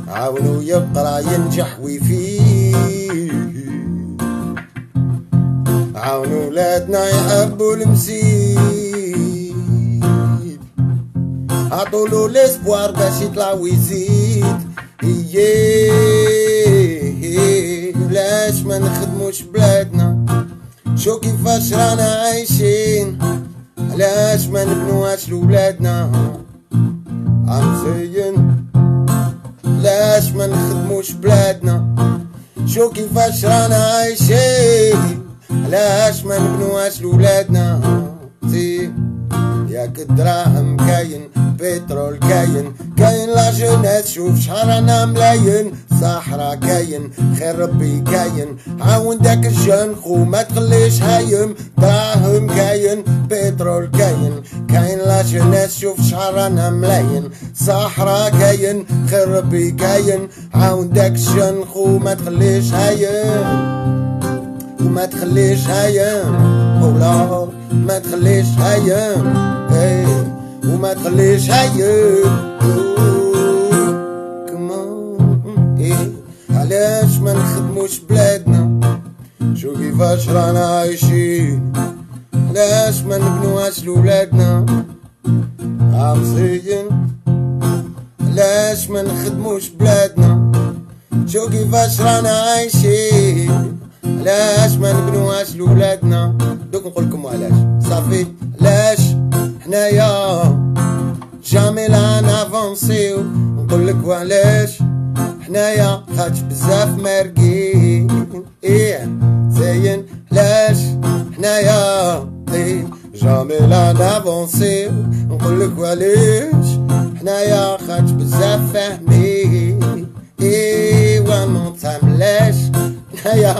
Speaker 1: عاونوا يقرا ينجح ويفيد عاونوا ولادنا يحبوا المسيد عطولو الاسبوار باش يطلع ويزيد لاش ما نخدموش بلادنا شو كيفاش رانا عايشين علاش ما نبنوهاش لولادنا عم زين لاش ما نخدموش بلادنا شو كيفاش رانا عايشين علاش ما نبنوهاش لولادنا زي ياك الدراهم كاين بترول كاين لا جونيس شوف شحال ملاين صحرا كاين خير ربي كاين عاون داك الجن خو ما تخليش هايم دراهم كاين بترول كاين لا جونيس شوف شحال ملاين صحرا كاين خير ربي كاين عاون داك الجن خو ما تخليش هايم وما تخليش هايم ولا ما تخليش هايم ايه وما تخليش هايم كمان ايه علاش ما نخدموش بلادنا شو كيفاش رانا عايشين علاش ما نبنوهاش لولادنا عمزين علاش ما نخدموش بلادنا شو كيفاش رانا عايشين علاش ما نبنوهاش لولادنا دوك نقولكم علاش صافي علاش حنايا جامي لا نافونسيو نقولك وعلاش حنايا خاطش بزاف مارقين ايه زين علاش حنايا ايه جامي لا نافونسيو نقولك وعلاش حنايا خاطش بزاف فاهمين ايه ومنتعملاش حنايا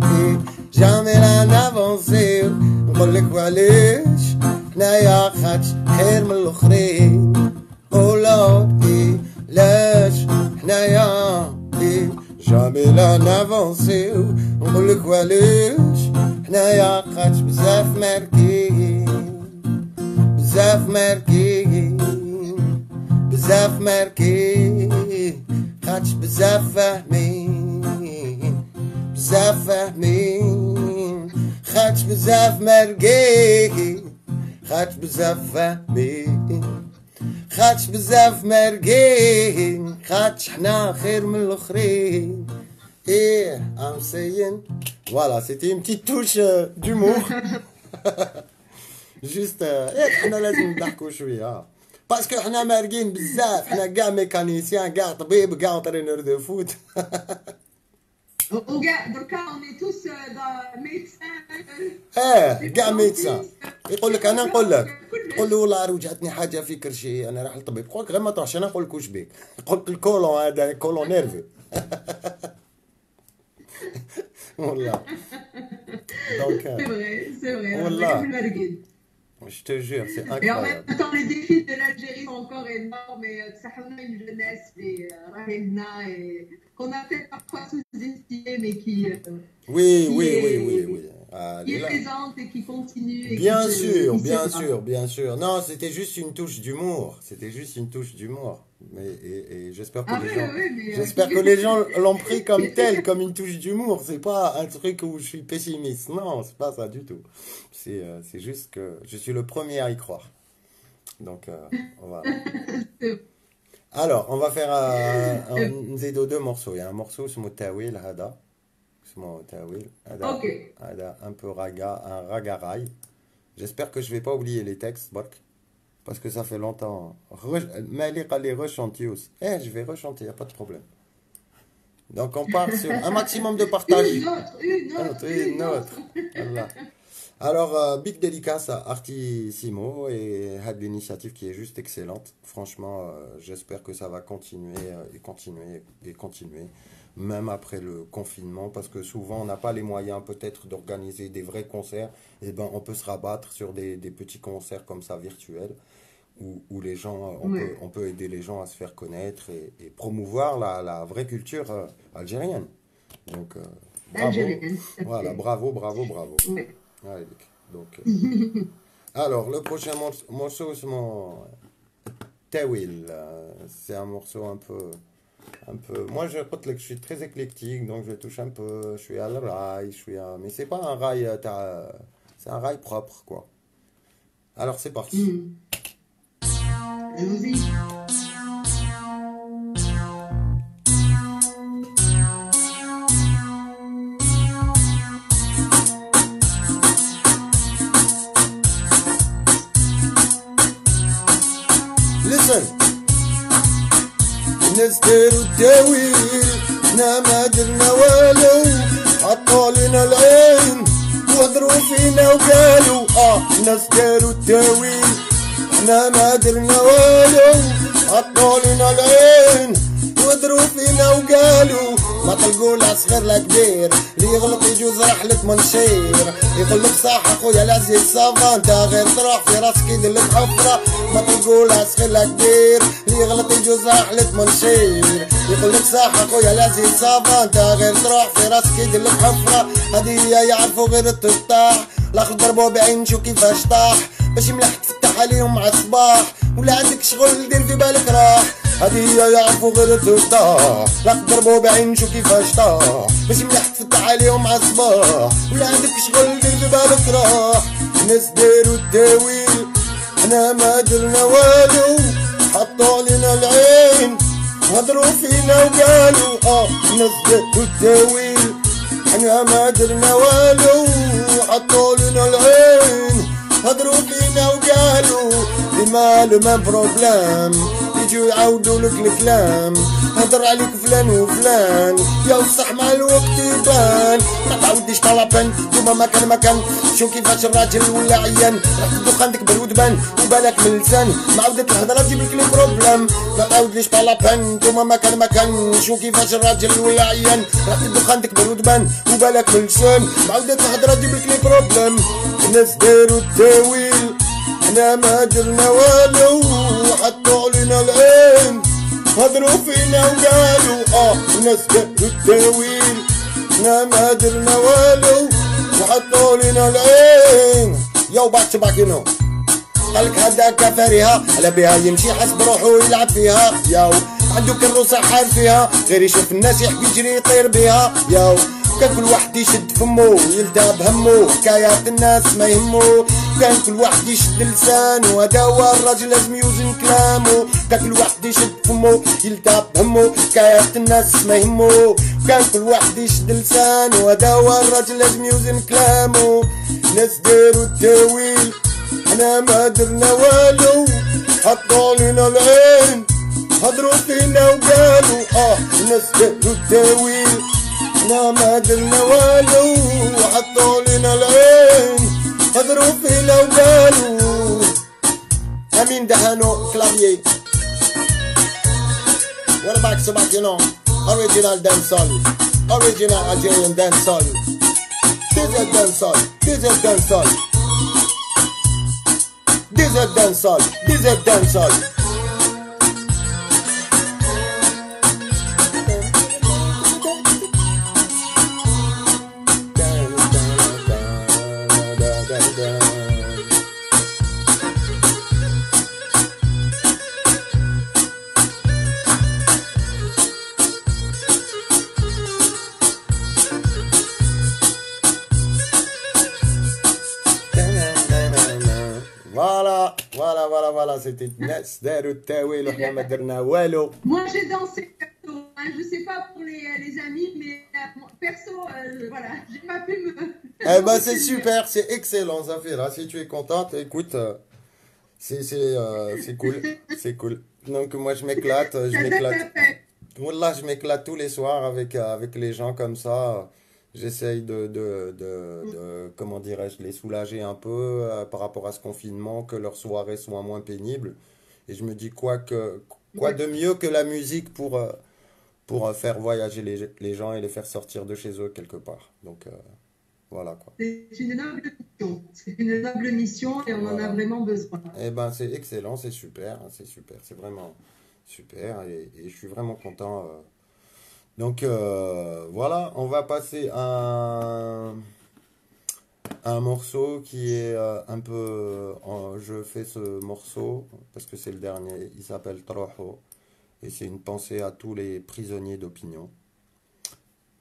Speaker 1: ايه جامي لا نافونسيو نقولك وعلاش حنايا خاطش خير من الاخرين اولاد ايه لاش حنايا ايه جامي لا نافونسيو نقولك وعلاش حنايا خاطش بزاف ماركين بزاف ماركين بزاف ماركين خاطش بزاف فاهمين بزاف فاهمين خاطش بزاف ماركين خاطش بزاف فاهمين خاطش بزاف مارقين خاطش حنا خير من الاخرين ايه I'm saying voilà c'était une petite touche d'humour juste حنا لازم نضحكوا شويه باسكو حنا مارقين بزاف حنا كاع ميكانيسيان كاع طبيب كاع انترينور دو فوت
Speaker 2: وكاع دركا اوني توس ميدسان
Speaker 1: كاع ميدسان يقول لك انا نقول لك تقول له والله وجعتني حاجه في كرشي انا راح للطبيب يقول لك غير ما تروحش انا نقول لك واش بيك يقول لك الكولون هذا كولون نيرفي والله دونك
Speaker 2: سي فري
Speaker 1: والله je te jure, c'est incroyable.
Speaker 2: Et en même temps, les défis de l'Algérie sont encore énormes et ça a une jeunesse et Rahilna et qu'on a peut-être parfois sous-estimé mais qui
Speaker 1: oui.
Speaker 2: qui est présente et qui continue. Et
Speaker 1: bien
Speaker 2: qui
Speaker 1: sûr,
Speaker 2: qui
Speaker 1: bien
Speaker 2: se
Speaker 1: sûr, bien sûr. Non, c'était juste une touche d'humour. C'était juste une touche d'humour. Mais et j'espère que les gens, j'espère que les gens l'ont pris comme tel, comme une touche d'humour. C'est pas un truc où je suis pessimiste. Non, c'est pas ça du tout. C'est juste que je suis le premier à y croire. Donc voilà. Alors, on va faire deux morceaux. Il y a un morceau sur Tawil Hada. Tawil Hada.
Speaker 2: Ok.
Speaker 1: Hada, un peu un ragaraï. J'espère que je vais pas oublier les textes, Bark, parce que ça fait longtemps. Malik allez rechanter aussi. Je vais rechanter, il n'y a pas de problème. Donc on part sur un maximum de partage.
Speaker 2: Une autre.
Speaker 1: Voilà. Alors, big dédicace à Artissimo et à l'initiative qui est juste excellente. Franchement, j'espère que ça va continuer et continuer et continuer, même après le confinement, parce que souvent on n'a pas les moyens peut-être d'organiser des vrais concerts. Et ben, on peut se rabattre sur des petits concerts comme ça virtuels, où les gens, on peut aider les gens à se faire connaître et promouvoir la vraie culture algérienne. Donc, bravo.
Speaker 2: Algérienne.
Speaker 1: Voilà, bravo.
Speaker 2: Ouais.
Speaker 1: Allez, donc, alors, le prochain morceau, c'est mon Tawil. C'est un morceau un peu. Moi, je crois que je suis très éclectique, donc je touche un peu. Je suis à le rail, mais c'est pas un rail. C'est un rail propre, quoi. Alors, c'est parti.
Speaker 2: Allons-y.
Speaker 1: الناس داروا التاويل احنا ما درنا والو حطوا لنا العين وهضروا فينا وقالوا الناس داروا التاويل احنا ما درنا والو حطوا لنا العين وهضروا فينا وقالوا ما تلقوا لا صغير لا كبير اللي يغلط يجوز رحلة منشير يقول لك صح اخويا العزيز صافا انت غير تروح في راسك يدير لك حفرة ما تلقوا لا صغير لا كبير اللي يغلط يجوز رحلة منشير يقول لك صح اخويا العزيز صافا انت غير تروح في راسك يدير لك حفرة هذه يعرفوا غير التطاح الاخر ضربوا بعين شو كيفاش طاح باش ملاح تفتح عليهم مع الصباح ولا عندك شغل دير في بالك راح هذه يعرفوا غير التطاح لا تضربوا بعين شو كيفاش طاح باش ملاح تفتح عليهم مع الصباح ولا عندك شغل دير في بالك راح الناس داروا التاويل احنا ما درنا والو حطوا لنا العين هضروا فينا وقالوا الناس داروا التاويل احنا ما درنا والو حطوا لنا العين هضروا فينا وقالوا ديما لو ميم بروبلام يجوا يعاودوا لك الكلام هضر عليك فلان وفلان يا وصح مع الوقت يبان ما تعاوديش طلبان دوما مكان شو كيفاش الراجل ولا عيان راح تدوخ عندك بالودبان وبالك من اللسان ما عاودت الهضره تجيب لك لي بروبلام ما تعاوديش طلبان دوما مكان شو كيفاش الراجل ولا عيان راح تدوخ عندك بالودبان وبالك من اللسان ما عاودت الهضره تجيب لك لي بروبلام الناس داروا التاويل احنا ما درنا والو حطوا علينا العين هضروا فينا وقالوا الناس داروا التاويل احنا ما درنا والو وحطوا علينا العين يو باك يو قالك هداك فارهة على بها يمشي حسب روحو يلعب فيها ياو عنده كروسة حار فيها غير يشوف الناس يحب يجري يطير بها ياو كان كل واحد يشد فمو يلتهب همو حكايات الناس ما يهمو كان كل واحد يشد لسانو هذا هو الراجل لازم يوزن كلامو كان كل واحد يشد فمو يلتهب همو حكايات الناس ما يهمو كان كل واحد يشد لسانو هذا هو الراجل لازم يوزن كلامو ناس داروا التاويل احنا ما درنا والو حطوا لنا العين هضروا فينا وقالوا الناس داروا التاويل احنا ما درنا والو وحطوا لنا العين هضروا فينا وقالوا امين دهانو كلافيي What about Sebastiano? Original dancehall, original Algerian dancehall. This is dancehall, this is dancehall. This is dancehall, this is dancehall. c'était Nas Daru Tawil, وحنا ما درنا والو.
Speaker 2: Moi, j'ai dansé perso. Hein. Je sais pas pour les amis, mais perso, voilà, j'ai pas pu me.
Speaker 1: Eh ben, c'est super, c'est excellent, Zafira. Si tu es contente, écoute, c'est cool, c'est cool. Donc, moi, je m'éclate, Wallah, je m'éclate tous les soirs avec les gens comme ça. J'essaye comment dirais-je, les soulager un peu par rapport à ce confinement, que leurs soirées soient moins pénibles. Et je me dis quoi de mieux que la musique pour faire voyager les gens et les faire sortir de chez eux quelque part. Donc, voilà quoi.
Speaker 2: C'est une noble mission. C'est une noble mission et on en a vraiment besoin.
Speaker 1: Eh ben, c'est excellent, c'est super, c'est vraiment super et je suis vraiment content. Donc, voilà, on va passer à un morceau qui est un peu... je fais ce morceau parce que c'est le dernier, il s'appelle Troho et c'est une pensée à tous les prisonniers d'opinion.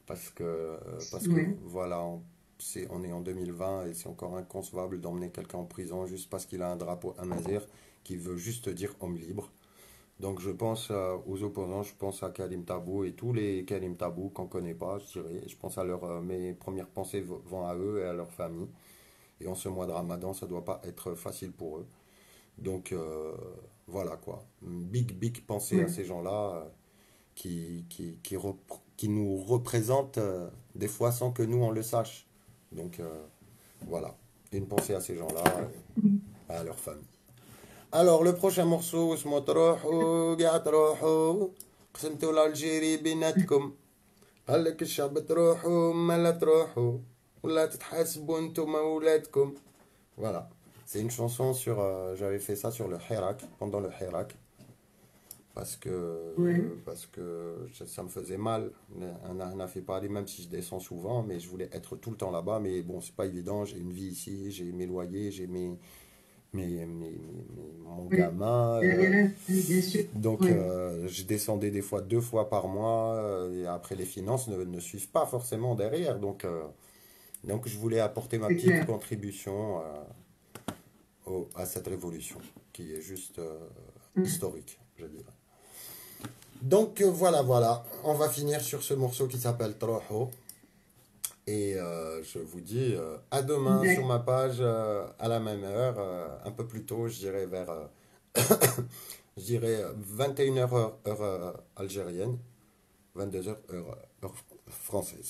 Speaker 1: Parce que voilà, on est en 2020 et c'est encore inconcevable d'emmener quelqu'un en prison juste parce qu'il a un drapeau amazigh qui veut juste dire homme libre. Donc je pense aux opposants, je pense à Karim Tabou et tous les Karim Tabou qu'on ne connaît pas, je dirais. Je pense à mes premières pensées vont à eux et à leur famille. Et en ce mois de Ramadan, ça ne doit pas être facile pour eux. Donc voilà quoi. Big pensée à ces gens-là qui nous représentent des fois sans que nous on le sache. Donc voilà, une pensée à ces gens-là, à leur famille. Alors le prochain morceau, اسمه تروحوا قاع تروحوا قسمتوا l'Algérie بيناتكم قال لك الشعب تروحوا ما لا تروحوا ولا تتحاسبوا انتم ولادكم. Voilà, c'est une chanson sur j'avais fait ça sur le Hirak, pendant le Hirak. Parce que ça me faisait mal. On a fait parler, même si je descends souvent, mais je voulais être tout le temps là-bas. Mais bon, c'est pas évident. J'ai une vie ici, j'ai mes loyers, j'ai mon gamin. Donc, je descendais des fois 2 fois par mois. Et après, les finances ne suivent pas forcément derrière. Donc, je voulais apporter ma petite contribution à cette révolution qui est juste historique, je dirais. Donc voilà, on va finir sur ce morceau qui s'appelle Troho. Et je vous dis à demain sur ma page à la même heure, un peu plus tôt, je dirais vers 21h heure algérienne, 22h heure française.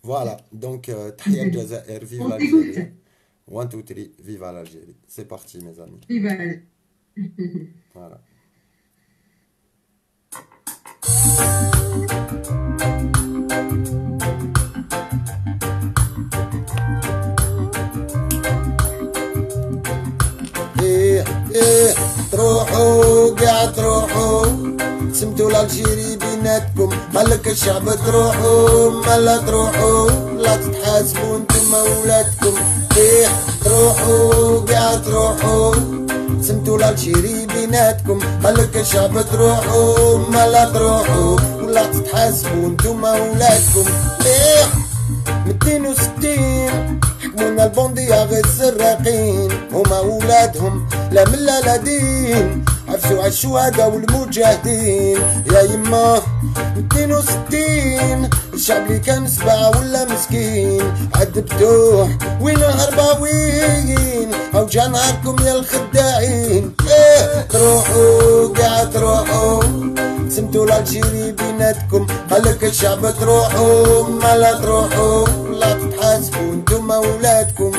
Speaker 1: Voilà, donc Tahia Jazair, vive l'Algérie. 1, 2, 3, vive l'Algérie. C'est parti mes amis.
Speaker 2: Vive.
Speaker 1: Voilà. تروحوا قاع تروحوا سمتوا الالجيري بيناتكم قالك الشعب تروحوا ما لا تروحوا لا تتحاسبوا انتم ولادكم تروحوا قاع تروحوا سمتوا الالجيري بيناتكم قالك الشعب تروحوا ما لا تروحوا ولا تتحاسبوا انتم ولادكم 260 حكمونا البوندية غير السراقين هما ولادهم لا ملا لا دين عفسوا على الشهداء والمجاهدين يا يما 260 الشعب اللي كان سبعة ولا مسكين عذبتوه وين هرباوين او جا نهاركم يا الخداعين تروحوا قاع تروحوا سمتوا الالجيري بيناتكم قالك الشعب تروحوا ما لا تروحوا لا تتحاسبوا انتم ولادكم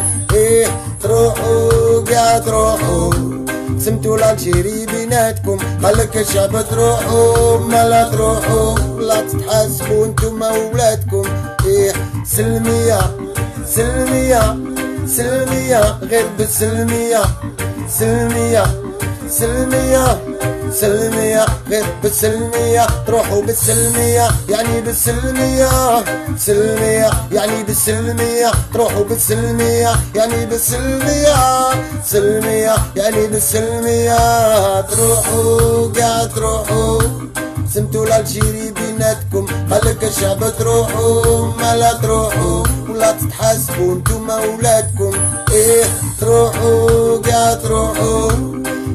Speaker 1: تروحوا قاع تروحوا سمتوا الالجيري بيناتكم قالك الشعب تروحوا ما لا تروحوا لا تتحاسبوا انتم ولادكم سلمية سلمية سلمية غير بالسلمية سلمية سلمية سلمية غير بالسلمية تروحوا بالسلمية يعني بالسلمية سلمية يعني بالسلمية تروحوا بالسلمية يعني بالسلمية سلمية يعني بالسلمية تروحوا قاع تروحوا سمتوا الالجيري بيناتكم قالك الشعب تروحوا ما لا تروحوا ولا تتحاسبوا انتم ولادكم تروحوا قاع تروحوا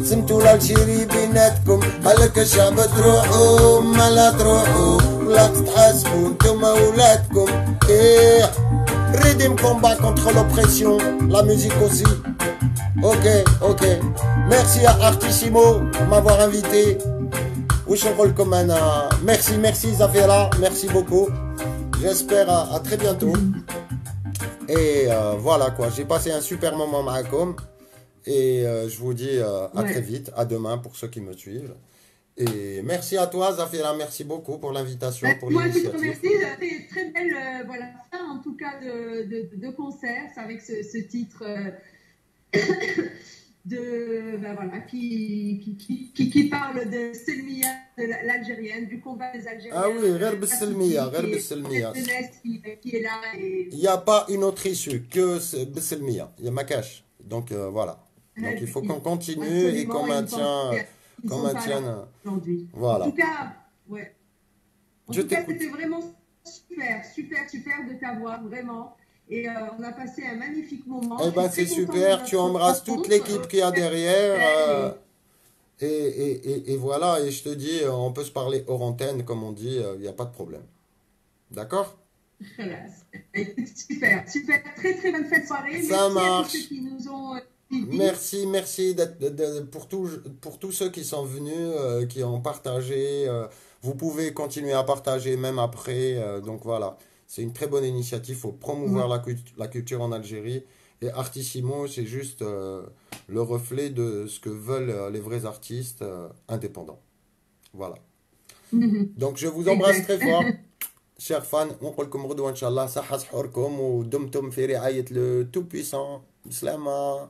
Speaker 1: سمتوا لالجيري بيناتكم هلك الشعب تروحوا ما لا تروحوا لا تتحاسبوا انتوما ولادكم ايه ريديم كومبا contre l'oppression la musique aussi ok merci à Artissimo de m'avoir invité وش نقول لكم انا merci Zafira merci beaucoup j'espère à très bientôt et voilà quoi j'ai passé un super moment معكم et je vous dis à très vite à demain pour ceux qui me suivent et merci à toi Zafira merci beaucoup pour l'invitation pour l'initiative.
Speaker 2: Moi je te remercie, ça fait très belle voilà fin en tout cas de concert avec ce titre voilà, qui parle de Selmia, de l'Algérienne, du combat des Algériens.
Speaker 1: Ah oui, غير بالسلمية
Speaker 2: qui est là.
Speaker 1: Il n'y a pas une autre issue que بالسلمية. Il y a Makash. Donc voilà. Donc il faut qu'on continue et qu'on maintienne. Voilà.
Speaker 2: En tout cas, ouais. En tout cas, c'était vraiment super de t'avoir, vraiment. Et on a passé un magnifique moment.
Speaker 1: Eh ben c'est super, tu embrasses toute l'équipe qu'il y a derrière. Et voilà, et je te dis, on peut se parler hors antenne, comme on dit, il n'y a pas de problème. D'accord?
Speaker 2: Super. Très bonne fête soirée.
Speaker 1: Ça
Speaker 2: merci
Speaker 1: marche.
Speaker 2: À tous ceux qui nous ont
Speaker 1: Merci pour tous ceux qui sont venus, qui ont partagé. Vous pouvez continuer à partager même après. Donc voilà. C'est une très bonne initiative, il faut promouvoir la culture en Algérie. Et Artissimo, c'est juste le reflet de ce que veulent les vrais artistes indépendants. Voilà. Donc je vous embrasse très fort, chers fans. ونقول لكم غدوة إن شاء الله صحة سحوركم ودمتم في رعاية le tout puissant. Slama.